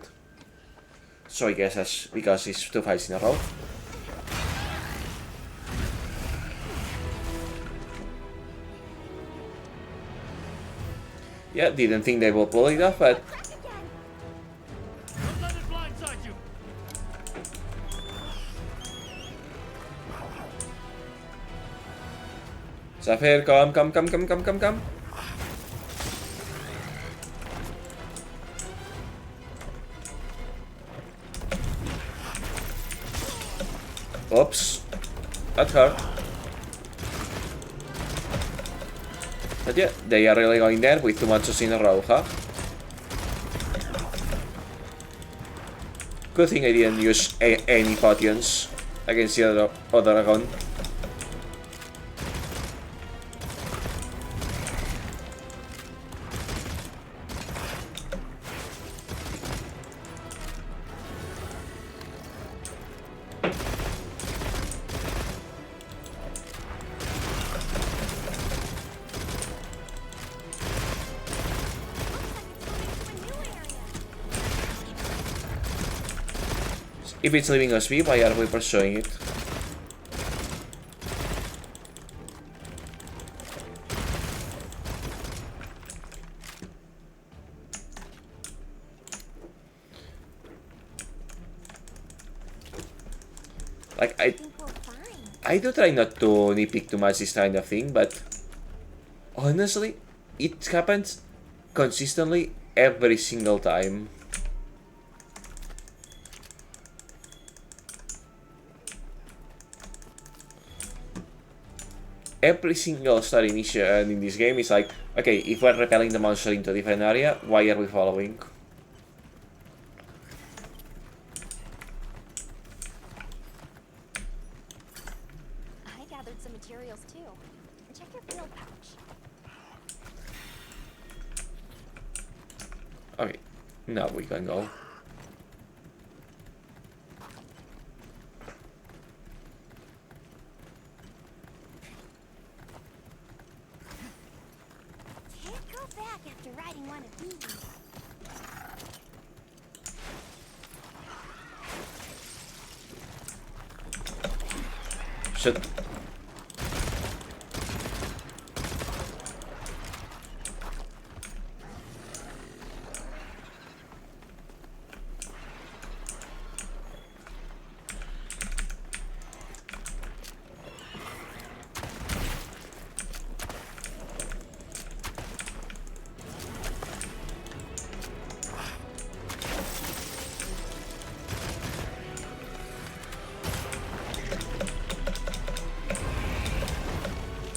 So I guess that's because it's 2 fights in a row. Yeah, didn't think they would pull it off, but Don't let it blindside you. Zafir, come. Oops. That hurt. But yeah, they are really going there with 2 matches in a row, huh? Good thing I didn't use any potions against the other dragon. If it's leaving us be, why are we pursuing it? Like, I think we're fine. I do try not to nitpick too much this kind of thing, but honestly, it happens consistently every single time. Every single story mission in this game is like, okay, if we're repelling the monster into a different area, why are we following? I gathered some materials too. Check your field pouch. Okay, now we can go. Can't go back after riding one of these. Shit.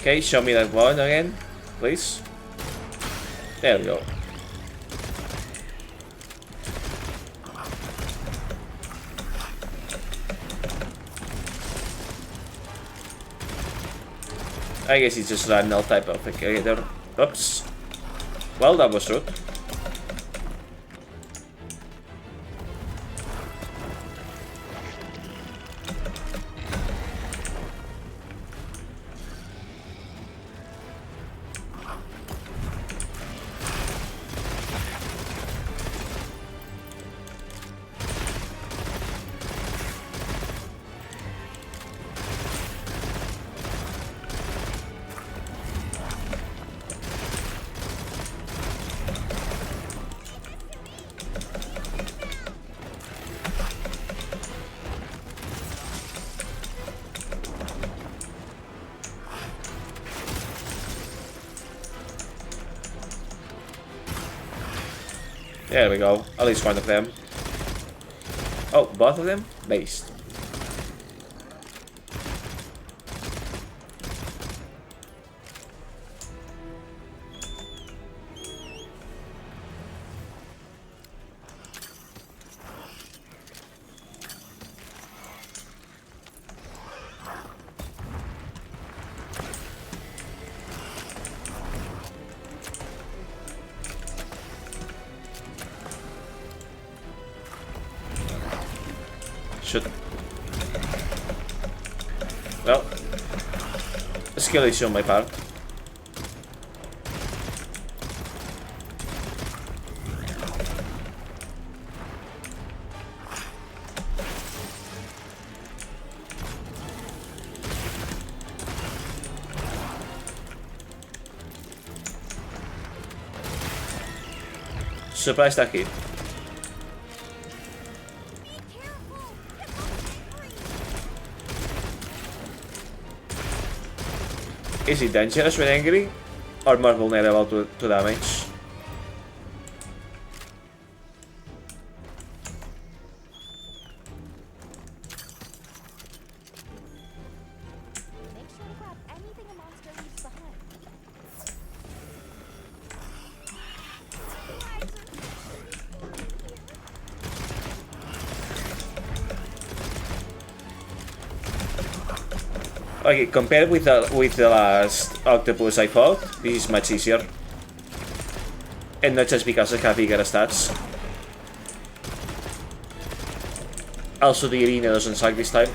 Okay, show me that one again, please. There we go. I guess it's just a null type of there. Oops. Well, that was rude. There we go. At least one of them. Oh, both of them? Based. Should. Well, skill issue on my part. Surprise that hit. Is he dangerous when angry, or more vulnerable to damage? Make sure to grab anything a monster leaves behind. Okay, compared with the last octopus I fought, this is much easier. And not just because I have bigger stats. Also, the arena doesn't suck this time.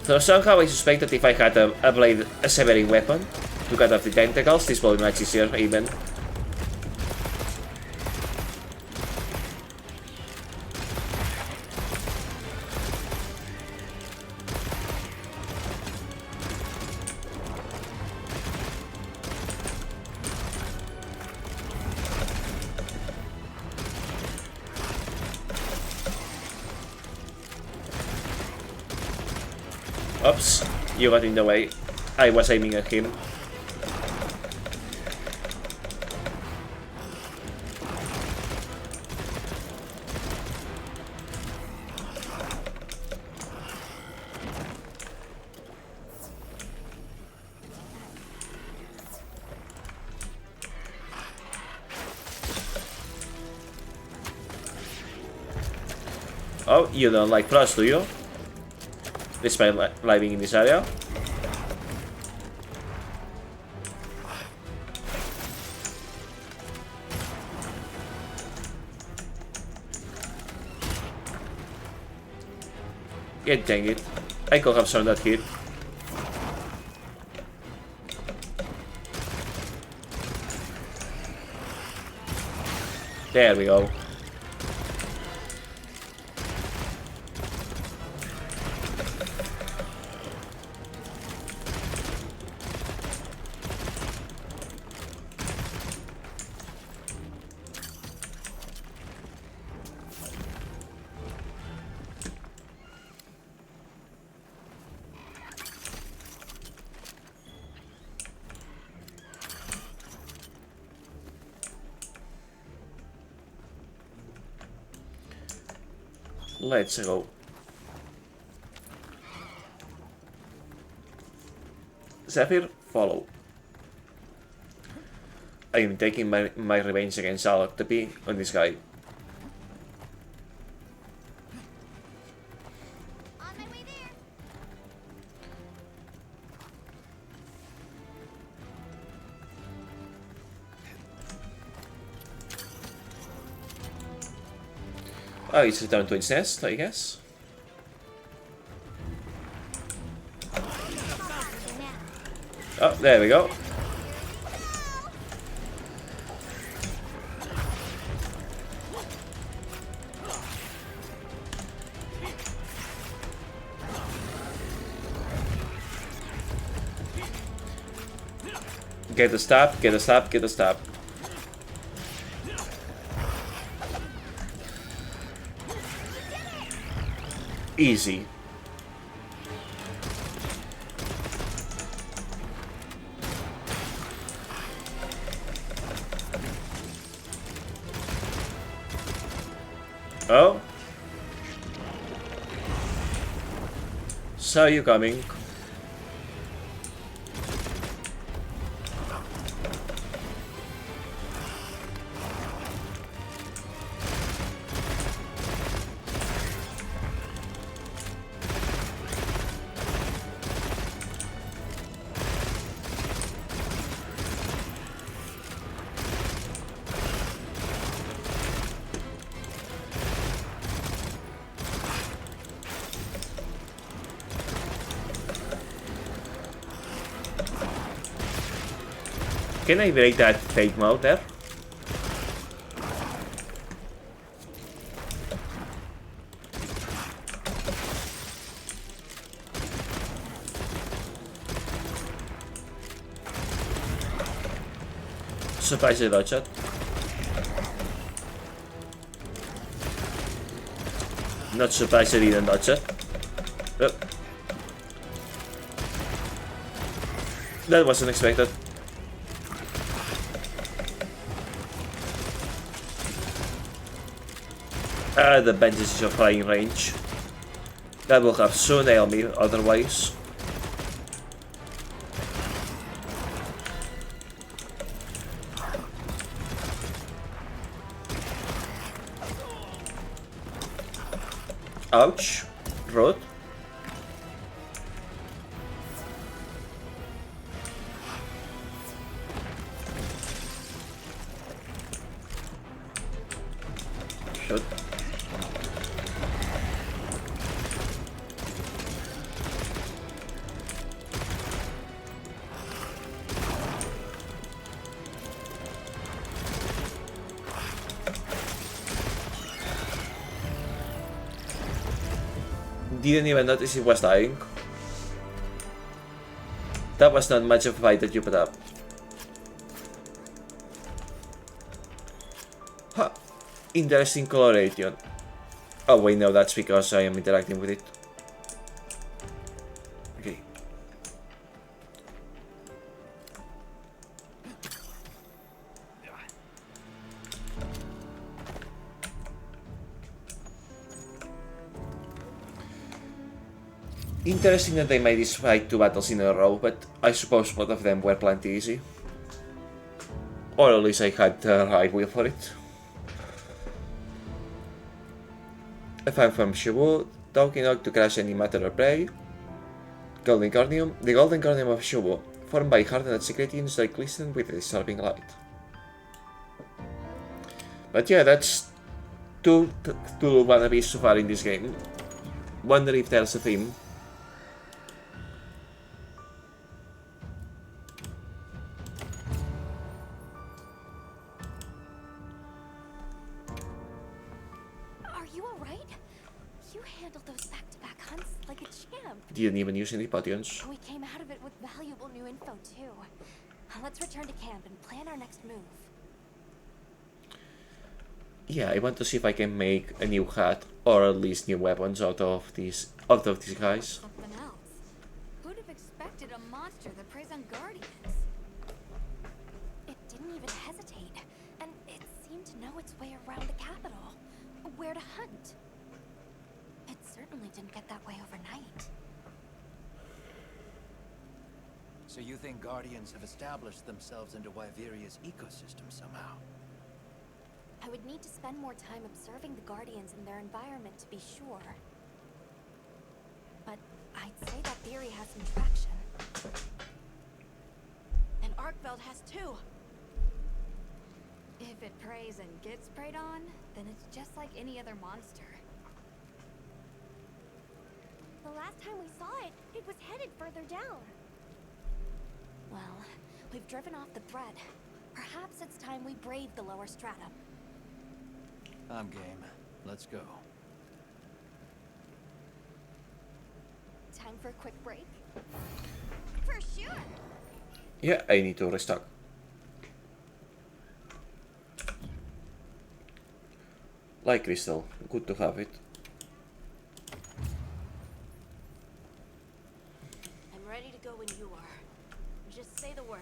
So somehow I suspect that if I had a severing weapon to cut off the tentacles, this will be much easier even. Oops, you got in the way. I was aiming at him. Oh, you don't like frost, do you? Despite living in this area? Yeah, dang it. I could have shown that hit. There we go. Let's go. Zephyr, follow. I am taking my revenge against Aloctopy on this guy. On my way there. Oh, it's returned to its nest, I guess. Oh, there we go. Get the stab, get the stab, get the stab. Easy. Oh. Saw you coming. Can I break that fake mode there? Surprised I dodged it. Not surprised I didn't dodge it. That wasn't expected. The bench is of flying range. That will have so nailed me otherwise. Ouch. Rath. Shoot. Didn't even notice it was dying. That was not much of a fight that you put up. Huh. Interesting coloration. Oh wait, no, that's because I am interacting with it. Interesting that they made this fight 2 battles in a row, but I suppose both of them were plenty easy. Or at least I had the right will for it. A fan from Shubu, talking out to crash any matter of prey. Golden Cornium, the Golden Cornium of Shubu, formed by hardened secretians that glisten with a disturbing light. But yeah, that's two wannabes so far in this game. Wonder if there's a theme. Are you alright? You handled those back-to-back hunts like a champ. Didn't even use any potions. We came out of it with valuable new info, too. Let's return to camp and plan our next move. Yeah, I want to see if I can make a new hat or at least new weapons out of these guys. Something else. Who'd have expected a monster that preys on guardians? It didn't even hesitate, and it seemed to know its way around the capital. Where to hunt. It certainly didn't get that way overnight. So you think Guardians have established themselves into Wyveria's ecosystem somehow? I would need to spend more time observing the Guardians and their environment to be sure. But I'd say that theory has some traction. And Arkveld has too. If it preys and gets preyed on, then it's just like any other monster. The last time we saw it, it was headed further down. Well, we've driven off the threat. Perhaps it's time we brave the lower stratum. I'm game. Let's go. Time for a quick break? For sure. Yeah, I need to restock. Like crystal, good to have it. I'm ready to go when you are. Just say the word.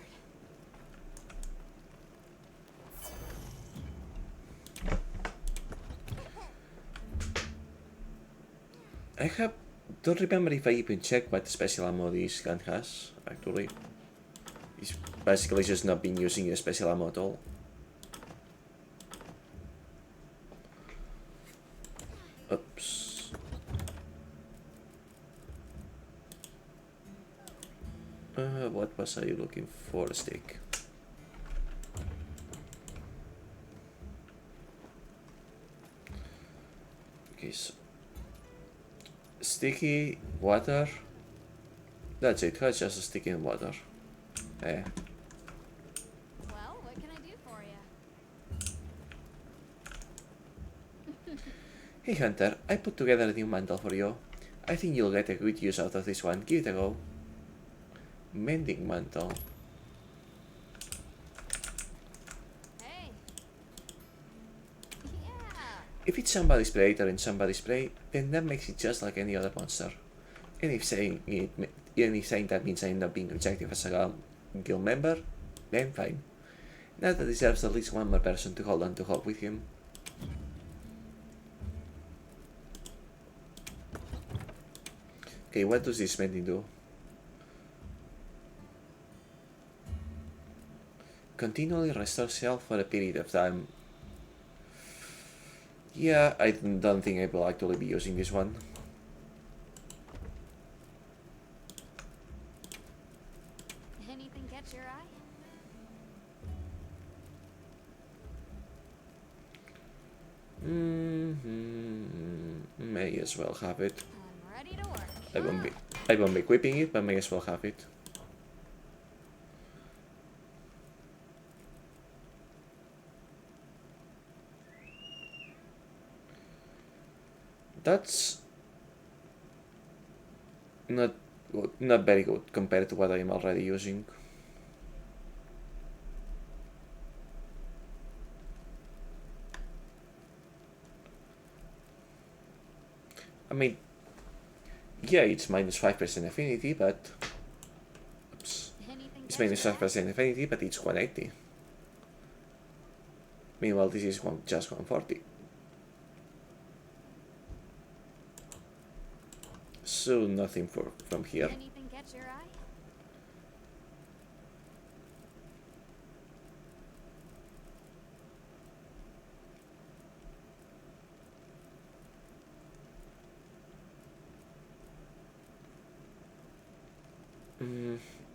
Don't remember if I even checked what special ammo this gun has, actually. It's basically just not been using a special ammo at all. Oops. What was I looking for? A stick. Okay, so sticky water. That's it. It's just a sticky in water. Eh. Well, what can I do for you? Hey Hunter, I put together a new mantle for you. I think you'll get a good use out of this one. Give it a go. Mending mantle. Hey. Yeah. If it's somebody's predator in somebody's prey, then that makes it just like any other monster. And if saying that means I end up being rejected as a guild member, then fine. Now that deserves at least one more person to hold on to hope with him. Okay, what does this mending do? Continually restore health for a period of time. Yeah, I don't think I will actually be using this one. Anything catch your eye? May as well have it. I'm ready to work. I won't be equipping it, but may as well have it. That's not good, not very good compared to what I am already using. I mean, yeah, it's -5% affinity, but oops, it's -5% affinity, but it's 180. Meanwhile, this is just 140. So nothing from here. Anything catch your eye?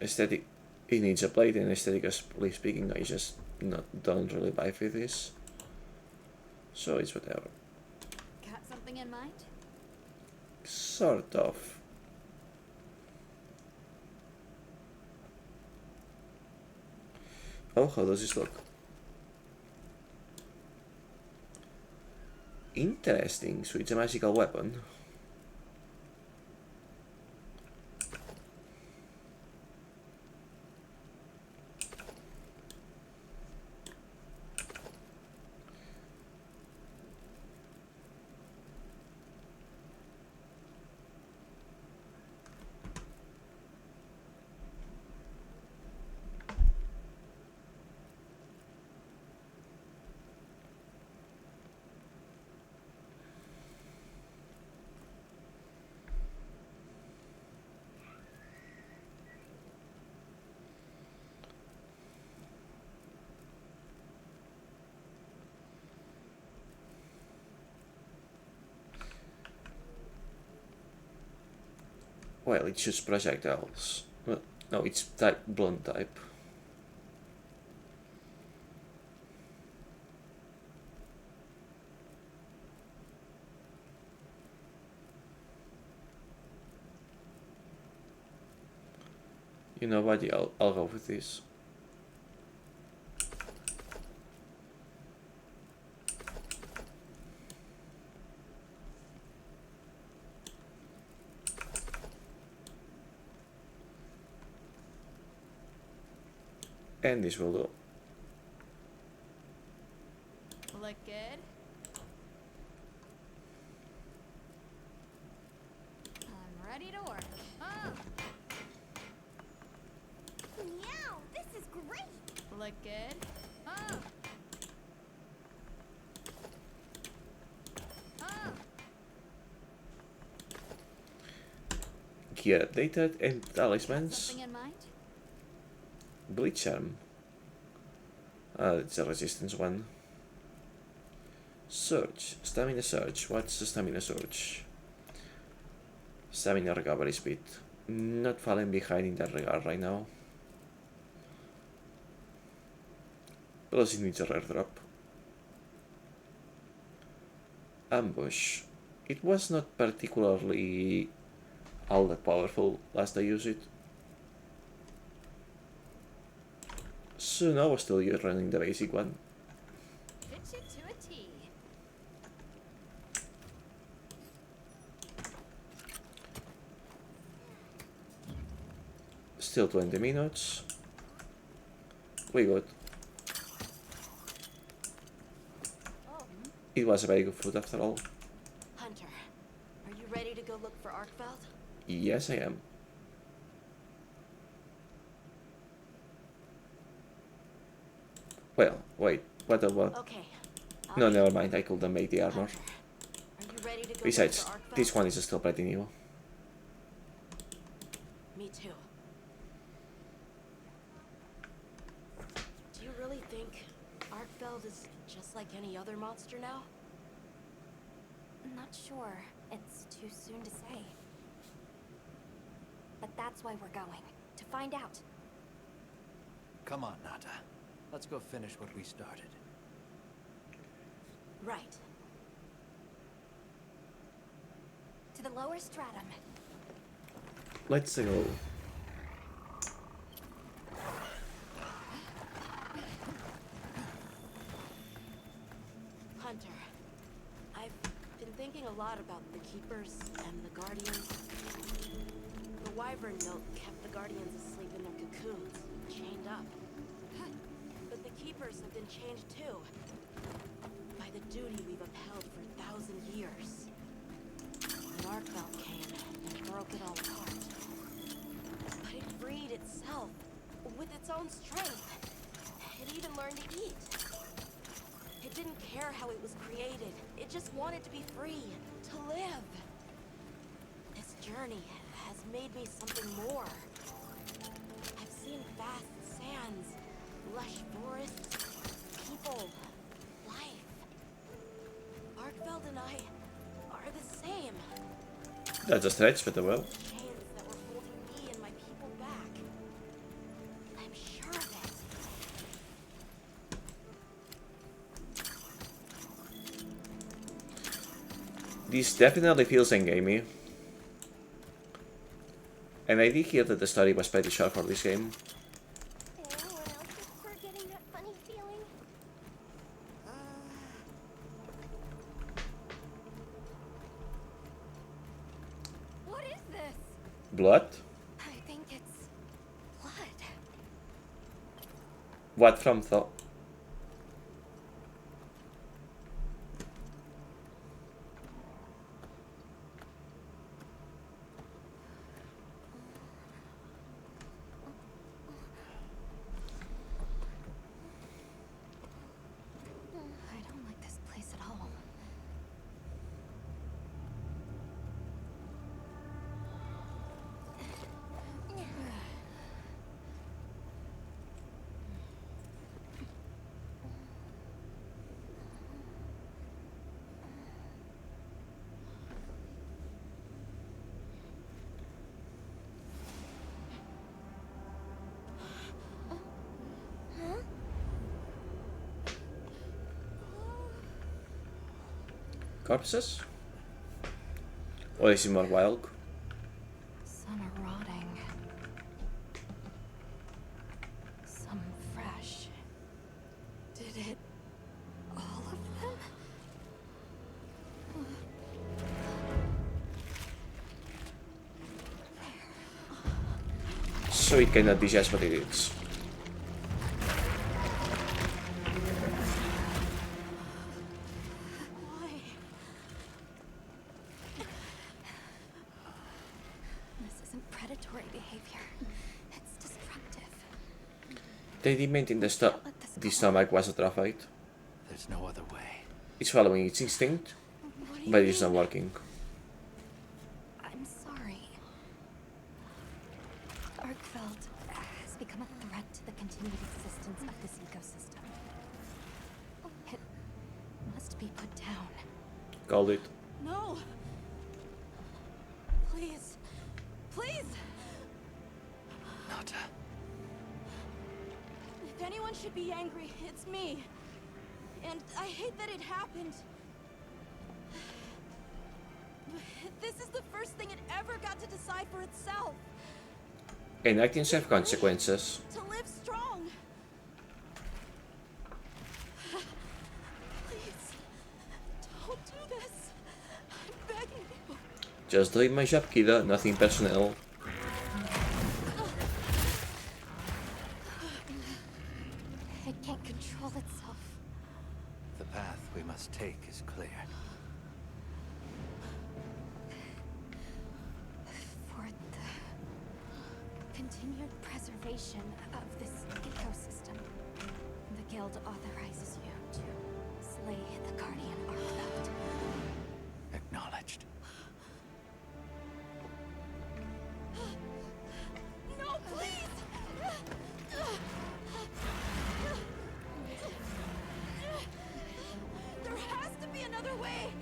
Aesthetic. It needs a plate, and aesthetically speaking, I just don't really buy for this. So it's whatever. Got something in mind? Sort of. Oh, how does this look? Interesting, so it's a magical weapon. Well, it shoots projectiles. Well, no, it's type blunt type. You know what? I'll go with this. And this will do. Look good? I'm ready to work. Oh! Meow, this is great! Look good? Oh! Oh! Gear updated and talismans. Something in mind? Bleach charm. It's a resistance one. Surge. Stamina surge. What's the stamina surge? Stamina recovery speed. Not falling behind in that regard right now. Plus it needs a rare drop. Ambush. It was not particularly all that powerful last I used it. So now we're still running the basic one. Fit you to a T. Still 20 minutes. We good. It was a very good food after all. Hunter, are you ready to go look for Arkfeld? Yes, I am. Well, wait, what about... Okay. No, never mind, I couldn't make the armor. Hunter, are you ready to go Besides, look for Arkfeld? this one is still pretty new. Me too. Do you really think Arkfeld is just like any other monster now? Not sure. It's too soon to say. But that's why we're going. To find out. Come on, Nata. Let's go finish what we started. Right. To the lower stratum. Let's go. Hunter, I've been thinking a lot about the Keepers and the Guardians. The Wyvern milk kept the Guardians asleep in their cocoons, chained up. But the Keepers have been changed too. By the duty we've upheld for 1,000 years. When Arkfeld came and broke it all apart. But it freed itself, with its own strength. It even learned to eat. It didn't care how it was created. It just wanted to be free, to live. This journey has made me something more. I've seen vast sands, lush forests, people, life. Arkfeld and I are the same. That's a stretch, but well. Chains that were holding me and my people back. I'm sure of it. This definitely feels endgamey. And I did hear that the story was pretty short for this game. Anyone else just getting that funny feeling? What is this? Blood? I think it's blood. What from Thor? I don't like this place at all. Corpses? Or is it more wild? Some are rotting. Some fresh. Did it? All of them? So it cannot be just what it is. Why? This isn't predatory behavior. It's destructive. They did maintain the stomach was atrophied. There's no other way. It's following its instinct, but it's not working. I'm sorry. Arkfeld has become a threat to the continued existence of this ecosystem. It must be put down. Called it. No. Please. Please. Nata. If anyone should be angry, it's me. And I hate that it happened. This is the first thing it ever got to decide for itself. And actions have consequences. To live strong. Please. Don't do this. I'm begging you. Just doing my job, kiddo, nothing personal. It can't control itself. The path we must take is clear. For the continued preservation of this ecosystem, the Guild authorizes you to slay the Guardian Arkfeld. Acknowledged. No, please. There has to be another way.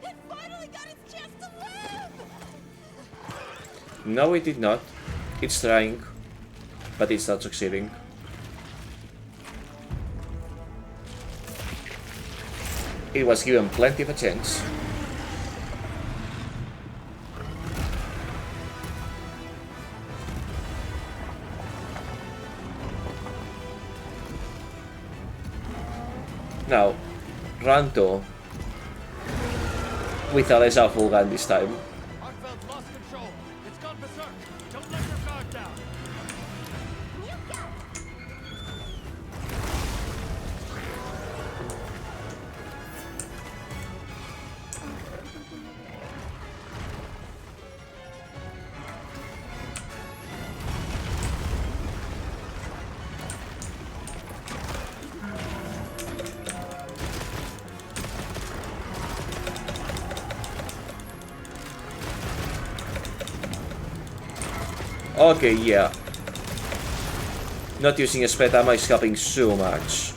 It finally got its chance to live. No, it did not. It's trying, but it's not succeeding. It was given plenty of a chance. Now, Ranto with a less awful gun this time. Arkfeld's lost control. It's gone berserk. Don't let your guard down. Okay, yeah. Not using a sped ammo is helping so much.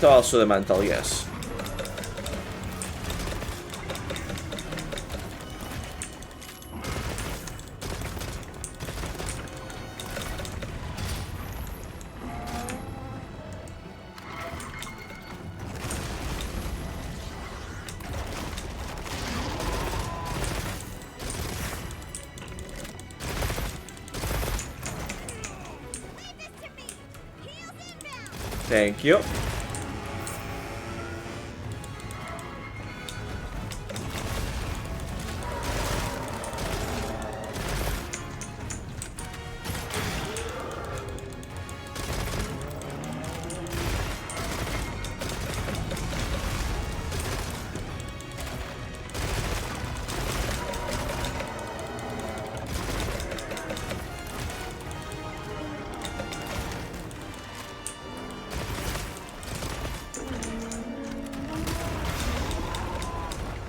Also the mantle, yes. Thank you.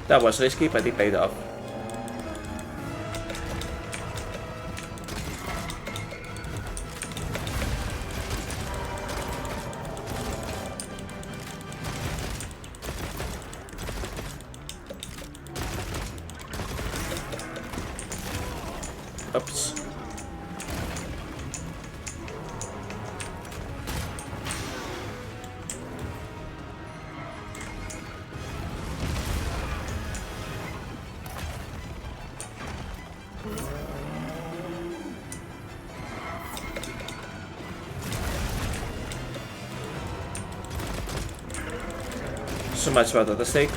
That was risky, but it paid off. Oops. So much about the stake.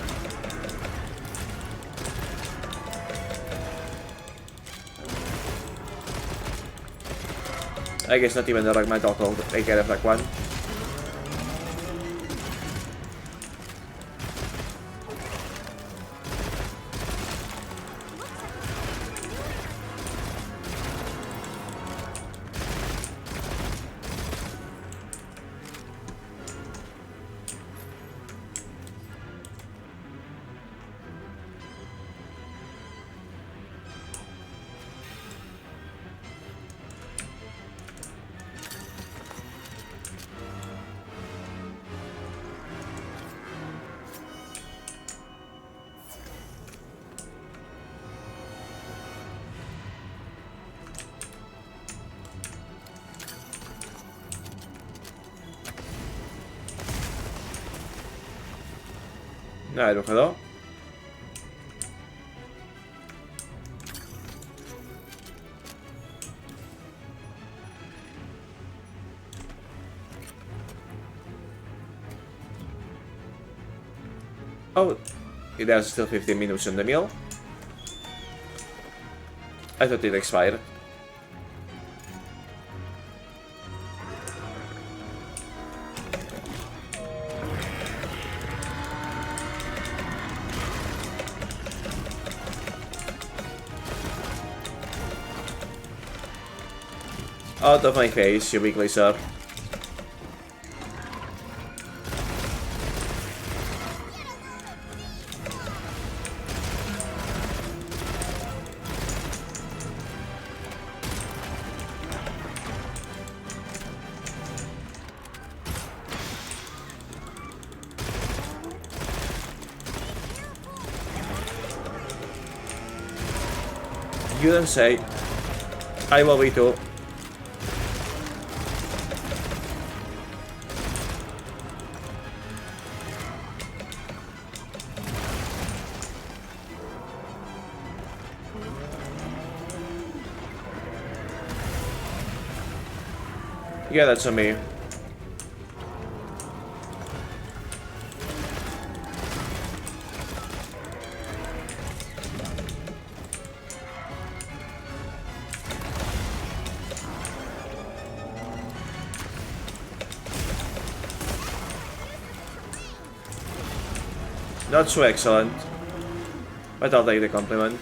I guess not even the Ragman will take care of like one. Na do hello. Oh, it has still 15 minutes on the meal. I thought it expired. Out of my face, you weakly sir. You don't say. I will be too. Yeah, that's on me. Not so excellent, but I'll take the compliment.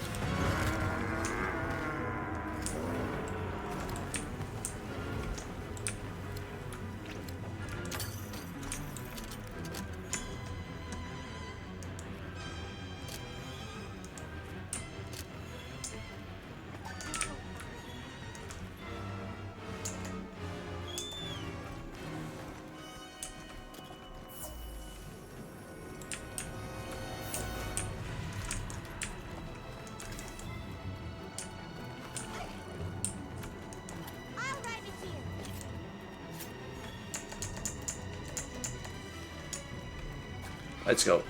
Let's go.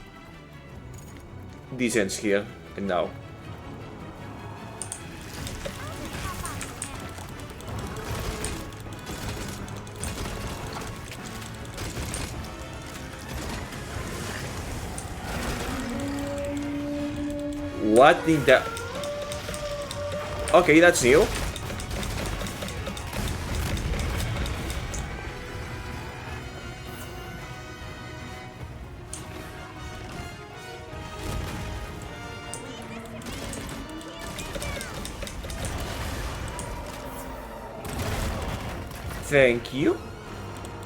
Descends here and now. What in the... Okay, that's new. Thank you.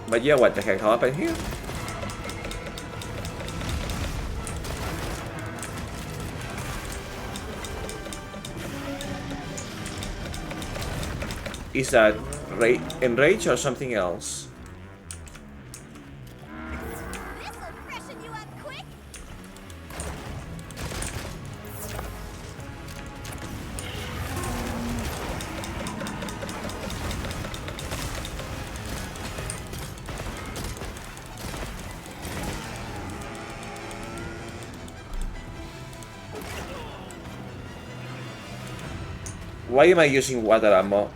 But yeah, what the heck happened here? Is that enrage or something else? This'll freshen you up quick. Why am I using water ammo?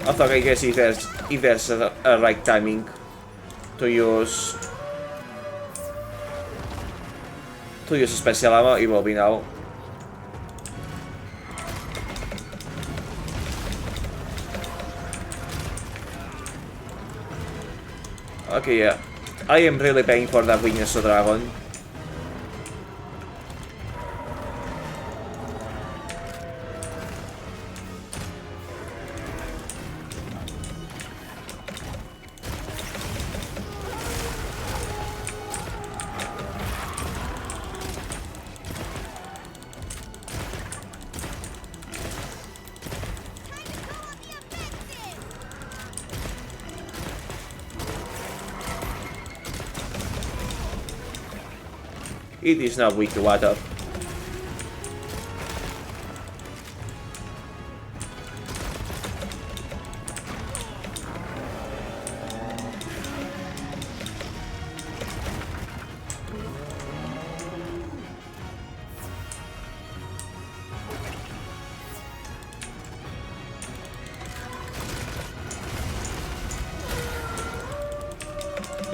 Although I guess if there's a right timing to use special ammo, it will be now. Okay, yeah. I am really paying for that weakness to dragon. It is not weak to water.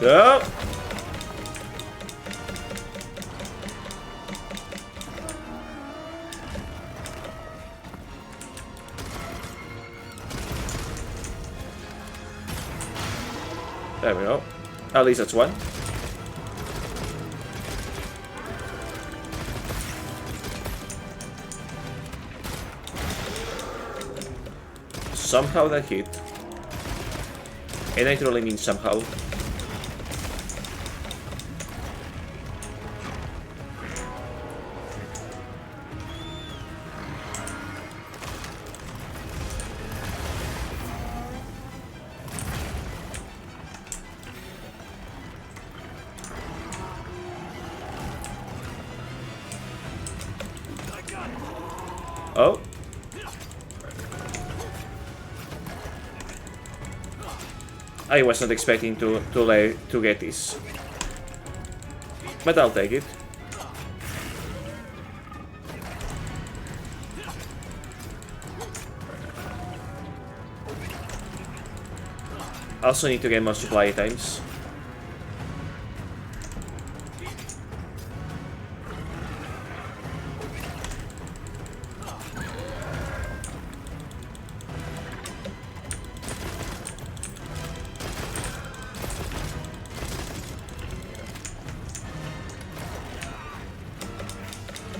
Yep. There we go. At least that's one. Somehow that hit. And I truly mean somehow. Oh. I was not expecting to get this. But I'll take it. Also need to get more supply items.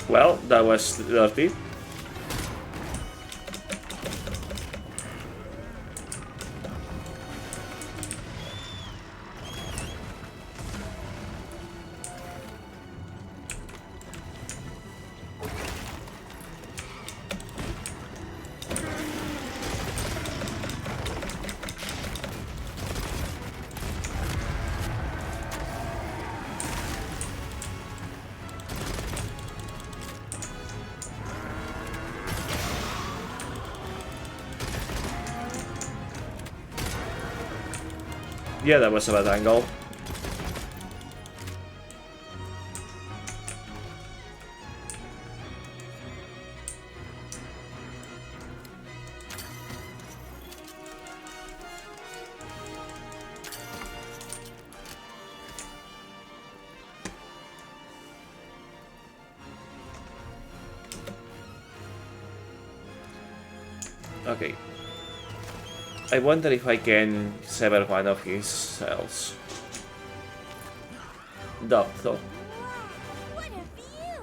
Well, that was dirty. Yeah, that was a bad angle. Okay. I wonder if I can sever one of his cells. Doubt though. What a view!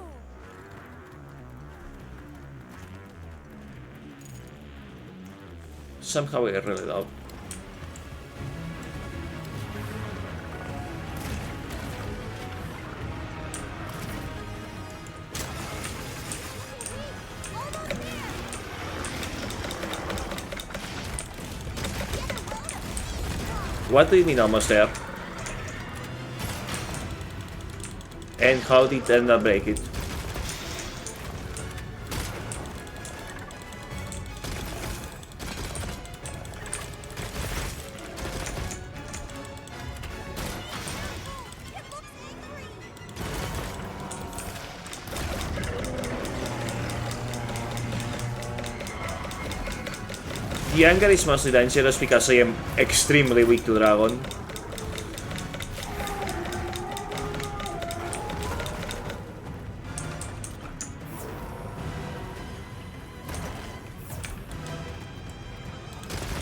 Somehow I really doubt. What do you mean almost there? And how did Enda break it? The anger is mostly dangerous because I am extremely weak to dragon.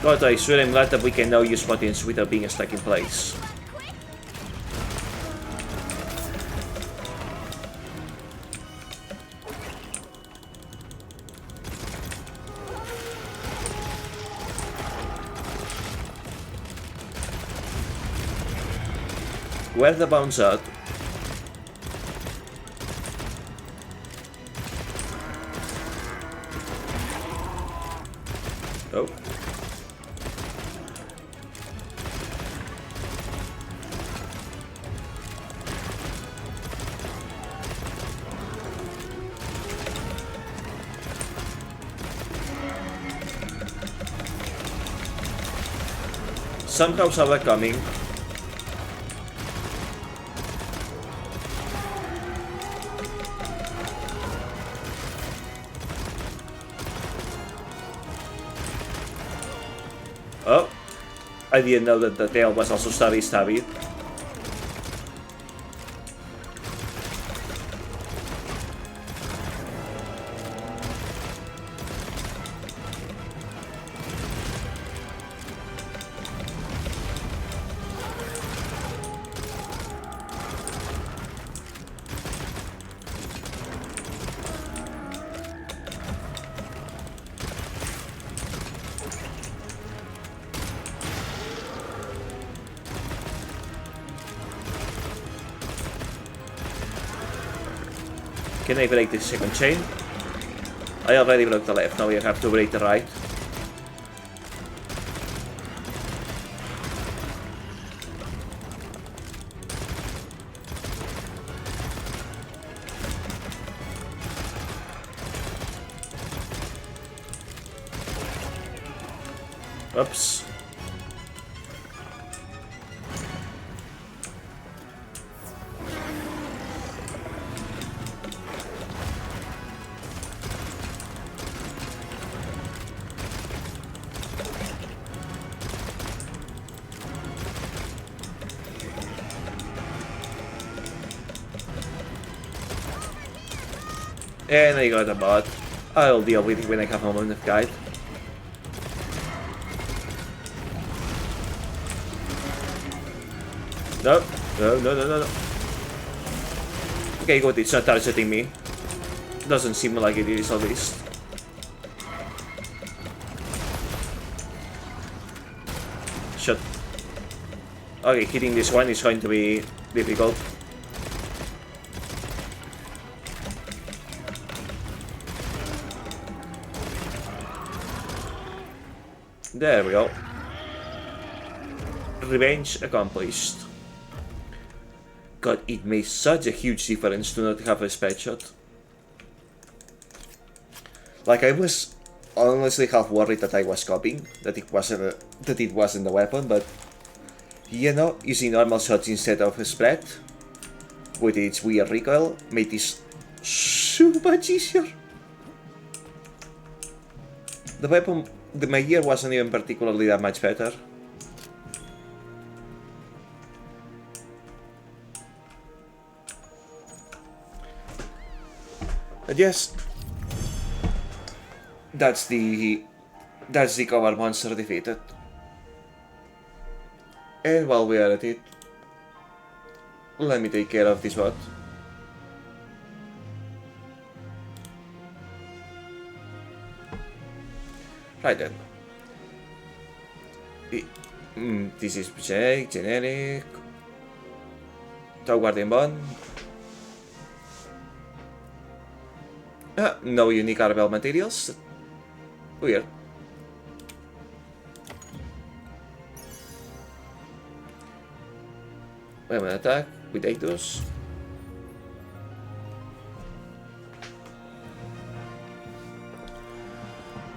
God, I swear I'm glad that we can now use buttons without being stuck in place. Where's the bounce at? Oh. Somehow saw that coming. Oh, I didn't know that the tail was also stabby. Can I break the second chain? I already broke the left, now we have to break the right. Oops. And I got a bot. I'll deal with it when I have a moment of guide. No. Okay, good, it's not targeting me. Doesn't seem like it is, at least. Shit. Okay, hitting this one is going to be difficult. There we go. Revenge accomplished. God, it made such a huge difference to not have a sped shot. Like, I was honestly half worried that I was copying, that it wasn't the weapon, but You know, using normal shots instead of a spread with its weird recoil made this so much easier. The weapon, my gear wasn't even particularly that much better. But yes, that's the cover monster defeated. And while we are at it, let me take care of this bot. Right then. This is generic. Top Guardian Bond. No unique arbel materials. Weird. Weapon attack. We take those.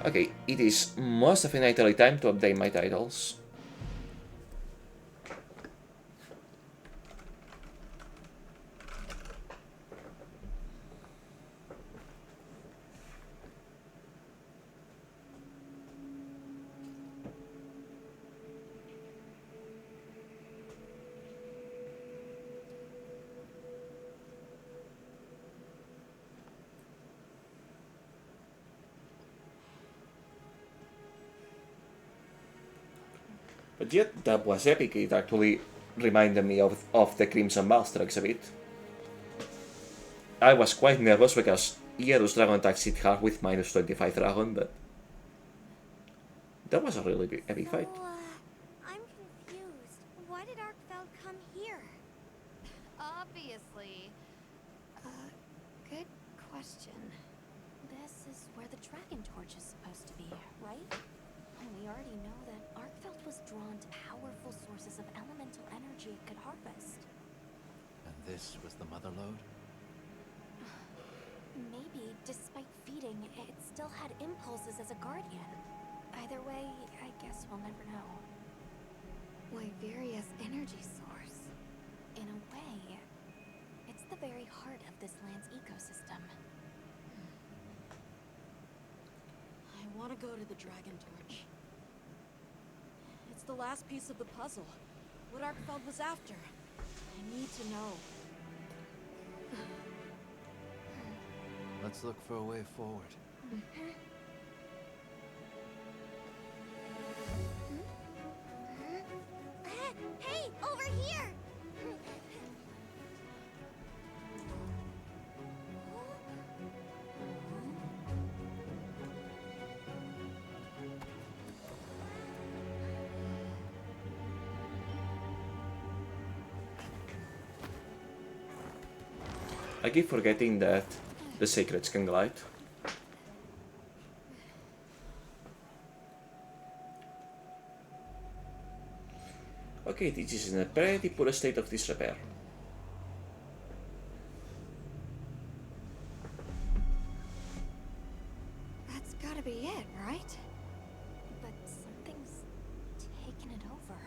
Okay, it is most definitely time to update my titles. But yet, that was epic. It actually reminded me of the Crimson Master exhibit. I was quite nervous because Hiero's Dragon attacks hit hard with minus 25 Dragon, but that was a really big, epic fight. I'm confused. Why did Arkfeld come here? Obviously. Good question. This is where the Dragon Torch is supposed to be, right? And we already know that Arkfeld was drawn to powerful sources of elemental energy it could harvest. And this was the mother lode? Maybe, despite feeding, it still had impulses as a guardian. Either way, I guess we'll never know. Wyveria's energy source. In a way, it's the very heart of this land's ecosystem. I want to go to the Dragon Torch. It's the last piece of the puzzle. What Arkfeld was after. I need to know. Let's look for a way forward. Hey, over here! I keep forgetting that the Sacreds can glide. Okay, this is in a pretty poor state of disrepair. That's gotta be it, right? But something's taken it over.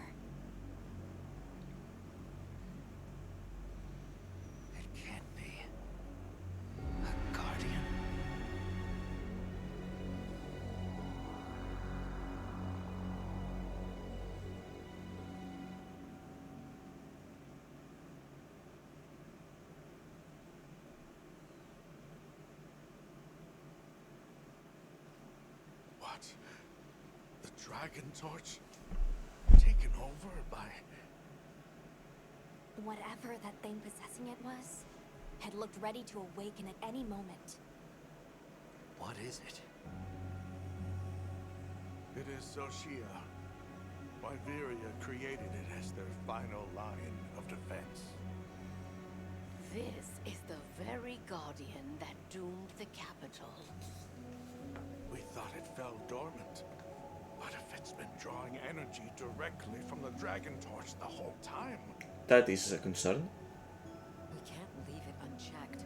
It can't be. A guardian. What? The Dragon Torch? Taken over by... Whatever that thing possessing it was, had looked ready to awaken at any moment. What is it? It is Xochitl. Wyveria created it as their final line of defense. This is the very guardian that doomed the capital. We thought it fell dormant. But if it's been drawing energy directly from the Dragon Torch the whole time... That is a concern. We can't leave it unchecked.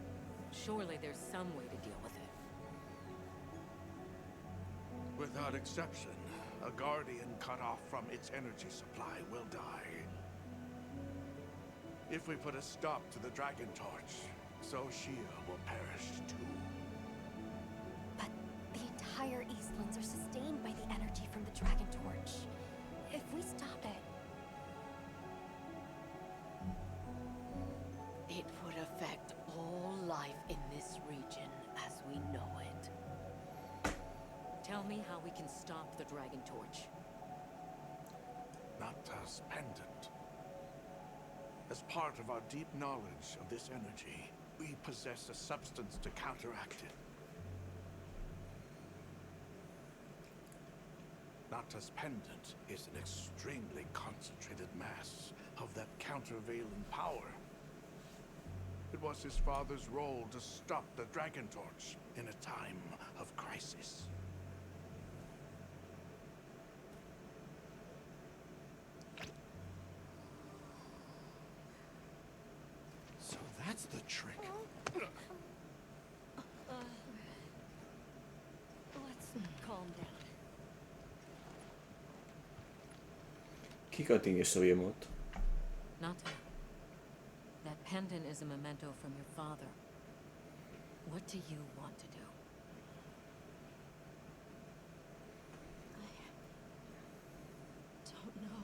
Surely there's some way to deal with it. Without exception, a guardian cut off from its energy supply will die. If we put a stop to the Dragon Torch, so Shia will perish too. But the entire Eastlands are sustained by the energy from the Dragon Torch. If we stop it... It would affect all life in this region as we know it. Tell me how we can stop the Dragon Torch. Nata's pendant. As part of our deep knowledge of this energy, we possess a substance to counteract it. Nata's pendant is an extremely concentrated mass of that countervailing power. It was his father's role to stop the Dragon Torch in a time of crisis. So that's the trick. Let's calm down. Ki continues to be emot. Nata, that pendant is a memento from your father. What do you want to do? I don't know.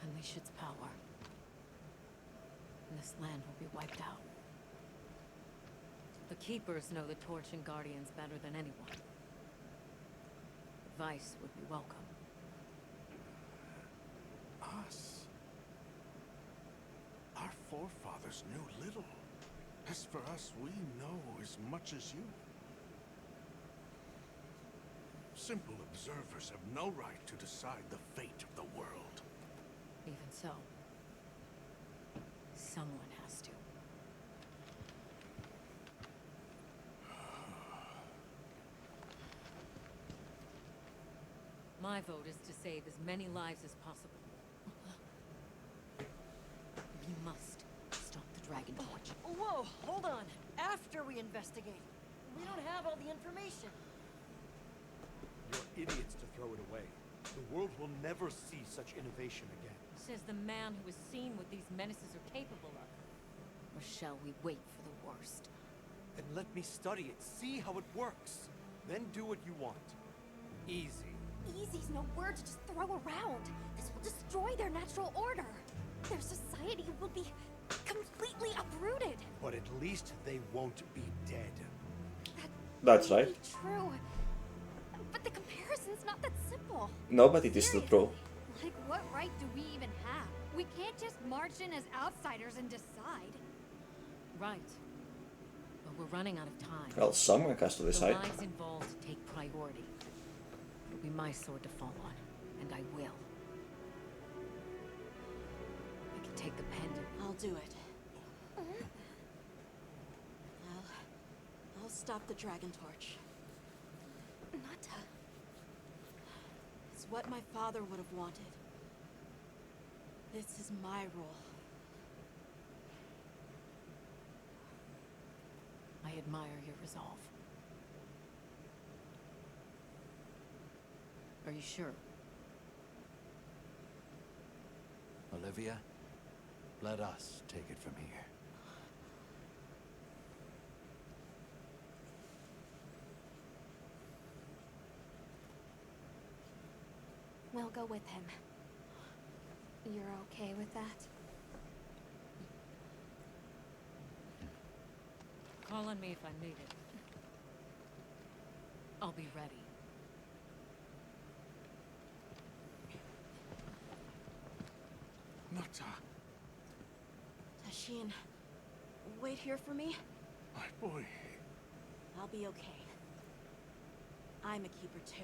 Unleash its power. And this land will be wiped out. The Keepers know the Torch and Guardians better than anyone. Advice would be welcome. Us? Our forefathers knew little. As for us, we know as much as you. Simple observers have no right to decide the fate of the world. Even so, someone has to. My vote is to save as many lives as possible. We must stop the Dragon Torch. Whoa, hold on. After we investigate. We don't have all the information. You're idiots to throw it away. The world will never see such innovation again. Says the man who has seen what these menaces are capable of. Or shall we wait for the worst? Then let me study it, see how it works. Then do what you want. Easy. Easy's no word to just throw around. This will destroy their natural order. Their society will be completely uprooted. But at least they won't be dead. That's May right. be true. But the comparison's not that simple. No, but it is still true. Like, what right do we even have? We can't just march in as outsiders and decide. Right. But we're running out of time. Well, someone has to The decide. lives involved take priority. It'll be my sword to fall on, and I will. I can take the pendant. I'll do it. I'll stop the Dragon Torch. Nata. It's what my father would have wanted. This is my role. I admire your resolve. Are you sure? Olivia, let us take it from here. We'll go with him. You're okay with that? Call on me if I'm needed. I'll be ready. Nata, Tashin, wait here for me. my boy. I'll be okay. I'm a keeper too.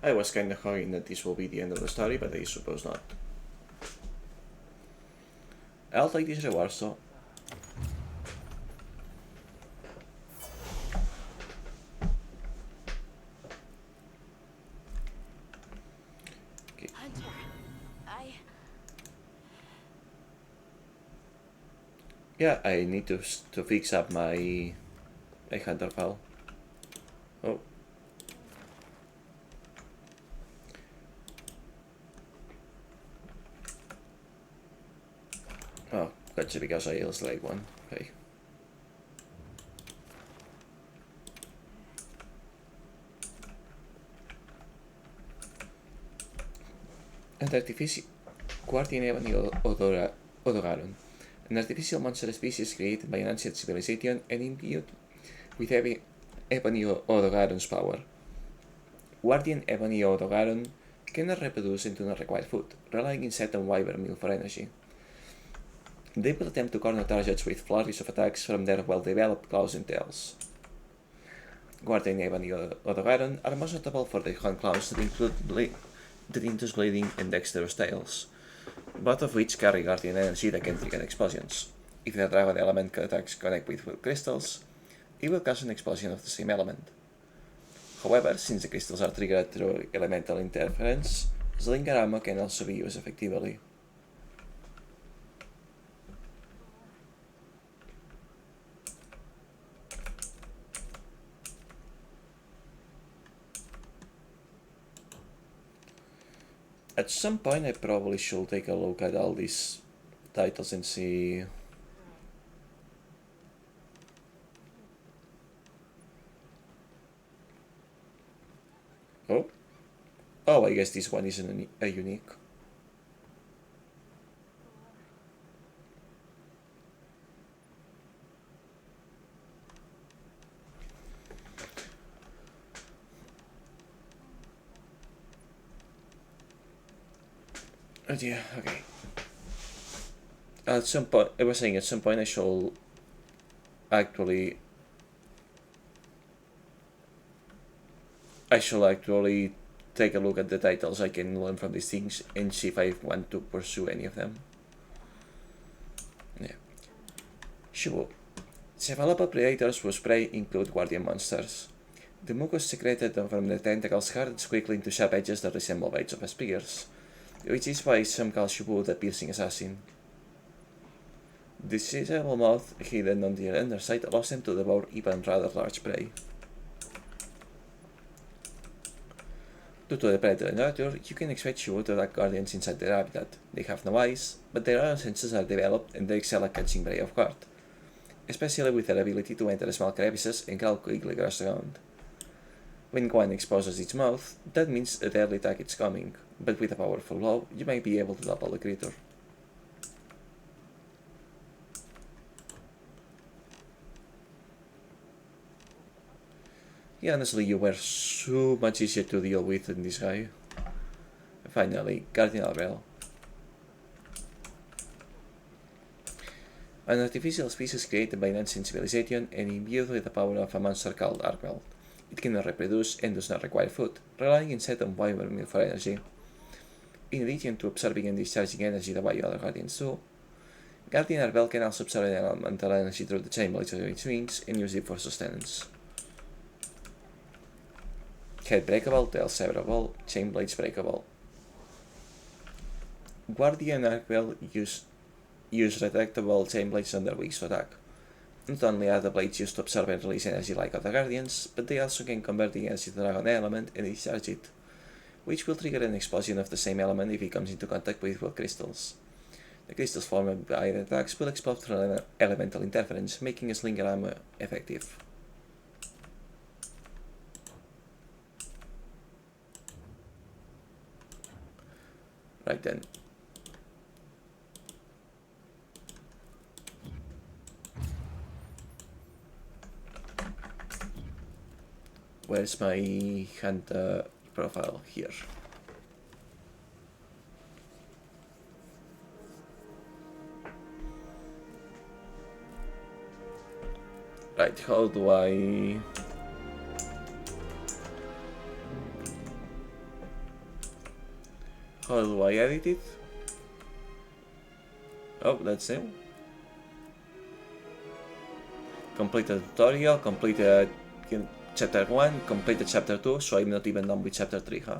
I was kinda hoping that this will be the end of the story, but I suppose not. I'll take this reward, so... Yeah, I need to fix up my hunter file. Oh. Oh, gotcha, because I illustrate one. Okay. And artificial Guardian Ebony Odogaron, an artificial monster species created by an ancient civilization and imbued with Ebony Odogaron's power. Guardian Ebony Odogaron cannot reproduce and do not require food, relying instead on wyvern meal for energy. They will attempt to corner targets with flurries of attacks from their well-developed claws and tails. Guardian Ebony Odogaron are most notable for their horn claws that include induce bleeding and dexterous tails, both of which carry Guardian energy that can trigger explosions. If the dragon element attacks connect with crystals, it will cause an explosion of the same element. However, since the crystals are triggered through elemental interference, Slinger ammo can also be used effectively. At some point I probably should take a look at all these titles and see... Oh, I guess this one is a unique. Oh yeah, okay. At some point, I was saying at some point I shall actually take a look at the titles I can learn from these things and see if I want to pursue any of them. Yeah. Sure. Cephalopod predators whose prey include guardian monsters. The mucus secreted from the tentacles hardens quickly into sharp edges that resemble blades of spears, which is why some call Shubu the piercing assassin. The sizable mouth hidden on the underside allows them to devour even rather large prey. Due to the predator nature, you can expect Shubu to attack guardians inside their habitat. They have no eyes, but their own senses are developed and they excel at catching prey off guard, especially with their ability to enter small crevices and crawl quickly across the ground. When one exposes its mouth, that means a deadly attack is coming, but with a powerful blow, you might be able to topple the creature. Yeah, honestly, you were so much easier to deal with than this guy. Finally, Cardinal Bell. An artificial species created by an ancient civilization and imbued with the power of a monster called Arbel. It cannot reproduce and does not require food, relying instead on wyvern meal for energy. In addition to absorbing and discharging energy the way other guardians do, Guardian Arbel can also absorb elemental energy through the chain blades of its wings and use it for sustenance. Head breakable, tail severable, chain blades breakable. Guardian Arbel use retractable chain blades on their wings to attack. Not only are the blades used to absorb and release energy like other guardians, but they also can convert the energy to dragon element and discharge it, which will trigger an explosion of the same element if it comes into contact with crystals. The crystals formed by the attacks will explode through elemental interference, making a slinger ammo effective. Right then. Where's my hunter profile? Here. Right, how do I... How do I edit it? Oh, that's it. Complete the tutorial, completed chapter 1, completed chapter 2, so I'm not even done with chapter 3, huh?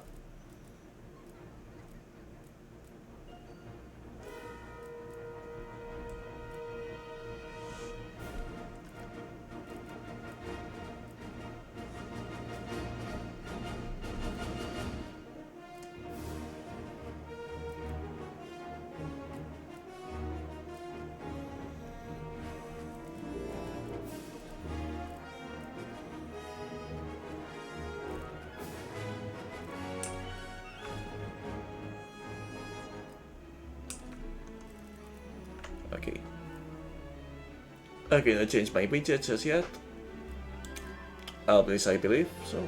I cannot change my widget just yet. At least I believe so.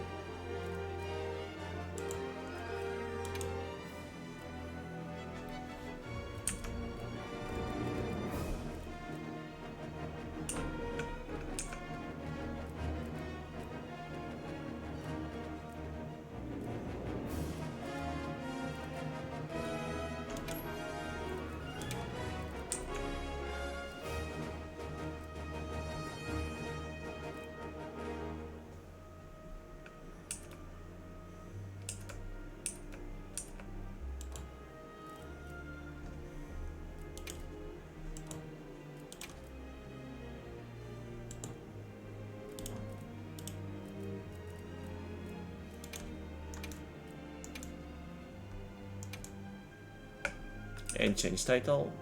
And change title.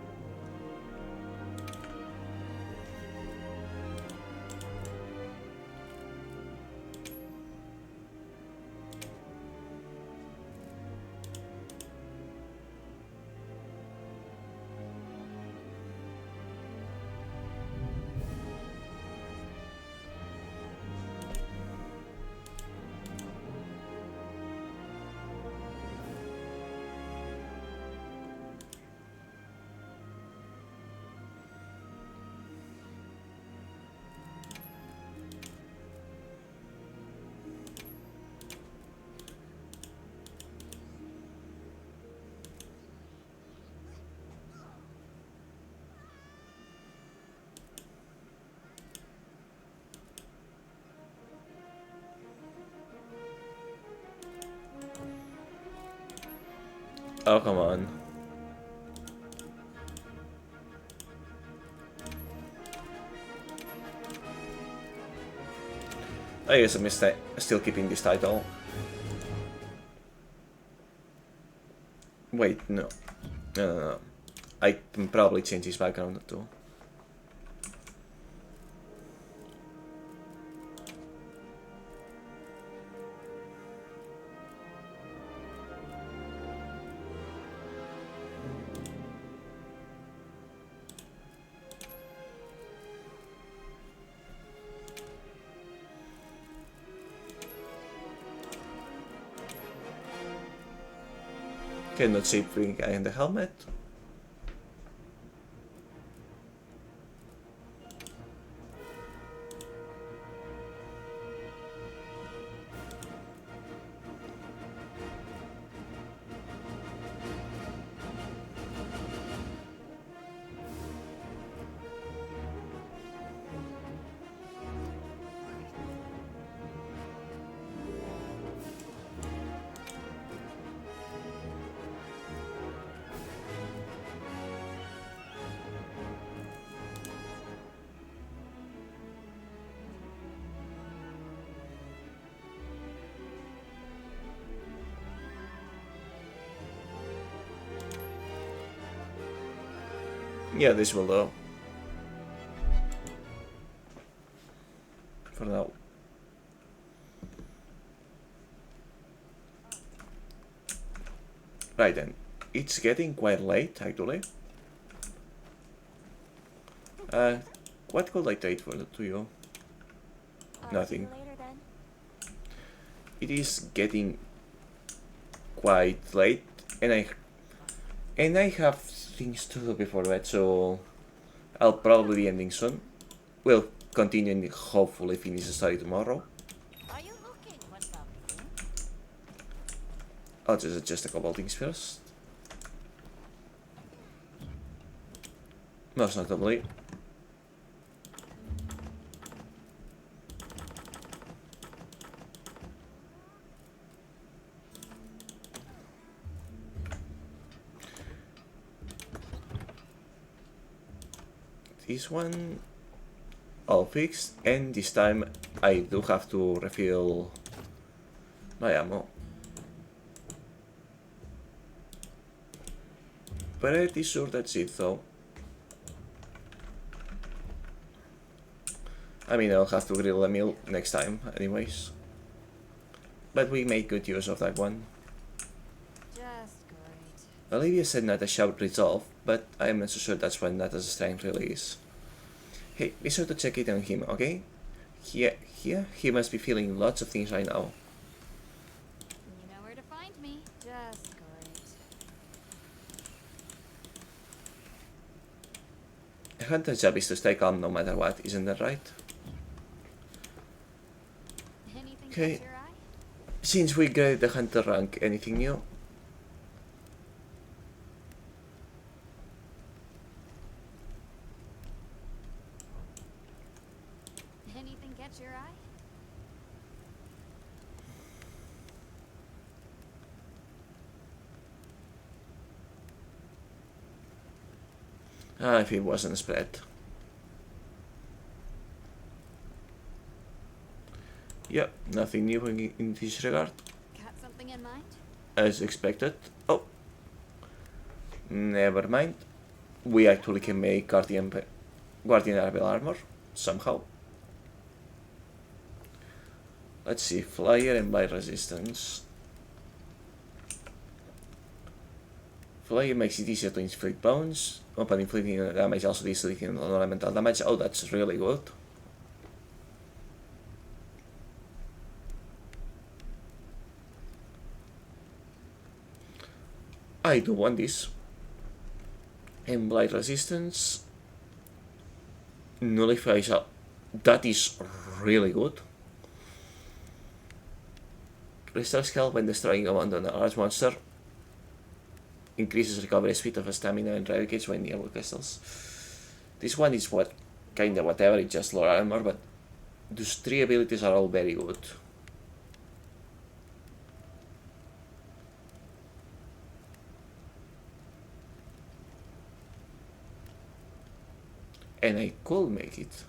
Oh, come on. I guess I'm still keeping this title. Wait, no. No. I can probably change his background too. Cannot see the guy in the helmet. Yeah, this will do. For now. Right then. It's getting quite late, actually. What could I trade for to you? Nothing. See you later, then. It is getting quite late, and I have things to do before that, so I'll probably be ending soon. We'll continue and hopefully finish the story tomorrow. Are you looking for something? I'll just adjust a couple things first. Most notably, this one all fixed, and this time I do have to refill my ammo. Pretty sure that's it though. I mean, I'll have to grill a meal next time anyways. But we made good use of that one. Just great. Olivia said Natasha would resolve, but I'm not so sure that's when Natasha's strength really is. Hey, be sure to check it on him, okay? He must be feeling lots of things right now. You know where to find me. Just great. A hunter's job is to stay calm no matter what, isn't that right? Anything Okay. catch your eye? Since we graded the hunter rank, anything new? Anything catch your eye? Ah, if it wasn't spread. Yep, nothing new in this regard. Got something in mind? As expected. Oh, never mind. We actually can make Guardian Rebel armor somehow. Let's see, Flyer and Blight Resistance. Flyer makes it easier to inflict bones. Upon inflicting damage, also inflicting non-elemental damage. Oh, that's really good. I do want this. And Blight Resistance nullifies up. That is really good. Restores health when destroying a large monster. Increases recovery speed of stamina and replicates when near crystals. This one is kinda whatever, it's just lower armor, but those three abilities are all very good. And I could make it.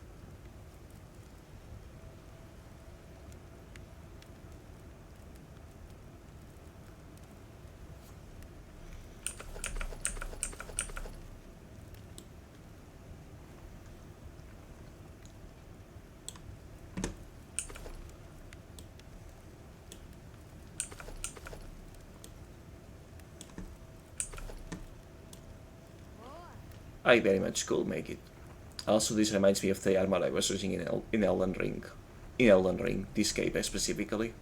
I very much could make it. Also, this reminds me of the armor I was using in Elden Ring. In Elden Ring, this cape specifically.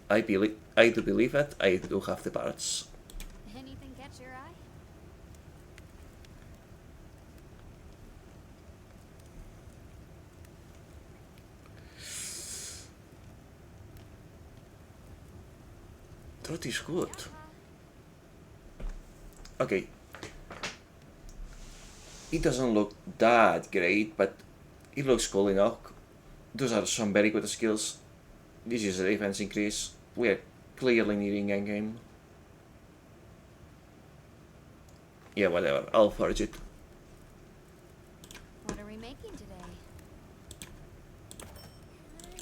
I do believe that I do have the parts. Anything catch your eye? That is good. Okay. It doesn't look that great, but it looks cool enough. Those are some very good skills. This is a defense increase. We are clearly needing endgame. Yeah, whatever. I'll forge it. What are we making today?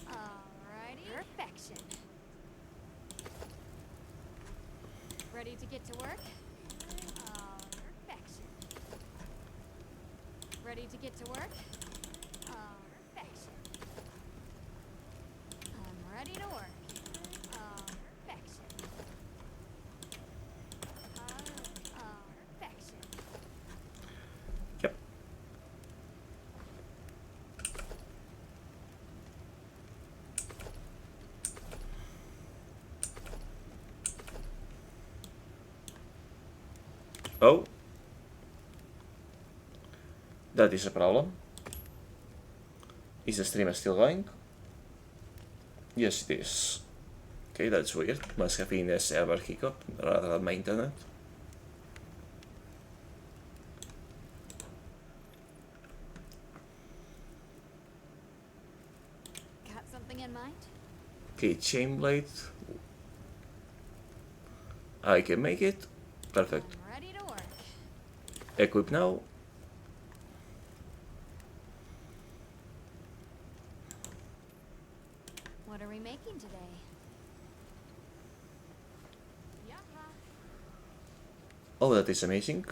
Alrighty. Perfection. Ready to get to work? Perfection. Ready to get to work? Perfection. I'm ready to work. Perfection. Perfection. Yep. Oh. That is a problem. Is the streamer still going? Yes, it is. Okay, that's weird. Must have been a server hiccup rather than my internet. Got something in mind? Okay, chain blade. I can make it. Perfect. I'm ready to work. Equip now. What are we making today? Oh, that is amazing.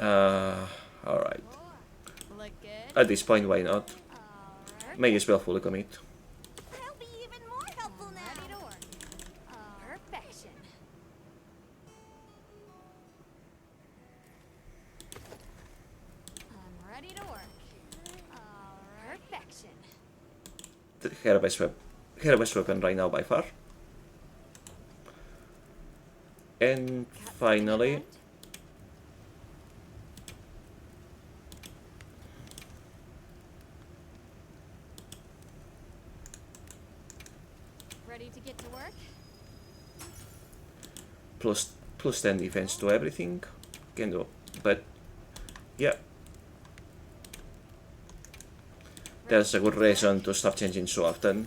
Alright. Look good. At this point, why not? Alright. May as well fully commit. I'll be even more helpful Ready now. to work. Perfection. I'm ready to work. Alright. Perfection. Her best weapon right now by far. And finally, Ready to get to work? plus 10 defense to everything. Can do. But yeah. There's a good reason to stop changing so often.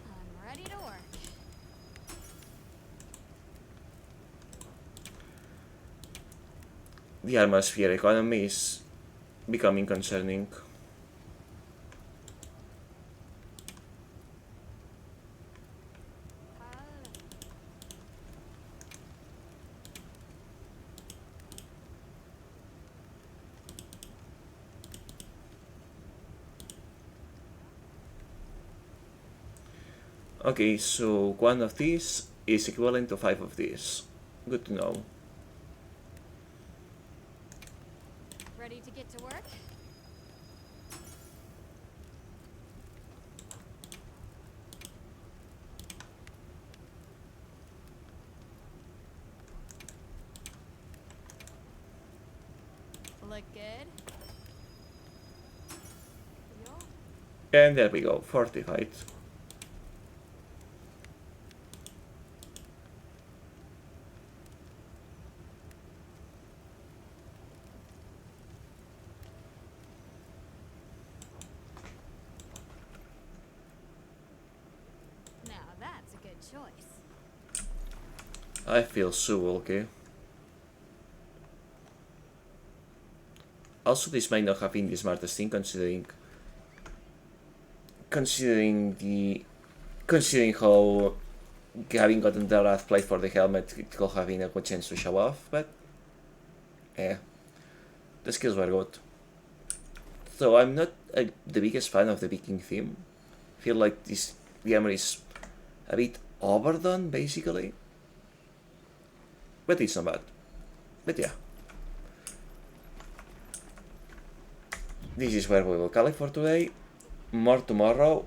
I'm ready to work. The atmosphere economy is becoming concerning. Okay, so one of these is equivalent to 5 of these. Good to know. Ready to get to work? Look good. And there we go, fortified. Now that's a good choice. I feel so okay. Also, this might not have been the smartest thing considering how having gotten the Rath plate for the helmet, it could have been a good chance to show off, but yeah, the skills were good. So I'm not the biggest fan of the Viking theme. Feel like this armor is a bit overdone, basically, but it's not bad. But yeah, this is where we will call it for today. More tomorrow,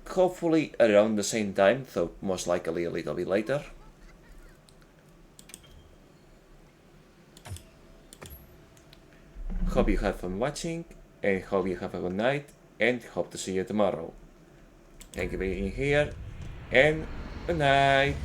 hopefully around the same time, though most likely a little bit later. Hope you have fun watching, and hope you have a good night, and hope to see you tomorrow. Thank you for being here, and good night.